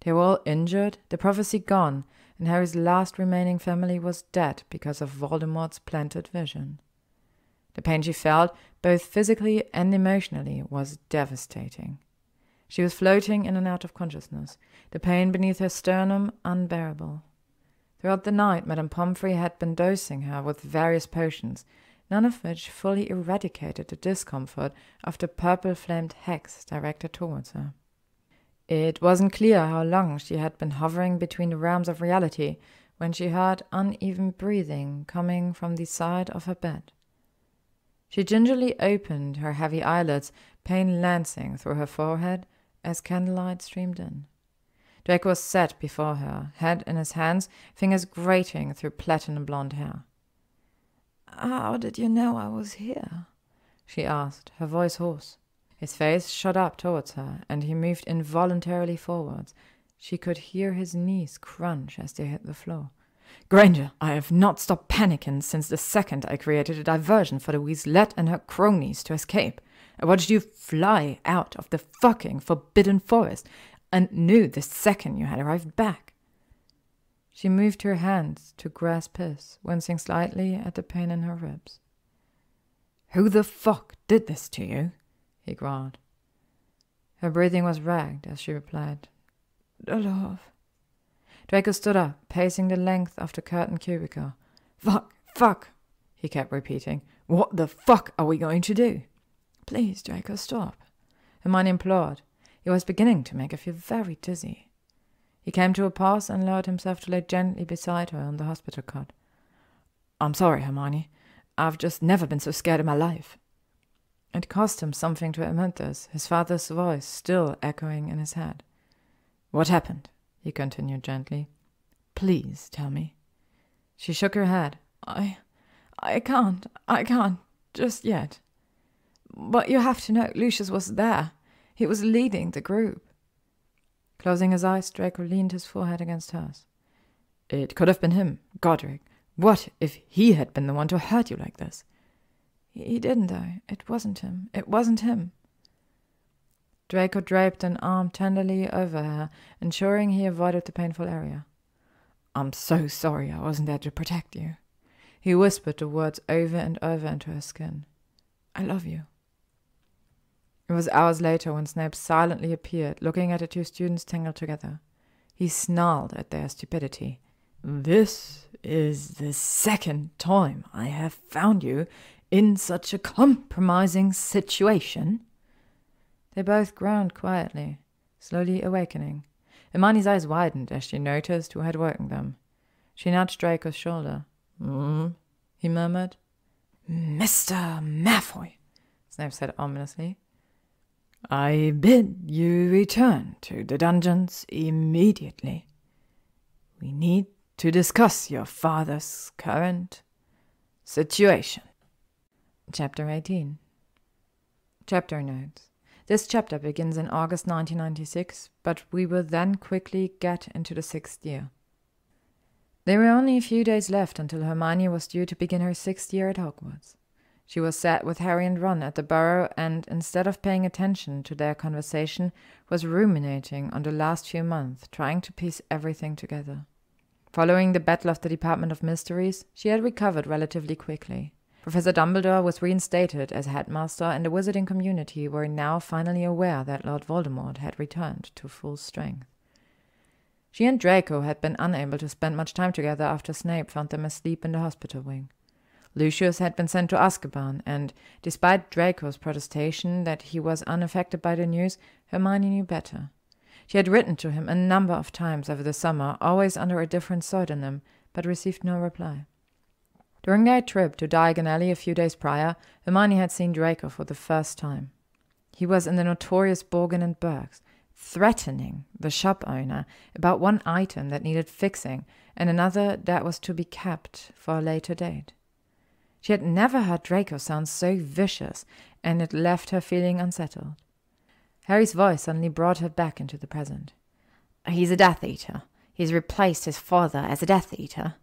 They were all injured, the prophecy gone, and Harry's last remaining family was dead because of Voldemort's planted vision. The pain she felt, both physically and emotionally, was devastating. She was floating in and out of consciousness, the pain beneath her sternum unbearable. Throughout the night, Madame Pomfrey had been dosing her with various potions, none of which fully eradicated the discomfort of the purple-flamed hex directed towards her. It wasn't clear how long she had been hovering between the realms of reality when she heard uneven breathing coming from the side of her bed. She gingerly opened her heavy eyelids, pain lancing through her forehead as candlelight streamed in. Draco sat before her, head in his hands, fingers grating through platinum-blonde hair. "How did you know I was here?" she asked, her voice hoarse. His face shot up towards her, and he moved involuntarily forwards. She could hear his knees crunch as they hit the floor. "Granger, I have not stopped panicking since the second I created a diversion for the Weaslette and her cronies to escape. I watched you fly out of the fucking Forbidden Forest and knew the second you had arrived back." She moved her hands to grasp his, wincing slightly at the pain in her ribs. "Who the fuck did this to you?" he growled. Her breathing was ragged as she replied, "The love." Draco stood up, pacing the length of the curtained cubicle. Fuck, he kept repeating. "What the fuck are we going to do?" "Please, Draco, stop," Hermione implored. He was beginning to make her feel very dizzy. He came to a pause and lowered himself to lay gently beside her on the hospital cot. "I'm sorry, Hermione. I've just never been so scared in my life." It cost him something to admit this, his father's voice still echoing in his head. "What happened?" he continued gently. "Please tell me." She shook her head. I can't, just yet. But you have to know, Lucius was there. He was leading the group." Closing his eyes, Draco leaned his forehead against hers. "It could have been him, Godric. What if he had been the one to hurt you like this?" He didn't, though. It wasn't him. Draco draped an arm tenderly over her, ensuring he avoided the painful area. "I'm so sorry I wasn't there to protect you." He whispered the words over and over into her skin. "I love you." It was hours later when Snape silently appeared, looking at the two students tangled together. He snarled at their stupidity. "This is the second time I have found you in such a compromising situation." They both groaned quietly, slowly awakening. Hermione's eyes widened as she noticed who had woken them. She nudged Draco's shoulder. He murmured. "Mr. Malfoy," Snape said ominously. "I bid you return to the dungeons immediately. We need to discuss your father's current situation." Chapter 18. Chapter notes. This chapter begins in August 1996, but we will then quickly get into the 6th year. There were only a few days left until Hermione was due to begin her 6th year at Hogwarts. She was sat with Harry and Ron at the Burrow and, instead of paying attention to their conversation, was ruminating on the last few months, trying to piece everything together. Following the Battle of the Department of Mysteries, she had recovered relatively quickly. Professor Dumbledore was reinstated as headmaster, and the wizarding community were now finally aware that Lord Voldemort had returned to full strength. She and Draco had been unable to spend much time together after Snape found them asleep in the hospital wing. Lucius had been sent to Azkaban, and, despite Draco's protestation that he was unaffected by the news, Hermione knew better. She had written to him a number of times over the summer, always under a different pseudonym, but received no reply. During their trip to Diagon Alley a few days prior, Hermione had seen Draco for the first time. He was in the notorious Borgin and Burkes, threatening the shop owner about one item that needed fixing and another that was to be kept for a later date. She had never heard Draco sound so vicious, and it left her feeling unsettled. Harry's voice suddenly brought her back into the present. "He's a Death Eater. He's replaced his father as a Death Eater."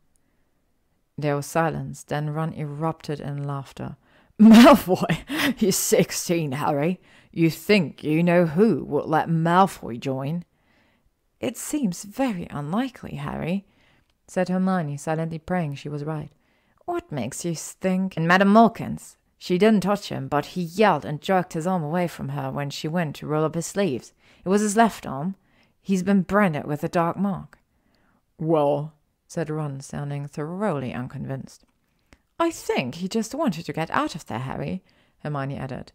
There was silence, then Ron erupted in laughter. "Malfoy, you're 16, Harry. You think you know who would let Malfoy join?" "It seems very unlikely, Harry," said Hermione, silently praying she was right. "What makes you think—" "And Madame Malkins. She didn't touch him, but he yelled and jerked his arm away from her when she went to roll up his sleeves. It was his left arm. He's been branded with a dark mark." "Well," said Ron, sounding thoroughly unconvinced. "I think he just wanted to get out of there, Harry," Hermione added.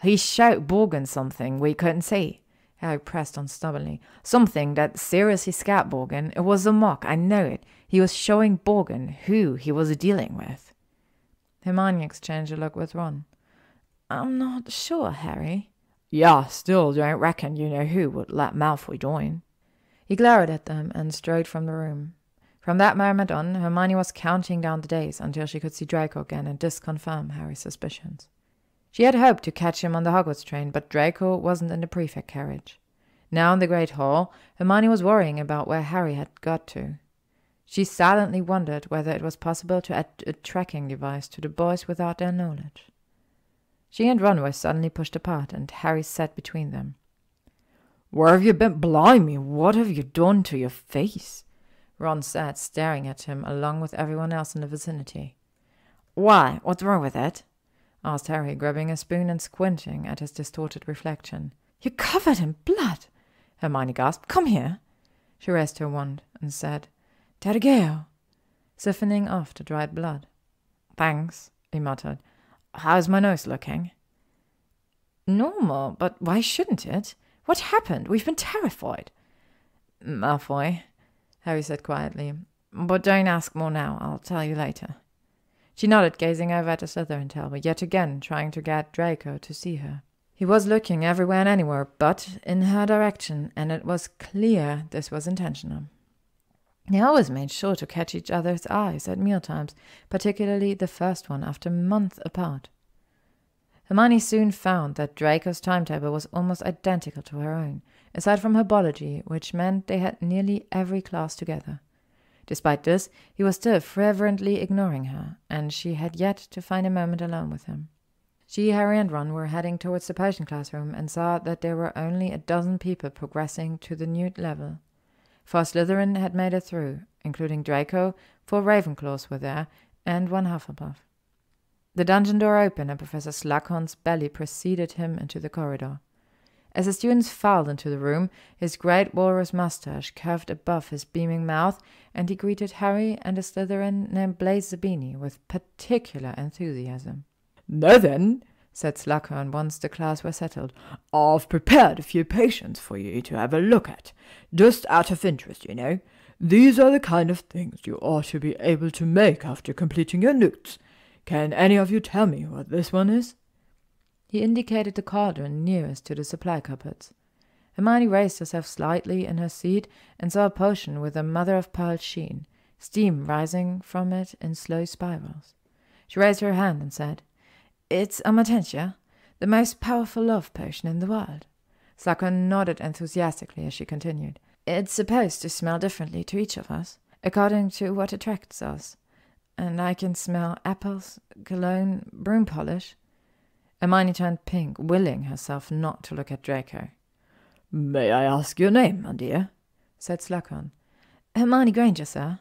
"He showed Borgin something we couldn't see," Harry pressed on stubbornly. "Something that seriously scared Borgin. It was a mark, I know it. He was showing Borgin who he was dealing with." Hermione exchanged a look with Ron. "I'm not sure, Harry." "Yeah, still don't reckon you know who would let Malfoy join." He glowered at them and strode from the room. From that moment on, Hermione was counting down the days until she could see Draco again and disconfirm Harry's suspicions. She had hoped to catch him on the Hogwarts train, but Draco wasn't in the prefect carriage. Now in the Great Hall, Hermione was worrying about where Harry had got to. She silently wondered whether it was possible to add a tracking device to the boys without their knowledge. She and Ron were suddenly pushed apart, and Harry sat between them. "Where have you been? Blimey, what have you done to your face?" Ron said, staring at him along with everyone else in the vicinity. "Why? What's wrong with it?" asked Harry, grabbing a spoon and squinting at his distorted reflection. "You're covered in blood," Hermione gasped. "Come here." She raised her wand and said, "Tergeo," siphoning off the dried blood. "Thanks," he muttered. "How's my nose looking?" "Normal, but why shouldn't it? What happened? We've been terrified." "Malfoy," Harry said quietly. "But don't ask more now. I'll tell you later." She nodded, gazing over at the Slytherin table, yet again trying to get Draco to see her. He was looking everywhere and anywhere but in her direction, and it was clear this was intentional. They always made sure to catch each other's eyes at mealtimes, particularly the first one after months apart. Hermione soon found that Draco's timetable was almost identical to her own, aside from herbology, which meant they had nearly every class together. Despite this, he was still fervently ignoring her, and she had yet to find a moment alone with him. She, Harry, and Ron were heading towards the potion classroom and saw that there were only a dozen people progressing to the new level. 4 Slytherin had made it through, including Draco, 4 Ravenclaws were there, and 1 Hufflepuff. The dungeon door opened and Professor Slughorn's belly preceded him into the corridor. As the students filed into the room, his great walrus mustache curved above his beaming mouth, and he greeted Harry and a Slytherin named Blaise Zabini with particular enthusiasm. "Now then," said Slughorn once the class were settled, "I've prepared a few patients for you to have a look at. Just out of interest, you know. These are the kind of things you ought to be able to make after completing your notes. Can any of you tell me what this one is?" He indicated the cauldron nearest to the supply cupboards. Hermione raised herself slightly in her seat and saw a potion with a mother-of-pearl sheen, steam rising from it in slow spirals. She raised her hand and said, "It's Amatentia, the most powerful love potion in the world." Slughorn nodded enthusiastically as she continued. "It's supposed to smell differently to each of us, according to what attracts us. And I can smell apples, cologne, broom polish." Hermione turned pink, willing herself not to look at Draco. "May I ask your name, my dear?" said Slughorn. "Hermione Granger, sir."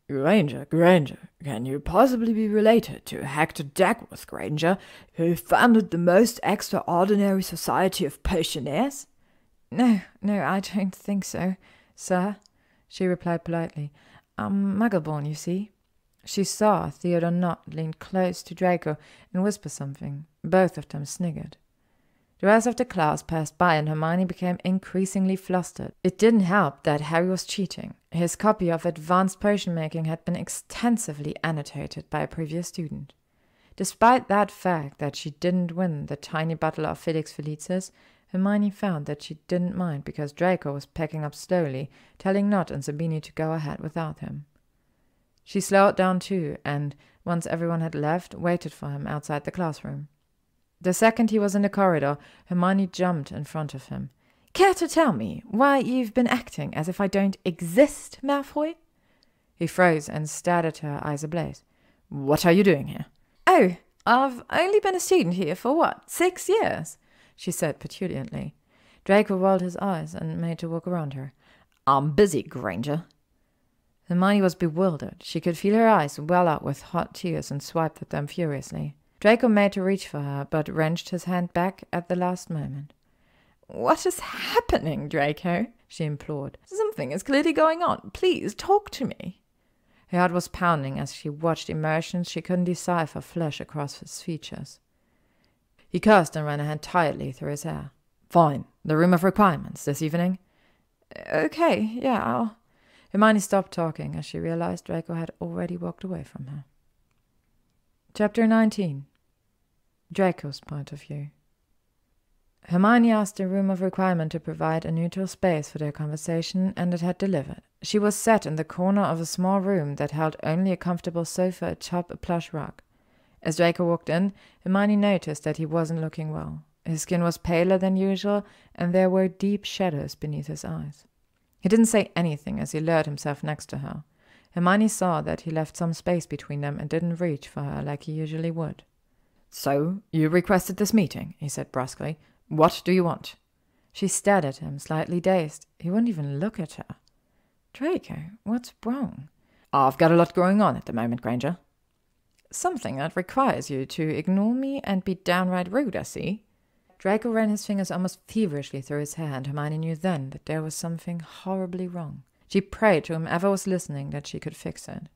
"Granger. Can you possibly be related to Hector Dagworth Granger, who founded the most extraordinary society of potioneers?" No, I don't think so, sir," she replied politely. "I'm Muggle-born, you see." She saw Theodore Nott lean close to Draco and whisper something. Both of them sniggered. The rest of the class passed by and Hermione became increasingly flustered. It didn't help that Harry was cheating. His copy of Advanced Potion Making had been extensively annotated by a previous student. Despite that fact that she didn't win the tiny bottle of Felix Felicis, Hermione found that she didn't mind because Draco was packing up slowly, telling Nott and Zabini to go ahead without him. She slowed down too, and, once everyone had left, waited for him outside the classroom. The second he was in the corridor, Hermione jumped in front of him. "Care to tell me why you've been acting as if I don't exist, Malfoy?" He froze and stared at her, eyes ablaze. "What are you doing here?" "Oh, I've only been a student here for 6 years?" she said petulantly. Draco rolled his eyes and made to walk around her. "I'm busy, Granger." Hermione was bewildered. She could feel her eyes well up with hot tears and swiped at them furiously. Draco made to reach for her, but wrenched his hand back at the last moment. "What is happening, Draco?" she implored. "Something is clearly going on. Please, talk to me." Her heart was pounding as she watched emotions she couldn't decipher flash across his features. He cursed and ran a hand tightly through his hair. "Fine. The room of requirements this evening?" "Okay, yeah, I'll..." Hermione stopped talking as she realized Draco had already walked away from her. Chapter 19. Draco's point of view. Hermione asked the room of requirement to provide a neutral space for their conversation, and it had delivered. She was set in the corner of a small room that held only a comfortable sofa atop a plush rug. As Draco walked in, Hermione noticed that he wasn't looking well. His skin was paler than usual, and there were deep shadows beneath his eyes. He didn't say anything as he lowered himself next to her. Hermione saw that he left some space between them and didn't reach for her like he usually would. "So, you requested this meeting," he said brusquely. "What do you want?" She stared at him, slightly dazed. He wouldn't even look at her. "Draco, what's wrong?" "I've got a lot going on at the moment, Granger." "Something that requires you to ignore me and be downright rude, I see." Draco ran his fingers almost feverishly through his hair, and Hermione knew then that there was something horribly wrong. She prayed to whomever was listening that she could fix it.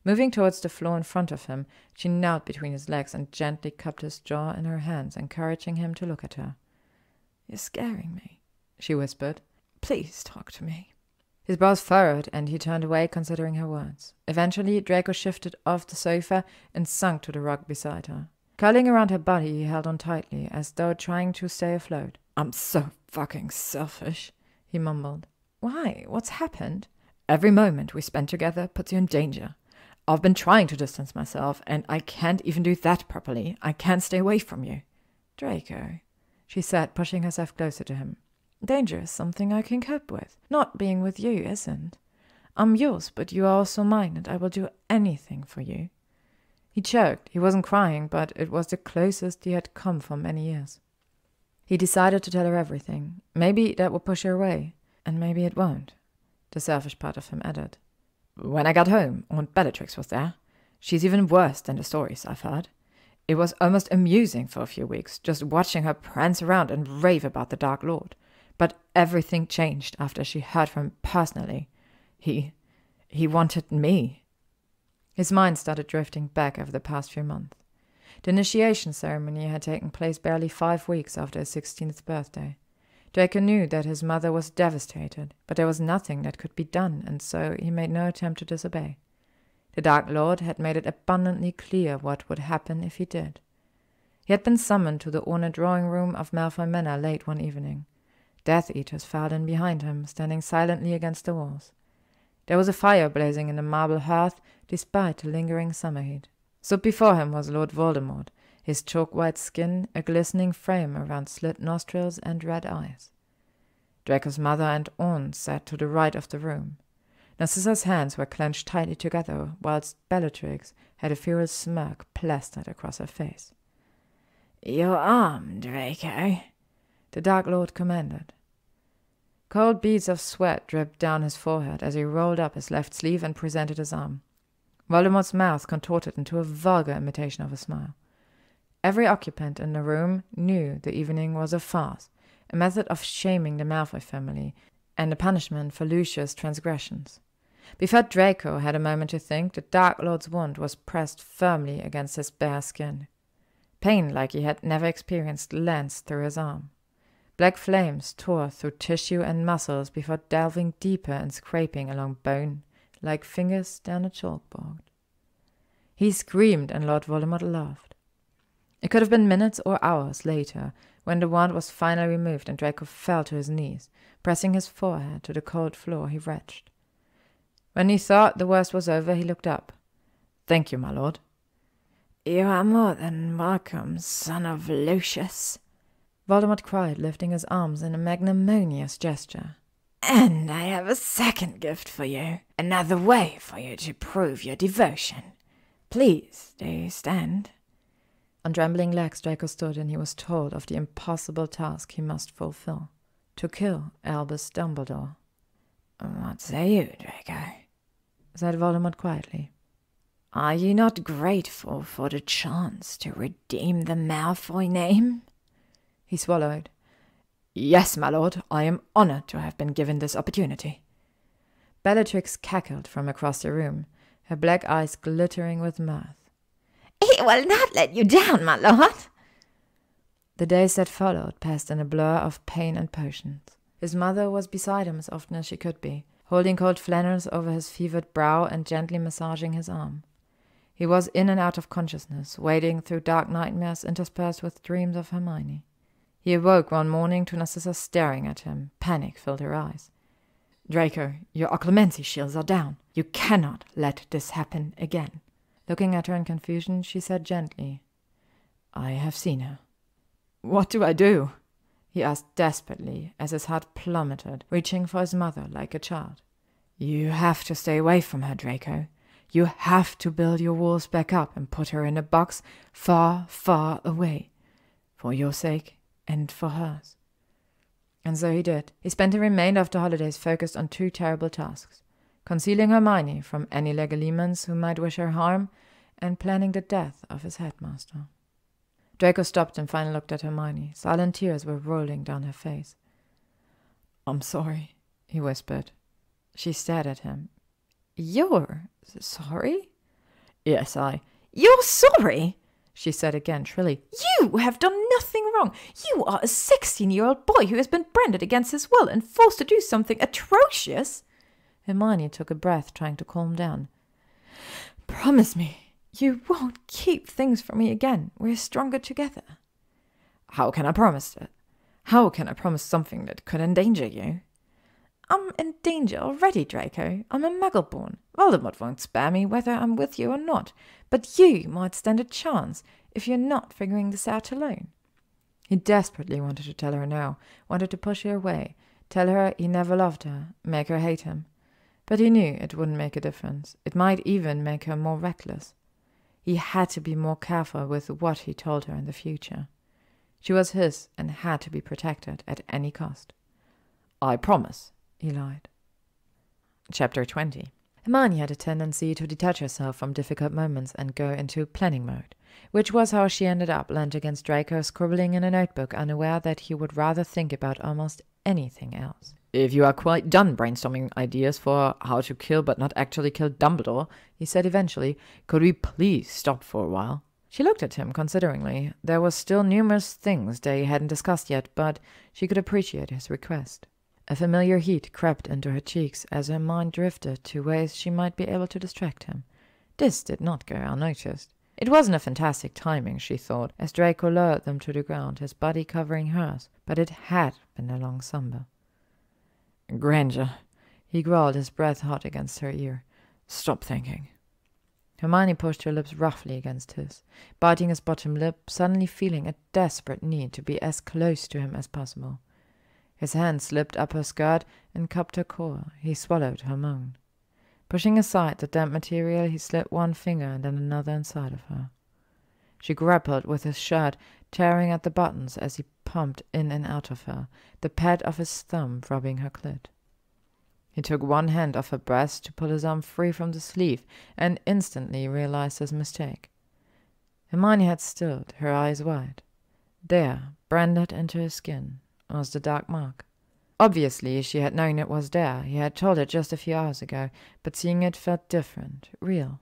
Moving towards the floor in front of him, she knelt between his legs and gently cupped his jaw in her hands, encouraging him to look at her. "You're scaring me," she whispered. "Please talk to me." His brows furrowed, and he turned away, considering her words. Eventually, Draco shifted off the sofa and sunk to the rug beside her. Curling around her body, he held on tightly, as though trying to stay afloat. "I'm so fucking selfish," he mumbled. "Why? What's happened?" "Every moment we spend together puts you in danger. I've been trying to distance myself, and I can't even do that properly. I can't stay away from you." "Draco," she said, pushing herself closer to him. "Danger is something I can cope with. Not being with you isn't. I'm yours, but you are also mine, and I will do anything for you." He choked. He wasn't crying, but it was the closest he had come for many years. He decided to tell her everything. Maybe that would push her away, and maybe it won't. The selfish part of him added. "When I got home, Aunt Bellatrix was there. She's even worse than the stories I've heard. It was almost amusing for a few weeks, just watching her prance around and rave about the Dark Lord. But everything changed after she heard from him personally. He wanted me. His mind started drifting back over the past few months. The initiation ceremony had taken place barely 5 weeks after his 16th birthday. Draco knew that his mother was devastated, but there was nothing that could be done, and so he made no attempt to disobey. The Dark Lord had made it abundantly clear what would happen if he did. He had been summoned to the ornate drawing room of Malfoy Manor late one evening. Death Eaters filed in behind him, standing silently against the walls. There was a fire blazing in the marble hearth, despite the lingering summer heat. Stood before him was Lord Voldemort, his chalk-white skin a glistening frame around slit nostrils and red eyes. Draco's mother and aunt sat to the right of the room. Narcissa's hands were clenched tightly together, whilst Bellatrix had a furious smirk plastered across her face. "Your arm, Draco," the Dark Lord commanded. Cold beads of sweat dripped down his forehead as he rolled up his left sleeve and presented his arm. Voldemort's mouth contorted into a vulgar imitation of a smile. Every occupant in the room knew the evening was a farce, a method of shaming the Malfoy family, and a punishment for Lucius' transgressions. Before Draco had a moment to think, the Dark Lord's wand was pressed firmly against his bare skin. Pain like he had never experienced lanced through his arm. Black flames tore through tissue and muscles before delving deeper and scraping along bone, like fingers down a chalkboard. He screamed, and Lord Voldemort laughed. It could have been minutes or hours later, when the wand was finally removed and Draco fell to his knees, pressing his forehead to the cold floor he retched. When he thought the worst was over, he looked up. "Thank you, my lord." "You are more than welcome, son of Lucius," Voldemort cried, lifting his arms in a magnanimous gesture. "And I have a second gift for you, another way for you to prove your devotion. Please, do you stand?" On trembling legs Draco stood, and he was told of the impossible task he must fulfill, to kill Albus Dumbledore. "What say you, Draco?" said Voldemort quietly. "Are you not grateful for the chance to redeem the Malfoy name?" He swallowed. "Yes, my lord, I am honored to have been given this opportunity." Bellatrix cackled from across the room, her black eyes glittering with mirth. "He will not let you down, my lord." The days that followed passed in a blur of pain and potions. His mother was beside him as often as she could be, holding cold flannels over his fevered brow and gently massaging his arm. He was in and out of consciousness, wading through dark nightmares interspersed with dreams of Hermione. He awoke one morning to Narcissa staring at him. Panic filled her eyes. "Draco, your occlumency shields are down. You cannot let this happen again." Looking at her in confusion, she said gently, "I have seen her." "What do I do?" he asked desperately, as his heart plummeted, reaching for his mother like a child. "You have to stay away from her, Draco. You have to build your walls back up and put her in a box far, far away. For your sake and for hers." And so he did. He spent the remainder of the holidays focused on 2 terrible tasks: concealing Hermione from any Legolemons who might wish her harm, and planning the death of his headmaster. Draco stopped and finally looked at Hermione. Silent tears were rolling down her face. "I'm sorry," he whispered. She stared at him. "You're sorry?" "Yes, "You're sorry?" she said again, shrilly. "You have done nothing wrong. You are a 16-year-old boy who has been branded against his will and forced to do something atrocious." Hermione took a breath, trying to calm down. "Promise me you won't keep things from me again. We're stronger together." "How can I promise that? How can I promise something that could endanger you?" "I'm in danger already, Draco. I'm a Muggle-born. Voldemort won't spare me whether I'm with you or not. But you might stand a chance if you're not figuring this out alone." He desperately wanted to tell her no, wanted to push her away, tell her he never loved her, make her hate him. But he knew it wouldn't make a difference. It might even make her more reckless. He had to be more careful with what he told her in the future. She was his and had to be protected at any cost. "I promise," he lied. Chapter 20. Hermione had a tendency to detach herself from difficult moments and go into planning mode, which was how she ended up leant against Draco, scribbling in a notebook, unaware that he would rather think about almost anything else. "If you are quite done brainstorming ideas for how to kill but not actually kill Dumbledore," he said eventually, "could we please stop for a while?" She looked at him consideringly. There were still numerous things they hadn't discussed yet, but she could appreciate his request. A familiar heat crept into her cheeks as her mind drifted to ways she might be able to distract him. This did not go unnoticed. It wasn't a fantastic timing, she thought, as Draco lowered them to the ground, his body covering hers, but it had been a long slumber. "Granger," he growled, his breath hot against her ear. "Stop thinking." Hermione pushed her lips roughly against his, biting his bottom lip, suddenly feeling a desperate need to be as close to him as possible. His hand slipped up her skirt and cupped her core. He swallowed her moan. Pushing aside the damp material, he slid one finger and then another inside of her. She grappled with his shirt, tearing at the buttons as he pumped in and out of her, the pad of his thumb rubbing her clit. He took one hand off her breast to pull his arm free from the sleeve and instantly realized his mistake. Hermione had stood, her eyes wide. There, branded into his skin, was the dark mark. Obviously, she had known it was there. He had told her just a few hours ago, but seeing it felt different, real.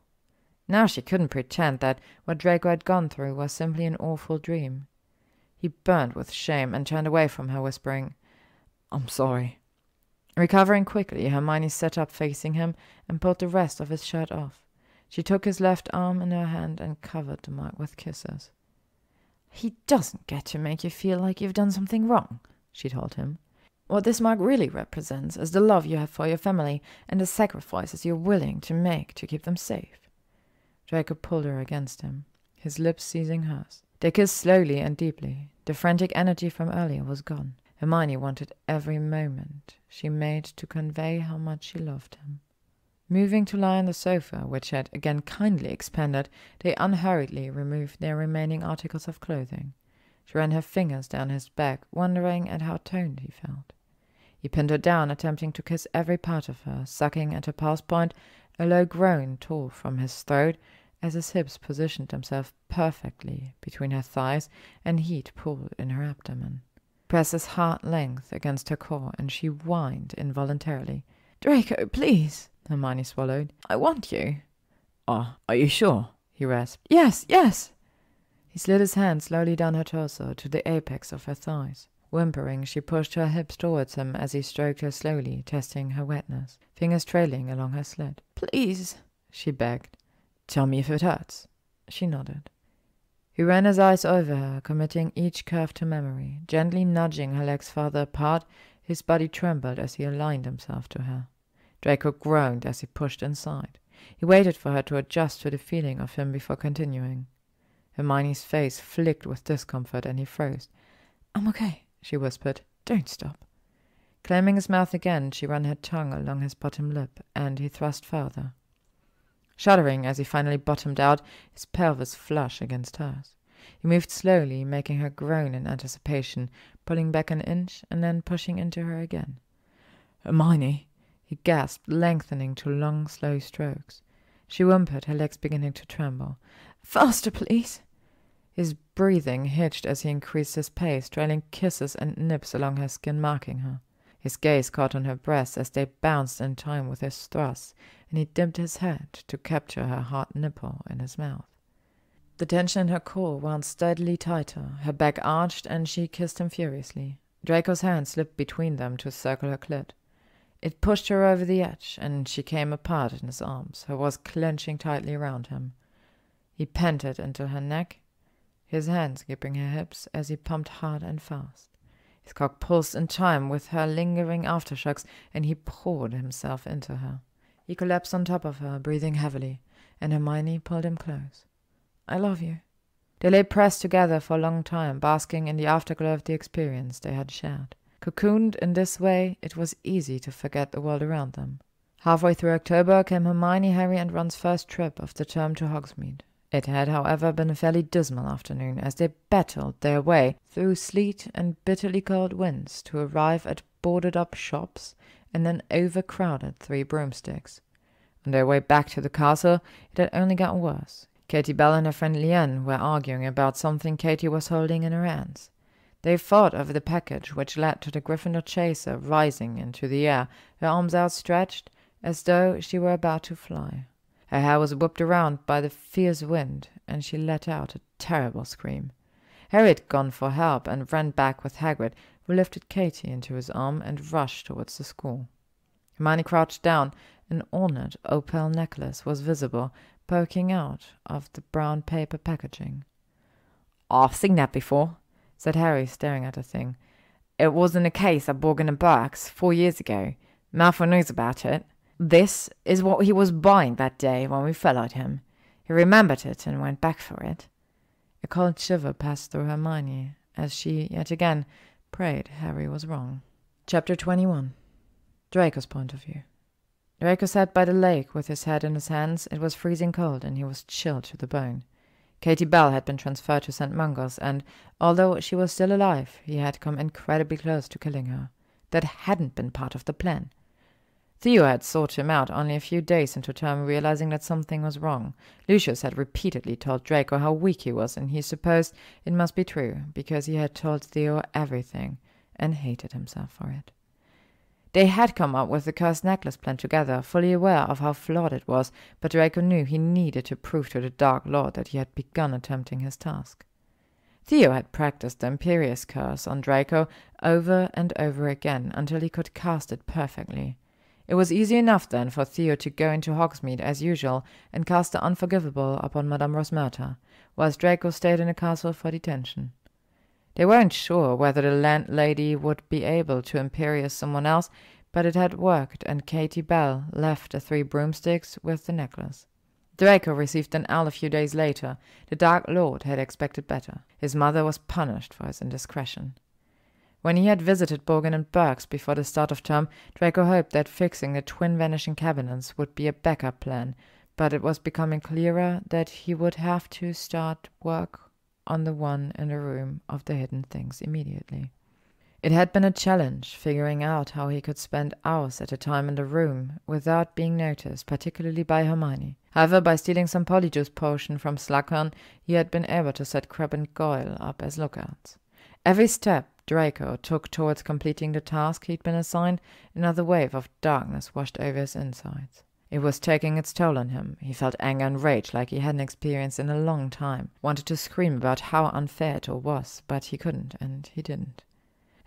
Now she couldn't pretend that what Draco had gone through was simply an awful dream. He burned with shame and turned away from her, whispering, "I'm sorry." Recovering quickly, Hermione sat up facing him and pulled the rest of his shirt off. She took his left arm in her hand and covered the mark with kisses. "He doesn't get to make you feel like you've done something wrong," she told him. "What this mark really represents is the love you have for your family and the sacrifices you're willing to make to keep them safe." Draco pulled her against him, his lips seizing hers. They kissed slowly and deeply. The frantic energy from earlier was gone. Hermione wanted every moment she made to convey how much she loved him. Moving to lie on the sofa, which had again kindly expanded, they unhurriedly removed their remaining articles of clothing. She ran her fingers down his back, wondering at how toned he felt. He pinned her down, attempting to kiss every part of her, sucking at her pulse point. A low groan tore from his throat as his hips positioned themselves perfectly between her thighs and heat pooled in her abdomen. Pressed his hard length against her core, and she whined involuntarily. "Draco, please." Hermione swallowed. "I want you." "Oh, are you sure?" he rasped. Yes, yes." He slid his hand slowly down her torso to the apex of her thighs. Whimpering, she pushed her hips towards him as he stroked her slowly, testing her wetness, fingers trailing along her slit. "Please," she begged. "Tell me if it hurts." She nodded. He ran his eyes over her, committing each curve to memory, gently nudging her legs farther apart. His body trembled as he aligned himself to her. Draco groaned as he pushed inside. He waited for her to adjust to the feeling of him before continuing. Hermione's face flicked with discomfort, and he froze. "I'm okay," she whispered. "Don't stop." Claiming his mouth again, she ran her tongue along his bottom lip, and he thrust further. Shuddering as he finally bottomed out, his pelvis flush against hers. He moved slowly, making her groan in anticipation, pulling back an inch and then pushing into her again. "Hermione," he gasped, lengthening to long, slow strokes. She whimpered, her legs beginning to tremble. "Faster, please." His breathing hitched as he increased his pace, trailing kisses and nips along her skin, marking her. His gaze caught on her breasts as they bounced in time with his thrusts, and he dipped his head to capture her hot nipple in his mouth. The tension in her core wound steadily tighter, her back arched, and she kissed him furiously. Draco's hand slipped between them to circle her clit. It pushed her over the edge, and she came apart in his arms, her walls clenching tightly around him. He panted into her neck, his hands gripping her hips as he pumped hard and fast. His cock pulsed in time with her lingering aftershocks, and he poured himself into her. He collapsed on top of her, breathing heavily, and Hermione pulled him close. "I love you." They lay pressed together for a long time, basking in the afterglow of the experience they had shared. Cocooned in this way, it was easy to forget the world around them. Halfway through October came Hermione, Harry, and Ron's first trip of the term to Hogsmeade. It had, however, been a fairly dismal afternoon as they battled their way through sleet and bitterly cold winds to arrive at boarded-up shops and an overcrowded Three Broomsticks. On their way back to the castle, it had only gotten worse. Katie Bell and her friend Liane were arguing about something Katie was holding in her hands. They fought over the package, which led to the Gryffindor chaser rising into the air, her arms outstretched, as though she were about to fly. Her hair was whipped around by the fierce wind, and she let out a terrible scream. Harry had gone for help and ran back with Hagrid, who lifted Katie into his arm and rushed towards the school. Hermione crouched down. An ornate opal necklace was visible, poking out of the brown paper packaging. "I've seen that before," said Harry, staring at the thing. "It was in a case at Borgin & Burke's 4 years ago. Malfoy knows about it. This is what he was buying that day when we fell at him. He remembered it and went back for it." A cold shiver passed through Hermione as she, yet again, prayed Harry was wrong. Chapter 21. Draco's point of view. Draco sat by the lake with his head in his hands. It was freezing cold, and he was chilled to the bone. Katie Bell had been transferred to St. Mungo's, and, although she was still alive, he had come incredibly close to killing her. That hadn't been part of the plan. Theo had sought him out only a few days into term, realizing that something was wrong. Lucius had repeatedly told Draco how weak he was, and he supposed it must be true, because he had told Theo everything, and hated himself for it. They had come up with the cursed necklace plan together, fully aware of how flawed it was, but Draco knew he needed to prove to the Dark Lord that he had begun attempting his task. Theo had practiced the Imperious Curse on Draco over and over again until he could cast it perfectly. It was easy enough then for Theo to go into Hogsmeade as usual and cast the Unforgivable upon Madame Rosmerta, whilst Draco stayed in the castle for detention. They weren't sure whether the landlady would be able to Imperious someone else, but it had worked, and Katie Bell left the 3 broomsticks with the necklace. Draco received an owl a few days later. The Dark Lord had expected better. His mother was punished for his indiscretion. When he had visited Borgin and Burke's before the start of term, Draco hoped that fixing the twin vanishing cabinets would be a backup plan, but it was becoming clearer that he would have to start work on the one in the room of the hidden things immediately. It had been a challenge figuring out how he could spend hours at a time in the room without being noticed, particularly by Hermione. However, by stealing some polyjuice potion from Slughorn, he had been able to set Crabbe and Goyle up as lookouts. Every step Draco took towards completing the task he'd been assigned, another wave of darkness washed over his insides. It was taking its toll on him. He felt anger and rage like he hadn't experienced in a long time, wanted to scream about how unfair it all was, but he couldn't, and he didn't.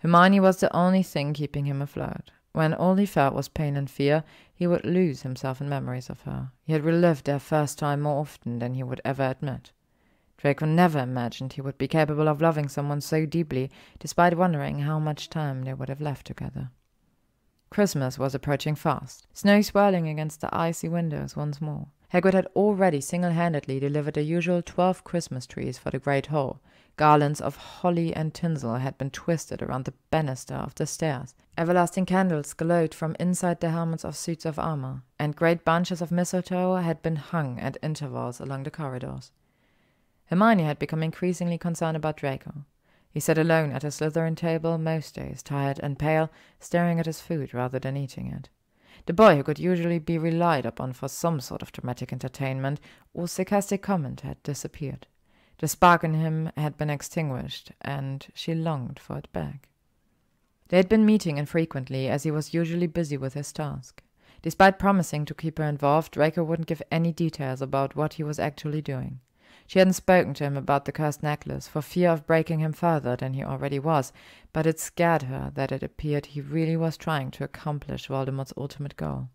Hermione was the only thing keeping him afloat. When all he felt was pain and fear, he would lose himself in memories of her. He had relived their first time more often than he would ever admit. Draco never imagined he would be capable of loving someone so deeply, despite wondering how much time they would have left together. Christmas was approaching fast, snow swirling against the icy windows once more. Hagrid had already single-handedly delivered the usual 12 Christmas trees for the Great Hall. Garlands of holly and tinsel had been twisted around the banister of the stairs. Everlasting candles glowed from inside the helmets of suits of armor, and great bunches of mistletoe had been hung at intervals along the corridors. Hermione had become increasingly concerned about Draco. He sat alone at his Slytherin table most days, tired and pale, staring at his food rather than eating it. The boy who could usually be relied upon for some sort of dramatic entertainment or sarcastic comment had disappeared. The spark in him had been extinguished, and she longed for it back. They had been meeting infrequently, as he was usually busy with his task. Despite promising to keep her involved, Draco wouldn't give any details about what he was actually doing. She hadn't spoken to him about the cursed necklace for fear of breaking him further than he already was, but it scared her that it appeared he really was trying to accomplish Voldemort's ultimate goal.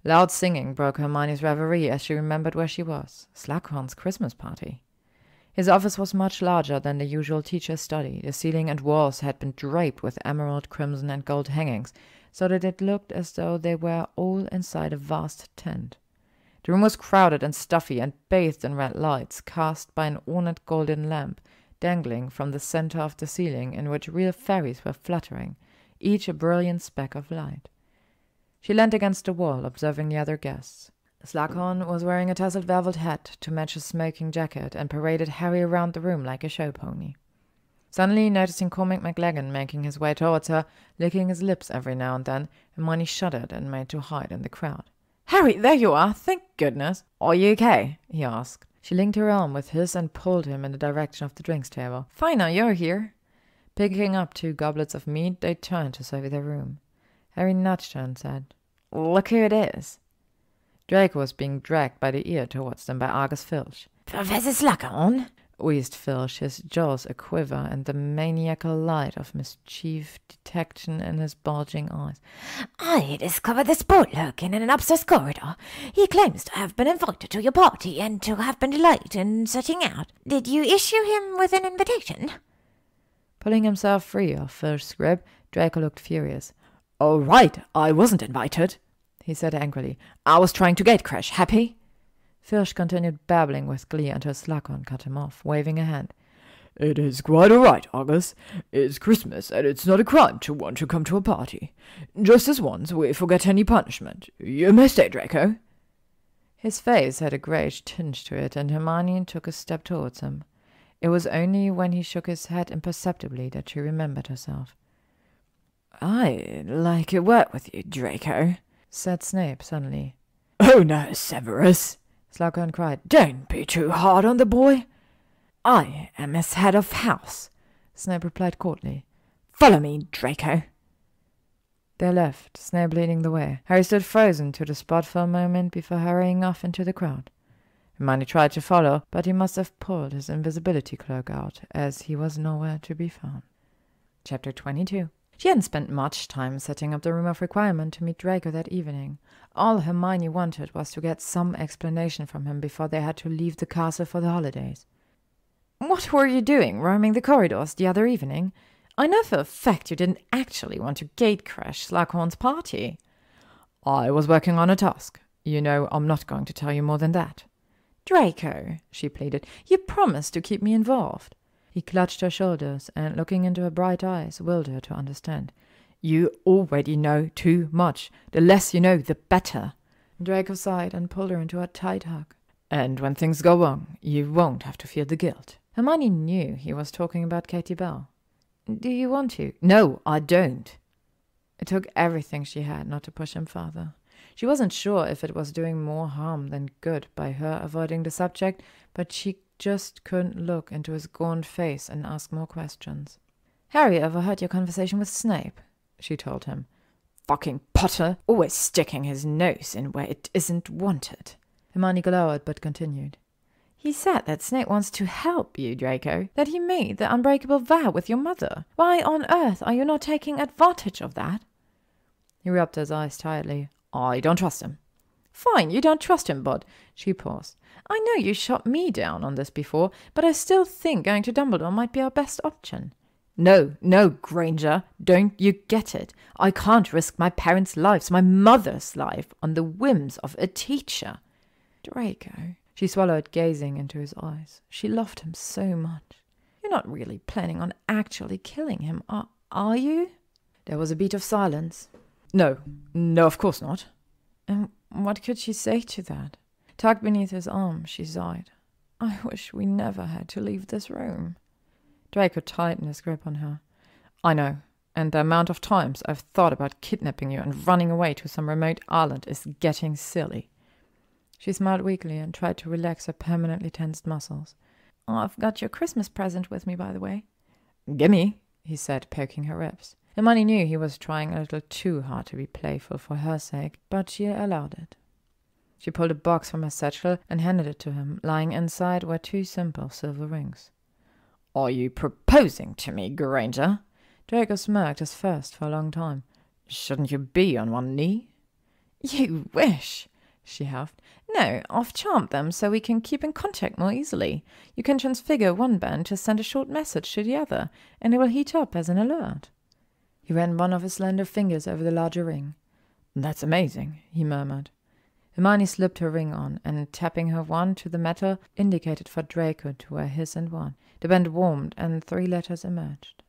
Loud singing broke Hermione's reverie as she remembered where she was. Slughorn's Christmas party. His office was much larger than the usual teacher's study. The ceiling and walls had been draped with emerald, crimson, and gold hangings, so that it looked as though they were all inside a vast tent. The room was crowded and stuffy and bathed in red lights, cast by an ornate golden lamp, dangling from the center of the ceiling, in which real fairies were fluttering, each a brilliant speck of light. She leaned against the wall, observing the other guests. Slughorn was wearing a tasseled velvet hat to match his smoking jacket, and paraded Harry around the room like a show pony. Suddenly, noticing Cormac McLaggen making his way towards her, licking his lips every now and then, Hermione shuddered and made to hide in the crowd. Harry, there you are, thank goodness. Are you okay? He asked. She linked her arm with his and pulled him in the direction of the drinks table. Fine, now you're here. Picking up 2 goblets of mead, they turned to survey their room. Harry nudged her and said, Look who it is. Draco was being dragged by the ear towards them by Argus Filch. Professor Slughorn, wheezed Filch, his jaws a-quiver and the maniacal light of mischief detection in his bulging eyes. I discovered this boy lurking in an upstairs corridor. He claims to have been invited to your party and to have been delayed in setting out. Did you issue him with an invitation? Pulling himself free of Filch's grip, Draco looked furious. "Oh, right, I wasn't invited," he said angrily. "I was trying to gatecrash. Happy?" Filch continued babbling with glee until Slughorn cut him off, waving a hand. "It is quite all right, Argus. It's Christmas, and it's not a crime to want to come to a party. Just as once we forget any punishment. You may stay, Draco." His face had a greyish tinge to it, and Hermione took a step towards him. It was only when he shook his head imperceptibly that she remembered herself. "I'd like a word with you, Draco," said Snape suddenly. "Oh no, Severus," Slughorn cried. "Don't be too hard on the boy." "I am his head of house," Snape replied coldly. "Follow me, Draco." They left, Snape leading the way. Harry stood frozen to the spot for a moment before hurrying off into the crowd. Hermione tried to follow, but he must have pulled his invisibility cloak out, as he was nowhere to be found. Chapter 22. She hadn't spent much time setting up the room of requirement to meet Draco that evening. All Hermione wanted was to get some explanation from him before they had to leave the castle for the holidays. "What were you doing, roaming the corridors the other evening? I know for a fact you didn't actually want to gatecrash Slughorn's party." "I was working on a task. You know I'm not going to tell you more than that." "Draco," she pleaded, "you promised to keep me involved." He clutched her shoulders and, looking into her bright eyes, willed her to understand. "You already know too much. The less you know, the better." Draco sighed and pulled her into a tight hug. "And when things go wrong, you won't have to feel the guilt." Hermione knew he was talking about Katie Bell. "Do you want to?" "No, I don't." It took everything she had not to push him farther. She wasn't sure if it was doing more harm than good by her avoiding the subject, but she just couldn't look into his gaunt face and ask more questions. "Harry overheard your conversation with Snape," she told him. "Fucking Potter, always sticking his nose in where it isn't wanted." Hermione glowered but continued. "He said that Snape wants to help you, Draco, that he made the unbreakable vow with your mother. Why on earth are you not taking advantage of that?" He rubbed his eyes tiredly. "I don't trust him." "Fine, you don't trust him, but—" She paused. "I know you shot me down on this before, but I still think going to Dumbledore might be our best option." No, Granger, don't you get it? I can't risk my parents' lives, my mother's life, on the whims of a teacher." "Draco," she swallowed, gazing into his eyes. She loved him so much. "You're not really planning on actually killing him, are you?" There was a beat of silence. No, of course not." And what could she say to that? Tucked beneath his arm, she sighed. "I wish we never had to leave this room." Draco tightened his grip on her. "I know, and the amount of times I've thought about kidnapping you and running away to some remote island is getting silly." She smiled weakly and tried to relax her permanently tensed muscles. "I've got your Christmas present with me, by the way." "Gimme," he said, poking her ribs. Hermione knew he was trying a little too hard to be playful for her sake, but she allowed it. She pulled a box from her satchel and handed it to him. Lying inside were 2 simple silver rings. "Are you proposing to me, Granger?" Draco smirked his first for a long time. "Shouldn't you be on one knee?" "You wish," she huffed. "No, I've charmed them so we can keep in contact more easily. You can transfigure one band to send a short message to the other, and it will heat up as an alert." He ran one of his slender fingers over the larger ring. "That's amazing," he murmured. Hermione slipped her ring on, and tapping her wand to the metal, indicated for Draco to wear his and one. The band warmed, and 3 letters emerged.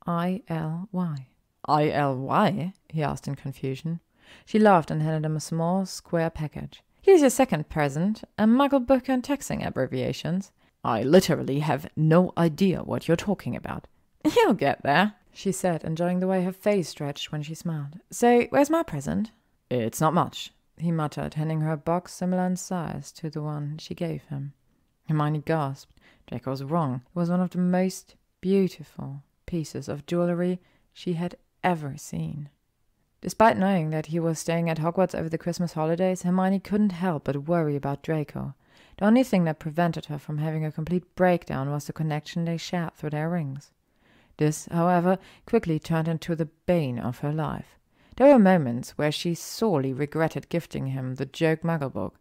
I-L-Y. "I-L-Y?" he asked in confusion. She laughed and handed him a small, square package. "Here's your second present, a Muggle book and taxing abbreviations." "I literally have no idea what you're talking about." "You'll get there," she said, enjoying the way her face stretched when she smiled. "So, where's my present?" "It's not much," he muttered, handing her a box similar in size to the one she gave him. Hermione gasped. Draco was wrong. It was one of the most beautiful pieces of jewelry she had ever seen. Despite knowing that he was staying at Hogwarts over the Christmas holidays, Hermione couldn't help but worry about Draco. The only thing that prevented her from having a complete breakdown was the connection they shared through their rings. This, however, quickly turned into the bane of her life. There were moments where she sorely regretted gifting him the joke Muggle book.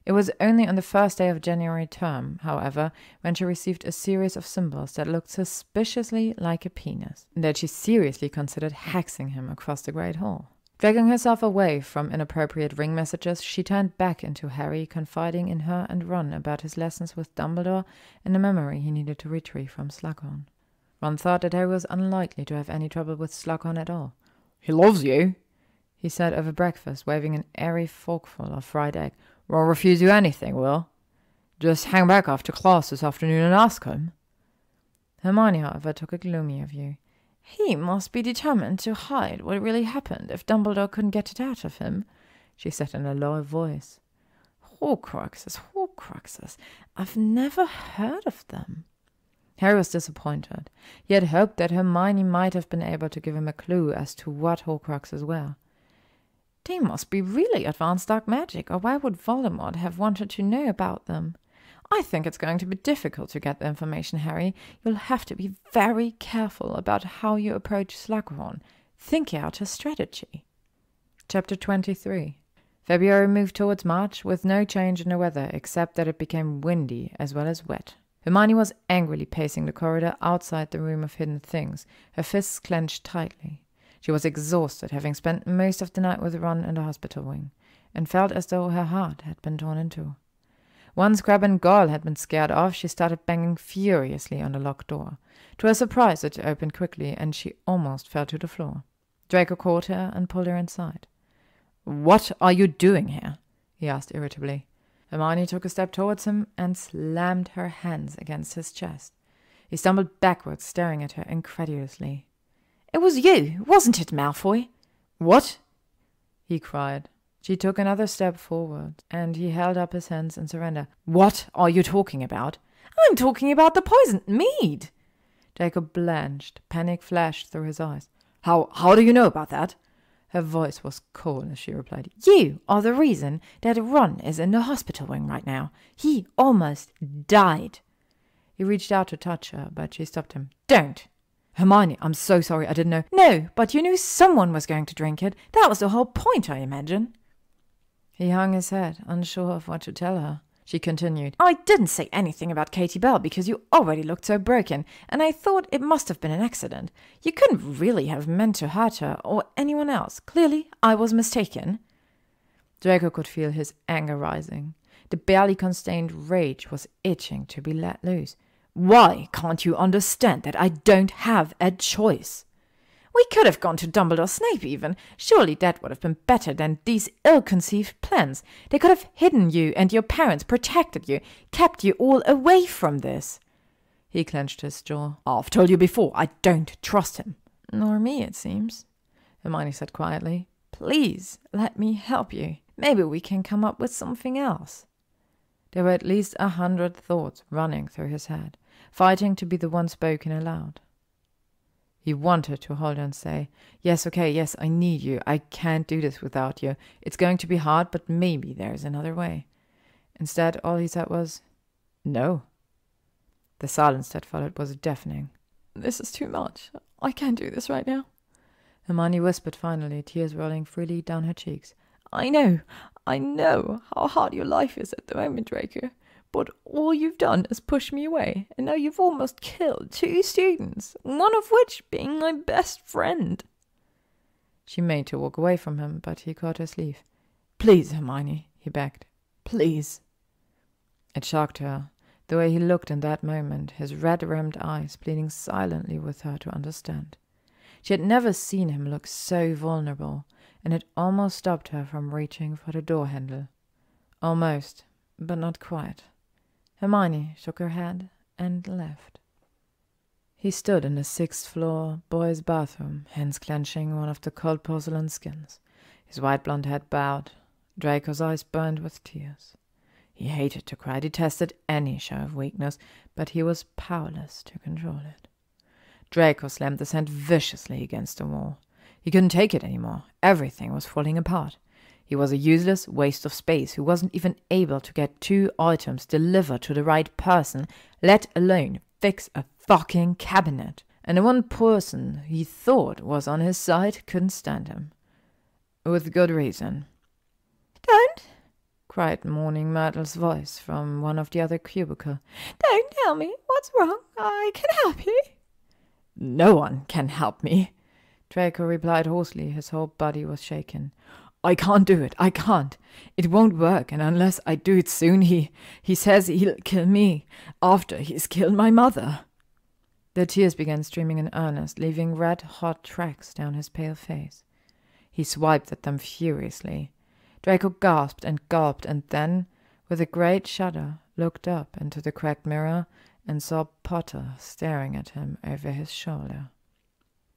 It was only on the first day of January term, however, when she received a series of symbols that looked suspiciously like a penis, that she seriously considered hexing him across the Great Hall. Dragging herself away from inappropriate ring messages, she turned back into Harry, confiding in her and Ron about his lessons with Dumbledore and the memory he needed to retrieve from Slughorn. Ron thought that Harry was unlikely to have any trouble with Slughorn at all. "He loves you," he said over breakfast, waving an airy forkful of fried egg. "Won't refuse you anything, Will. Just hang back after class this afternoon and ask him." Hermione, however, took a gloomier view. "He must be determined to hide what really happened if Dumbledore couldn't get it out of him," she said in a low voice. Horcruxes, Horcruxes. I've never heard of them." Harry was disappointed. He had hoped that Hermione might have been able to give him a clue as to what Horcruxes were. "They must be really advanced dark magic, or why would Voldemort have wanted to know about them? I think it's going to be difficult to get the information, Harry. You'll have to be very careful about how you approach Slughorn. Think out a strategy." Chapter 23. February moved towards March, with no change in the weather, except that it became windy as well as wet. Hermione was angrily pacing the corridor outside the room of hidden things, her fists clenched tightly. She was exhausted, having spent most of the night with Ron in the hospital wing, and felt as though her heart had been torn in two. Once Crabbe and Goyle had been scared off, she started banging furiously on the locked door. To her surprise, it opened quickly, and she almost fell to the floor. Draco caught her and pulled her inside. "What are you doing here?" he asked irritably. Hermione took a step towards him and slammed her hands against his chest. He stumbled backwards, staring at her incredulously. "It was you, wasn't it, Malfoy?" "What?" he cried. She took another step forward, and he held up his hands in surrender. "What are you talking about?" "I'm talking about the poisoned mead." Draco blanched. Panic flashed through his eyes. How do you know about that?" Her voice was cold as she replied. "You are the reason that Ron is in the hospital wing right now. He almost died." He reached out to touch her, but she stopped him. "Don't!" "Hermione, I'm so sorry, I didn't know." "No, but you knew someone was going to drink it. That was the whole point, I imagine." He hung his head, unsure of what to tell her. She continued, "I didn't say anything about Katie Bell because you already looked so broken, and I thought it must have been an accident. You couldn't really have meant to hurt her or anyone else. Clearly, I was mistaken." Draco could feel his anger rising. The barely contained rage was itching to be let loose. "Why can't you understand that I don't have a choice?" "We could have gone to Dumbledore Snape even. Surely that would have been better than these ill-conceived plans. They could have hidden you and your parents, protected you, kept you all away from this." He clenched his jaw. "I've told you before, I don't trust him." "Nor me, it seems," Hermione said quietly. "Please, let me help you. Maybe we can come up with something else." There were at least 100 thoughts running through his head, fighting to be the one spoken aloud. He wanted to hold her and say, "Yes, okay, yes, I need you. I can't do this without you. It's going to be hard, but maybe there's another way." Instead, all he said was, "No." The silence that followed was deafening. "This is too much. I can't do this right now," Hermione whispered finally, tears rolling freely down her cheeks. I know how hard your life is at the moment, Draco. But all you've done is push me away, and now you've almost killed 2 students, one of which being my best friend." She made to walk away from him, but he caught her sleeve. "Please, Hermione," he begged. "Please." It shocked her, the way he looked in that moment, his red-rimmed eyes pleading silently with her to understand. She had never seen him look so vulnerable, and it almost stopped her from reaching for the door handle. Almost, but not quite. Hermione shook her head and left. He stood in the 6th-floor boys' bathroom, hands clenching one of the cold porcelain skins, his white blonde head bowed, Draco's eyes burned with tears. He hated to cry, detested any show of weakness, but he was powerless to control it. Draco slammed his hand viciously against the wall. He couldn't take it anymore. Everything was falling apart. He was a useless waste of space who wasn't even able to get 2 items delivered to the right person, let alone fix a fucking cabinet. And the one person he thought was on his side couldn't stand him. With good reason. Don't, cried Mourning Myrtle's voice from one of the other cubicles. don't tell me. What's wrong? I can help you. No one can help me, Draco replied hoarsely. His whole body was shaken. I can't do it. I can't. It won't work, and unless I do it soon, he says he'll kill me after he's killed my mother. The tears began streaming in earnest, leaving red-hot tracks down his pale face. He swiped at them furiously. Draco gasped and gulped, and then, with a great shudder, looked up into the cracked mirror and saw Potter staring at him over his shoulder.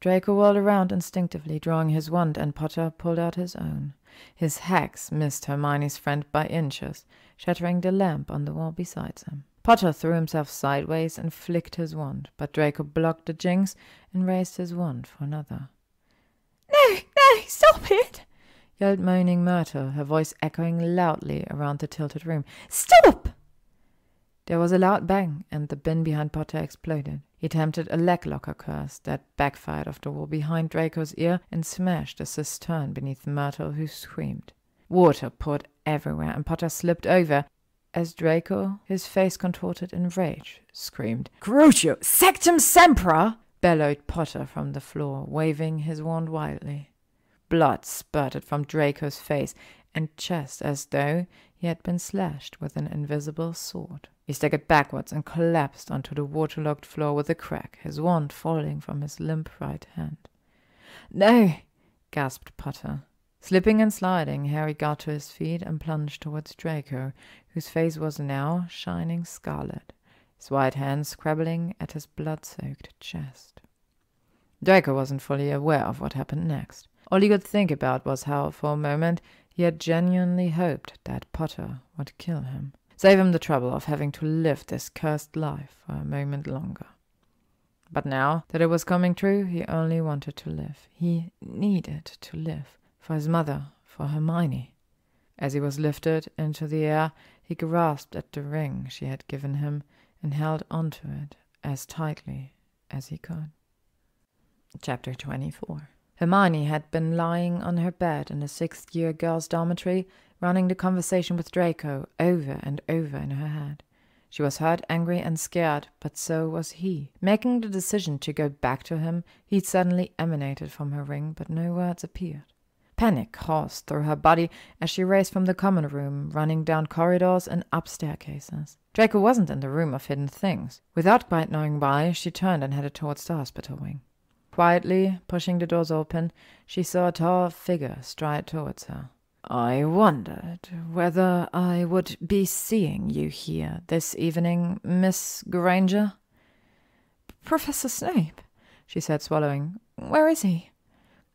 Draco whirled around instinctively, drawing his wand, and Potter pulled out his own. His hex missed Hermione's friend by inches, shattering the lamp on the wall beside him. Potter threw himself sideways and flicked his wand, but Draco blocked the jinx and raised his wand for another. No, stop it! Yelled Moaning Myrtle, her voice echoing loudly around the tilted room. Stop! There was a loud bang, and the bin behind Potter exploded. He attempted a leglocker curse that backfired off the wall behind Draco's ear and smashed a cistern beneath Myrtle, who screamed. Water poured everywhere, and Potter slipped over as Draco, his face contorted in rage, screamed, Crucio, Sectum Sempra! Bellowed Potter from the floor, waving his wand wildly. Blood spurted from Draco's face and chest as though he had been slashed with an invisible sword. He staggered backwards and collapsed onto the waterlogged floor with a crack, his wand falling from his limp right hand. No! Gasped Potter. Slipping and sliding, Harry got to his feet and plunged towards Draco, whose face was now shining scarlet, his white hands scrabbling at his blood-soaked chest. Draco wasn't fully aware of what happened next. All he could think about was how, for a moment, he had genuinely hoped that Potter would kill him. Save him the trouble of having to live this cursed life for a moment longer. But now that it was coming true, he only wanted to live. He needed to live. For his mother, for Hermione. As he was lifted into the air, he grasped at the ring she had given him and held onto it as tightly as he could. Chapter 24. Hermione had been lying on her bed in the 6th-year girls' dormitory, running the conversation with Draco over and over in her head. She was hurt, angry, and scared, but so was he. Making the decision to go back to him, he suddenly emanated from her ring, but no words appeared. Panic coursed through her body as she raced from the common room, running down corridors and up staircases. Draco wasn't in the room of hidden things. Without quite knowing why, she turned and headed towards the hospital wing. Quietly, pushing the doors open, she saw a tall figure stride towards her. I wondered whether I would be seeing you here this evening, Miss Granger. Professor Snape, she said, swallowing. Where is he?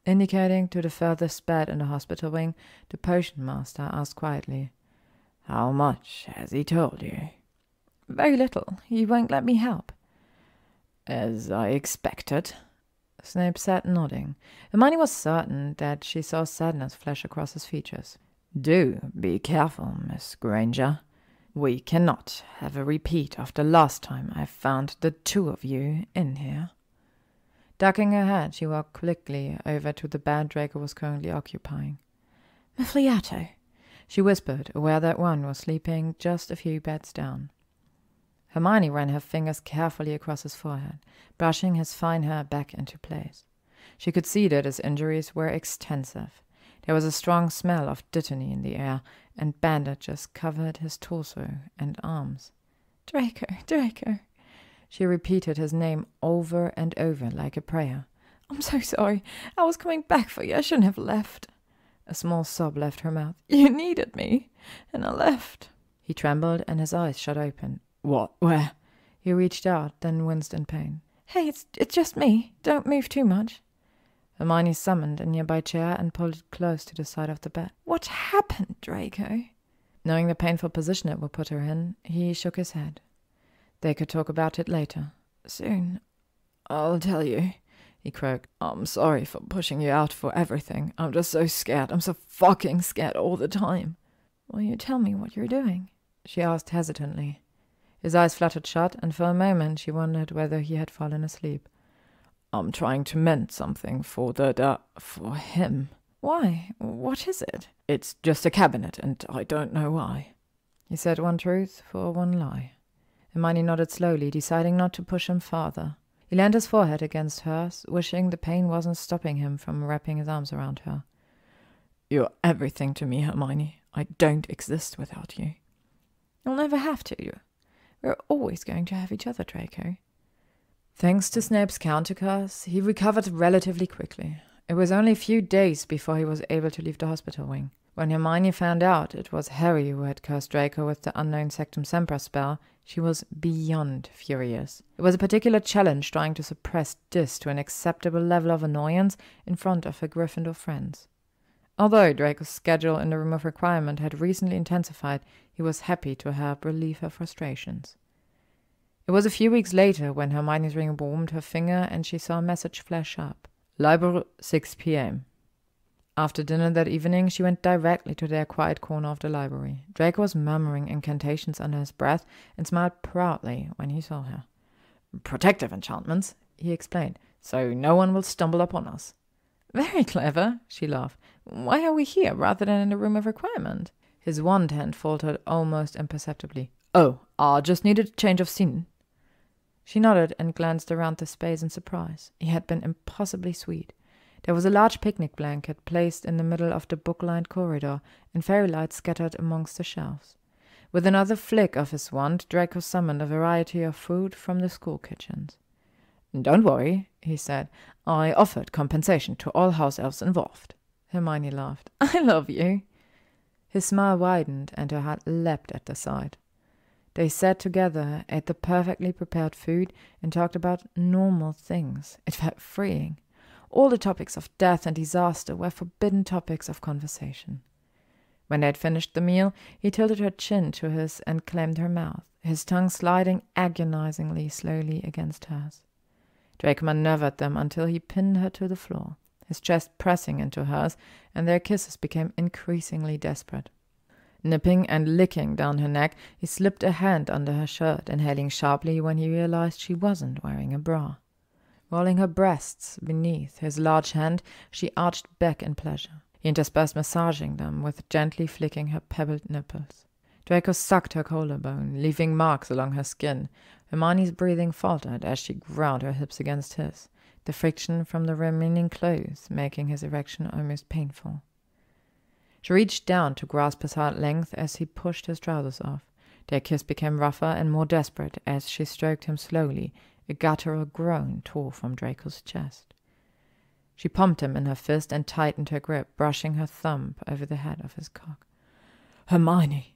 Indicating to the furthest bed in the hospital wing, the potion master asked quietly, How much has he told you? Very little. He won't let me help. As I expected, Snape sat nodding. Hermione was certain that she saw sadness flash across his features. Do be careful, Miss Granger. We cannot have a repeat of the last time I found the 2 of you in here. Ducking her head, she walked quickly over to the bed Draco was currently occupying. Muffliato, she whispered, aware that one was sleeping just a few beds down. Hermione ran her fingers carefully across his forehead, brushing his fine hair back into place. She could see that his injuries were extensive. There was a strong smell of dittany in the air, and bandages covered his torso and arms. Draco, Draco. She repeated his name over and over like a prayer. I'm so sorry. I was coming back for you. I shouldn't have left. A small sob left her mouth. You needed me, and I left. He trembled, and his eyes shut open. What? Where? He reached out, then winced in pain. Hey, it's just me. Don't move too much. Hermione summoned a nearby chair and pulled it close to the side of the bed. What happened, Draco? Knowing the painful position it would put her in, he shook his head. They could talk about it later. Soon. I'll tell you, he croaked. I'm sorry for pushing you out for everything. I'm just so scared. I'm so fucking scared all the time. Will you tell me what you're doing? She asked hesitantly. His eyes fluttered shut, and for a moment she wondered whether he had fallen asleep. I'm trying to mend something for for him. Why? What is it? It's just a cabinet, and I don't know why. He said one truth for one lie. Hermione nodded slowly, deciding not to push him farther. He leaned his forehead against hers, wishing the pain wasn't stopping him from wrapping his arms around her. You're everything to me, Hermione. I don't exist without you. You'll never have to. We're always going to have each other, Draco. Thanks to Snape's countercurse, he recovered relatively quickly. It was only a few days before he was able to leave the hospital wing. When Hermione found out it was Harry who had cursed Draco with the unknown Sectum Sempra spell, she was beyond furious. It was a particular challenge trying to suppress this to an acceptable level of annoyance in front of her Gryffindor friends. Although Draco's schedule in the Room of Requirement had recently intensified, he was happy to help relieve her frustrations. It was a few weeks later when Hermione's ring warmed her finger and she saw a message flash up. Library, 6 p.m. After dinner that evening, she went directly to their quiet corner of the library. Draco was murmuring incantations under his breath and smiled proudly when he saw her. "Protective enchantments," he explained, "so no one will stumble upon us." "Very clever," she laughed. "Why are we here rather than in the Room of Requirement?" His wand hand faltered almost imperceptibly. "Oh, I just needed a change of scene." She nodded and glanced around the space in surprise. He had been impossibly sweet. There was a large picnic blanket placed in the middle of the book-lined corridor, and fairy lights scattered amongst the shelves. With another flick of his wand, Draco summoned a variety of food from the school kitchens. "Don't worry," he said. "I offered compensation to all house elves involved." Hermione laughed. "I love you." His smile widened, and her heart leapt at the sight. They sat together, ate the perfectly prepared food, and talked about normal things. It felt freeing. All the topics of death and disaster were forbidden topics of conversation. When they had finished the meal, he tilted her chin to his and claimed her mouth, his tongue sliding agonizingly slowly against hers. Draco maneuvered them until he pinned her to the floor, his chest pressing into hers, and their kisses became increasingly desperate. Nipping and licking down her neck, he slipped a hand under her shirt, inhaling sharply when he realized she wasn't wearing a bra. Rolling her breasts beneath his large hand, she arched back in pleasure. He interspersed massaging them with gently flicking her pebbled nipples. Draco sucked her collarbone, leaving marks along her skin. Hermione's breathing faltered as she ground her hips against his, the friction from the remaining clothes making his erection almost painful. She reached down to grasp his hard length as he pushed his trousers off. Their kiss became rougher and more desperate as she stroked him slowly. A guttural groan tore from Draco's chest. She pumped him in her fist and tightened her grip, brushing her thumb over the head of his cock. "Hermione,"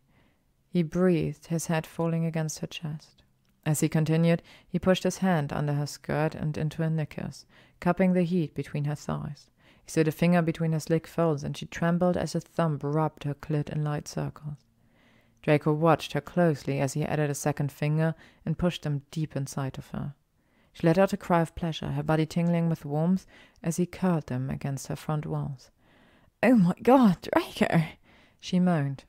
he breathed, his head falling against her chest. As he continued, he pushed his hand under her skirt and into her knickers, cupping the heat between her thighs. He slid a finger between her slick folds, and she trembled as his thumb rubbed her clit in light circles. Draco watched her closely as he added a second finger and pushed them deep inside of her. She let out a cry of pleasure, her body tingling with warmth as he curled them against her front walls. "Oh my God, Draco!" she moaned.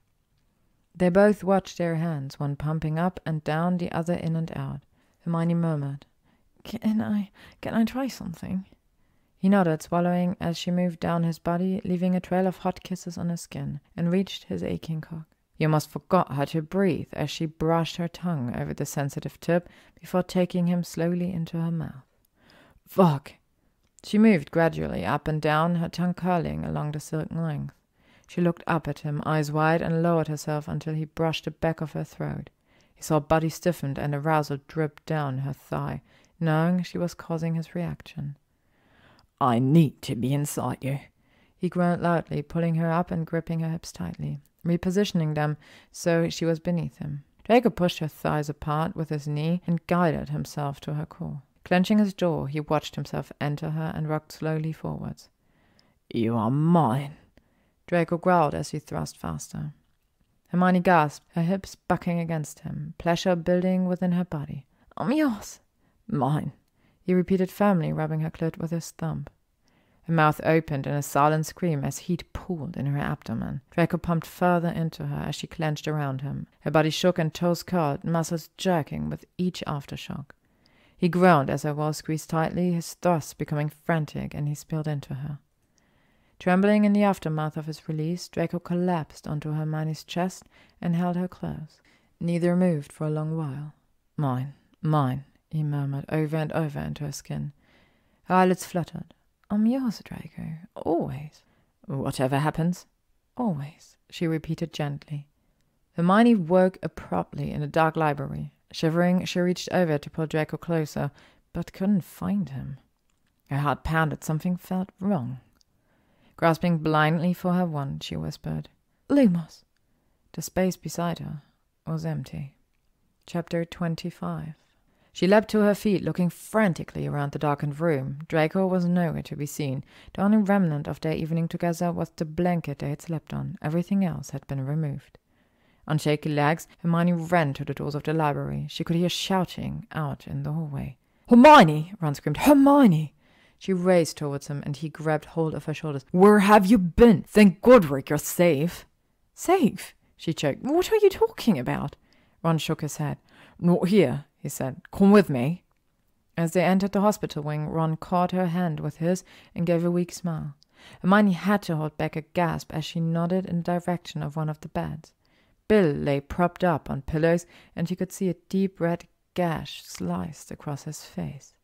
They both watched their hands, one pumping up and down, the other in and out. Hermione murmured, Can I try something?" He nodded, swallowing as she moved down his body, leaving a trail of hot kisses on his skin, and reached his aching cock. He almost forgot how to breathe as she brushed her tongue over the sensitive tip before taking him slowly into her mouth. "Fuck!" She moved gradually up and down, her tongue curling along the silken length. She looked up at him, eyes wide, and lowered herself until he brushed the back of her throat. He saw her body stiffened and arousal dripped down her thigh, knowing she was causing his reaction. "I need to be inside you," he groaned loudly, pulling her up and gripping her hips tightly, repositioning them so she was beneath him. Draco pushed her thighs apart with his knee and guided himself to her core. Clenching his jaw, he watched himself enter her and rocked slowly forwards. "You are mine," Draco growled as he thrust faster. Hermione gasped, her hips bucking against him, pleasure building within her body. "I'm yours." "Mine," he repeated firmly, rubbing her clit with his thumb. Her mouth opened in a silent scream as heat pooled in her abdomen. Draco pumped further into her as she clenched around him. Her body shook and toes curled, muscles jerking with each aftershock. He groaned as her walls squeezed tightly, his thrusts becoming frantic, and he spilled into her. Trembling in the aftermath of his release, Draco collapsed onto Hermione's chest and held her close. Neither moved for a long while. "Mine, mine," he murmured over and over into her skin. Her eyelids fluttered. "I'm yours, Draco. Always." "Whatever happens?" "Always," she repeated gently. Hermione woke abruptly in the dark library. Shivering, she reached over to pull Draco closer, but couldn't find him. Her heart pounded. Something felt wrong. Grasping blindly for her wand, she whispered, "Lumos." The space beside her was empty. Chapter 25. She leapt to her feet, looking frantically around the darkened room. Draco was nowhere to be seen. The only remnant of their evening together was the blanket they had slept on. Everything else had been removed. On shaky legs, Hermione ran to the doors of the library. She could hear shouting out in the hallway. "Hermione!" Ron screamed. "Hermione!" She raced towards him, and he grabbed hold of her shoulders. "Where have you been? Thank Godric you're safe." "Safe?" she choked. "What are you talking about?" Ron shook his head. "Not here," he said. "Come with me." As they entered the hospital wing, Ron caught her hand with his and gave a weak smile. Hermione had to hold back a gasp as she nodded in the direction of one of the beds. Bill lay propped up on pillows, and she could see a deep red gash sliced across his face.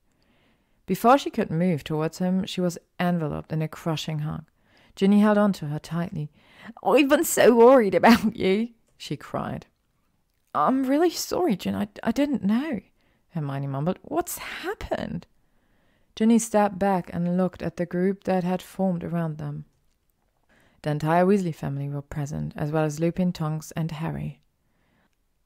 Before she could move towards him, she was enveloped in a crushing hug. Ginny held on to her tightly. "I've been so worried about you," she cried. "I'm really sorry, Gin. I didn't know," Hermione mumbled. "What's happened?" Ginny stepped back and looked at the group that had formed around them. The entire Weasley family were present, as well as Lupin, Tonks, and Harry.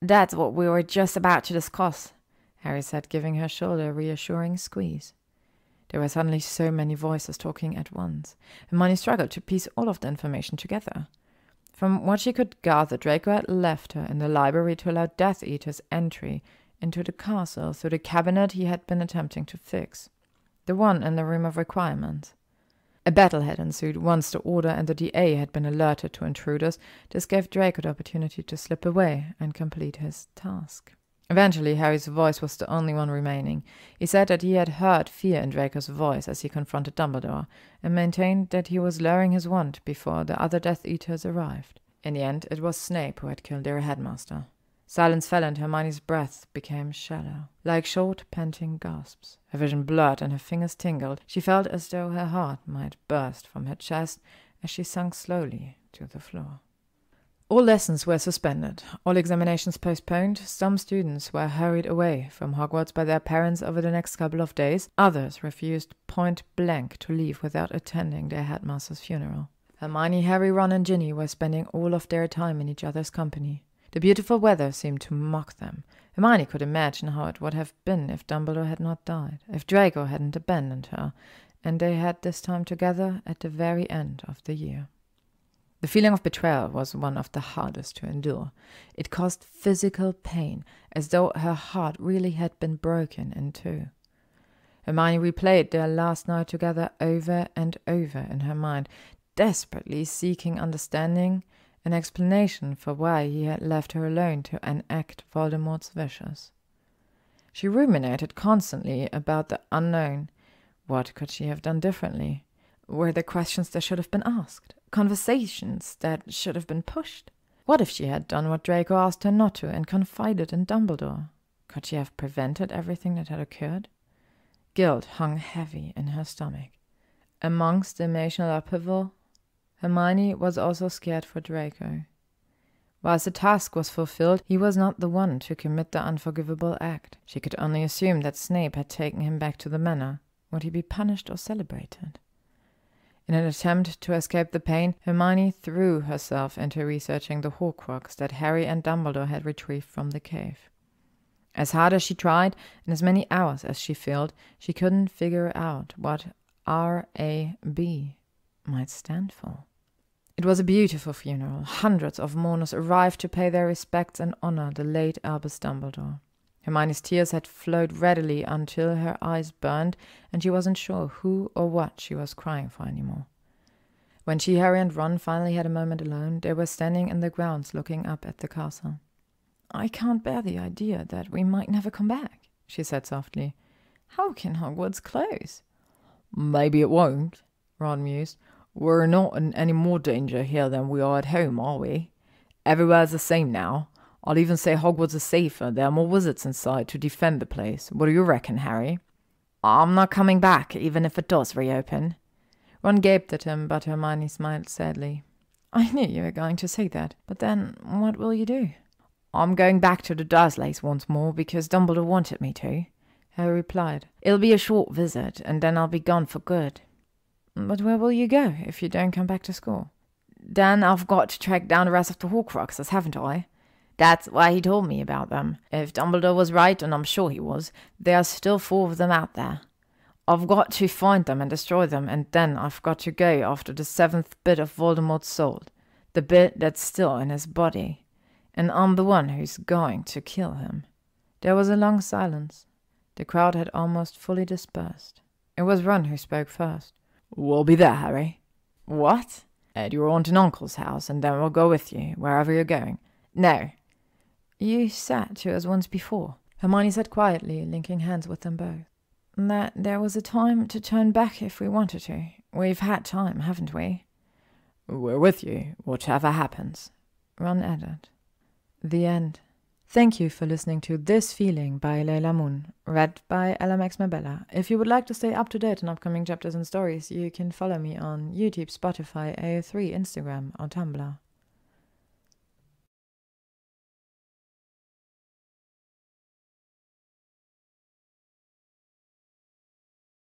"That's what we were just about to discuss," Harry said, giving her shoulder a reassuring squeeze. There were suddenly so many voices talking at once. Hermione struggled to piece all of the information together. From what she could gather, Draco had left her in the library to allow Death Eater's entry into the castle through the cabinet he had been attempting to fix, the one in the Room of Requirements. A battle had ensued once the Order and the DA had been alerted to intruders. This gave Draco the opportunity to slip away and complete his task. Eventually, Harry's voice was the only one remaining. He said that he had heard fear in Draco's voice as he confronted Dumbledore, and maintained that he was lowering his wand before the other Death Eaters arrived. In the end, it was Snape who had killed their headmaster. Silence fell, and Hermione's breath became shallow, like short, panting gasps. Her vision blurred and her fingers tingled. She felt as though her heart might burst from her chest as she sank slowly to the floor. All lessons were suspended, all examinations postponed. Some students were hurried away from Hogwarts by their parents over the next couple of days. Others refused point blank to leave without attending their headmaster's funeral. Hermione, Harry, Ron, and Ginny were spending all of their time in each other's company. The beautiful weather seemed to mock them. Hermione could imagine how it would have been if Dumbledore had not died, if Draco hadn't abandoned her, and they had this time together at the very end of the year. The feeling of betrayal was one of the hardest to endure. It caused physical pain, as though her heart really had been broken in two. Hermione replayed their last night together over and over in her mind, desperately seeking understanding, an explanation for why he had left her alone to enact Voldemort's wishes. She ruminated constantly about the unknown. What could she have done differently? Were there questions that should have been asked? Conversations that should have been pushed? What if she had done what Draco asked her not to and confided in Dumbledore? Could she have prevented everything that had occurred? Guilt hung heavy in her stomach. Amongst the emotional upheaval, Hermione was also scared for Draco. Whilst the task was fulfilled, he was not the one to commit the unforgivable act. She could only assume that Snape had taken him back to the manor. Would he be punished or celebrated? In an attempt to escape the pain, Hermione threw herself into researching the Horcrux that Harry and Dumbledore had retrieved from the cave. As hard as she tried, and as many hours as she filled, she couldn't figure out what R.A.B. might stand for. It was a beautiful funeral. Hundreds of mourners arrived to pay their respects and honor the late Albus Dumbledore. Hermione's tears had flowed readily until her eyes burned, and she wasn't sure who or what she was crying for anymore. When she, Harry, and Ron finally had a moment alone, they were standing in the grounds looking up at the castle. "I can't bear the idea that we might never come back," she said softly. "How can Hogwarts close?" "Maybe it won't," Ron mused. "We're not in any more danger here than we are at home, are we? Everywhere's the same now. I'll even say Hogwarts is safer. There are more wizards inside to defend the place. What do you reckon, Harry?" "I'm not coming back, even if it does reopen." Ron gaped at him, but Hermione smiled sadly. "I knew you were going to say that, but then what will you do?" "I'm going back to the Dursleys once more because Dumbledore wanted me to," Harry replied. "It'll be a short visit, and then I'll be gone for good." "But where will you go if you don't come back to school?" "Then I've got to track down the rest of the Horcruxes, haven't I? That's why he told me about them. If Dumbledore was right, and I'm sure he was, there are still 4 of them out there. I've got to find them and destroy them, and then I've got to go after the 7th bit of Voldemort's soul, the bit that's still in his body. And I'm the one who's going to kill him." There was a long silence. The crowd had almost fully dispersed. It was Ron who spoke first. "We'll be there, Harry." "What?" "At your aunt and uncle's house, and then we'll go with you, wherever you're going." "No." "You said to us once before," Hermione said quietly, linking hands with them both, "that there was a time to turn back if we wanted to. We've had time, haven't we?" "We're with you, whatever happens," Ron added. The end. Thank you for listening to This Feeling by LeilahMoon, read by LMX Mabella. If you would like to stay up to date on upcoming chapters and stories, you can follow me on YouTube, Spotify, AO3, Instagram, or Tumblr.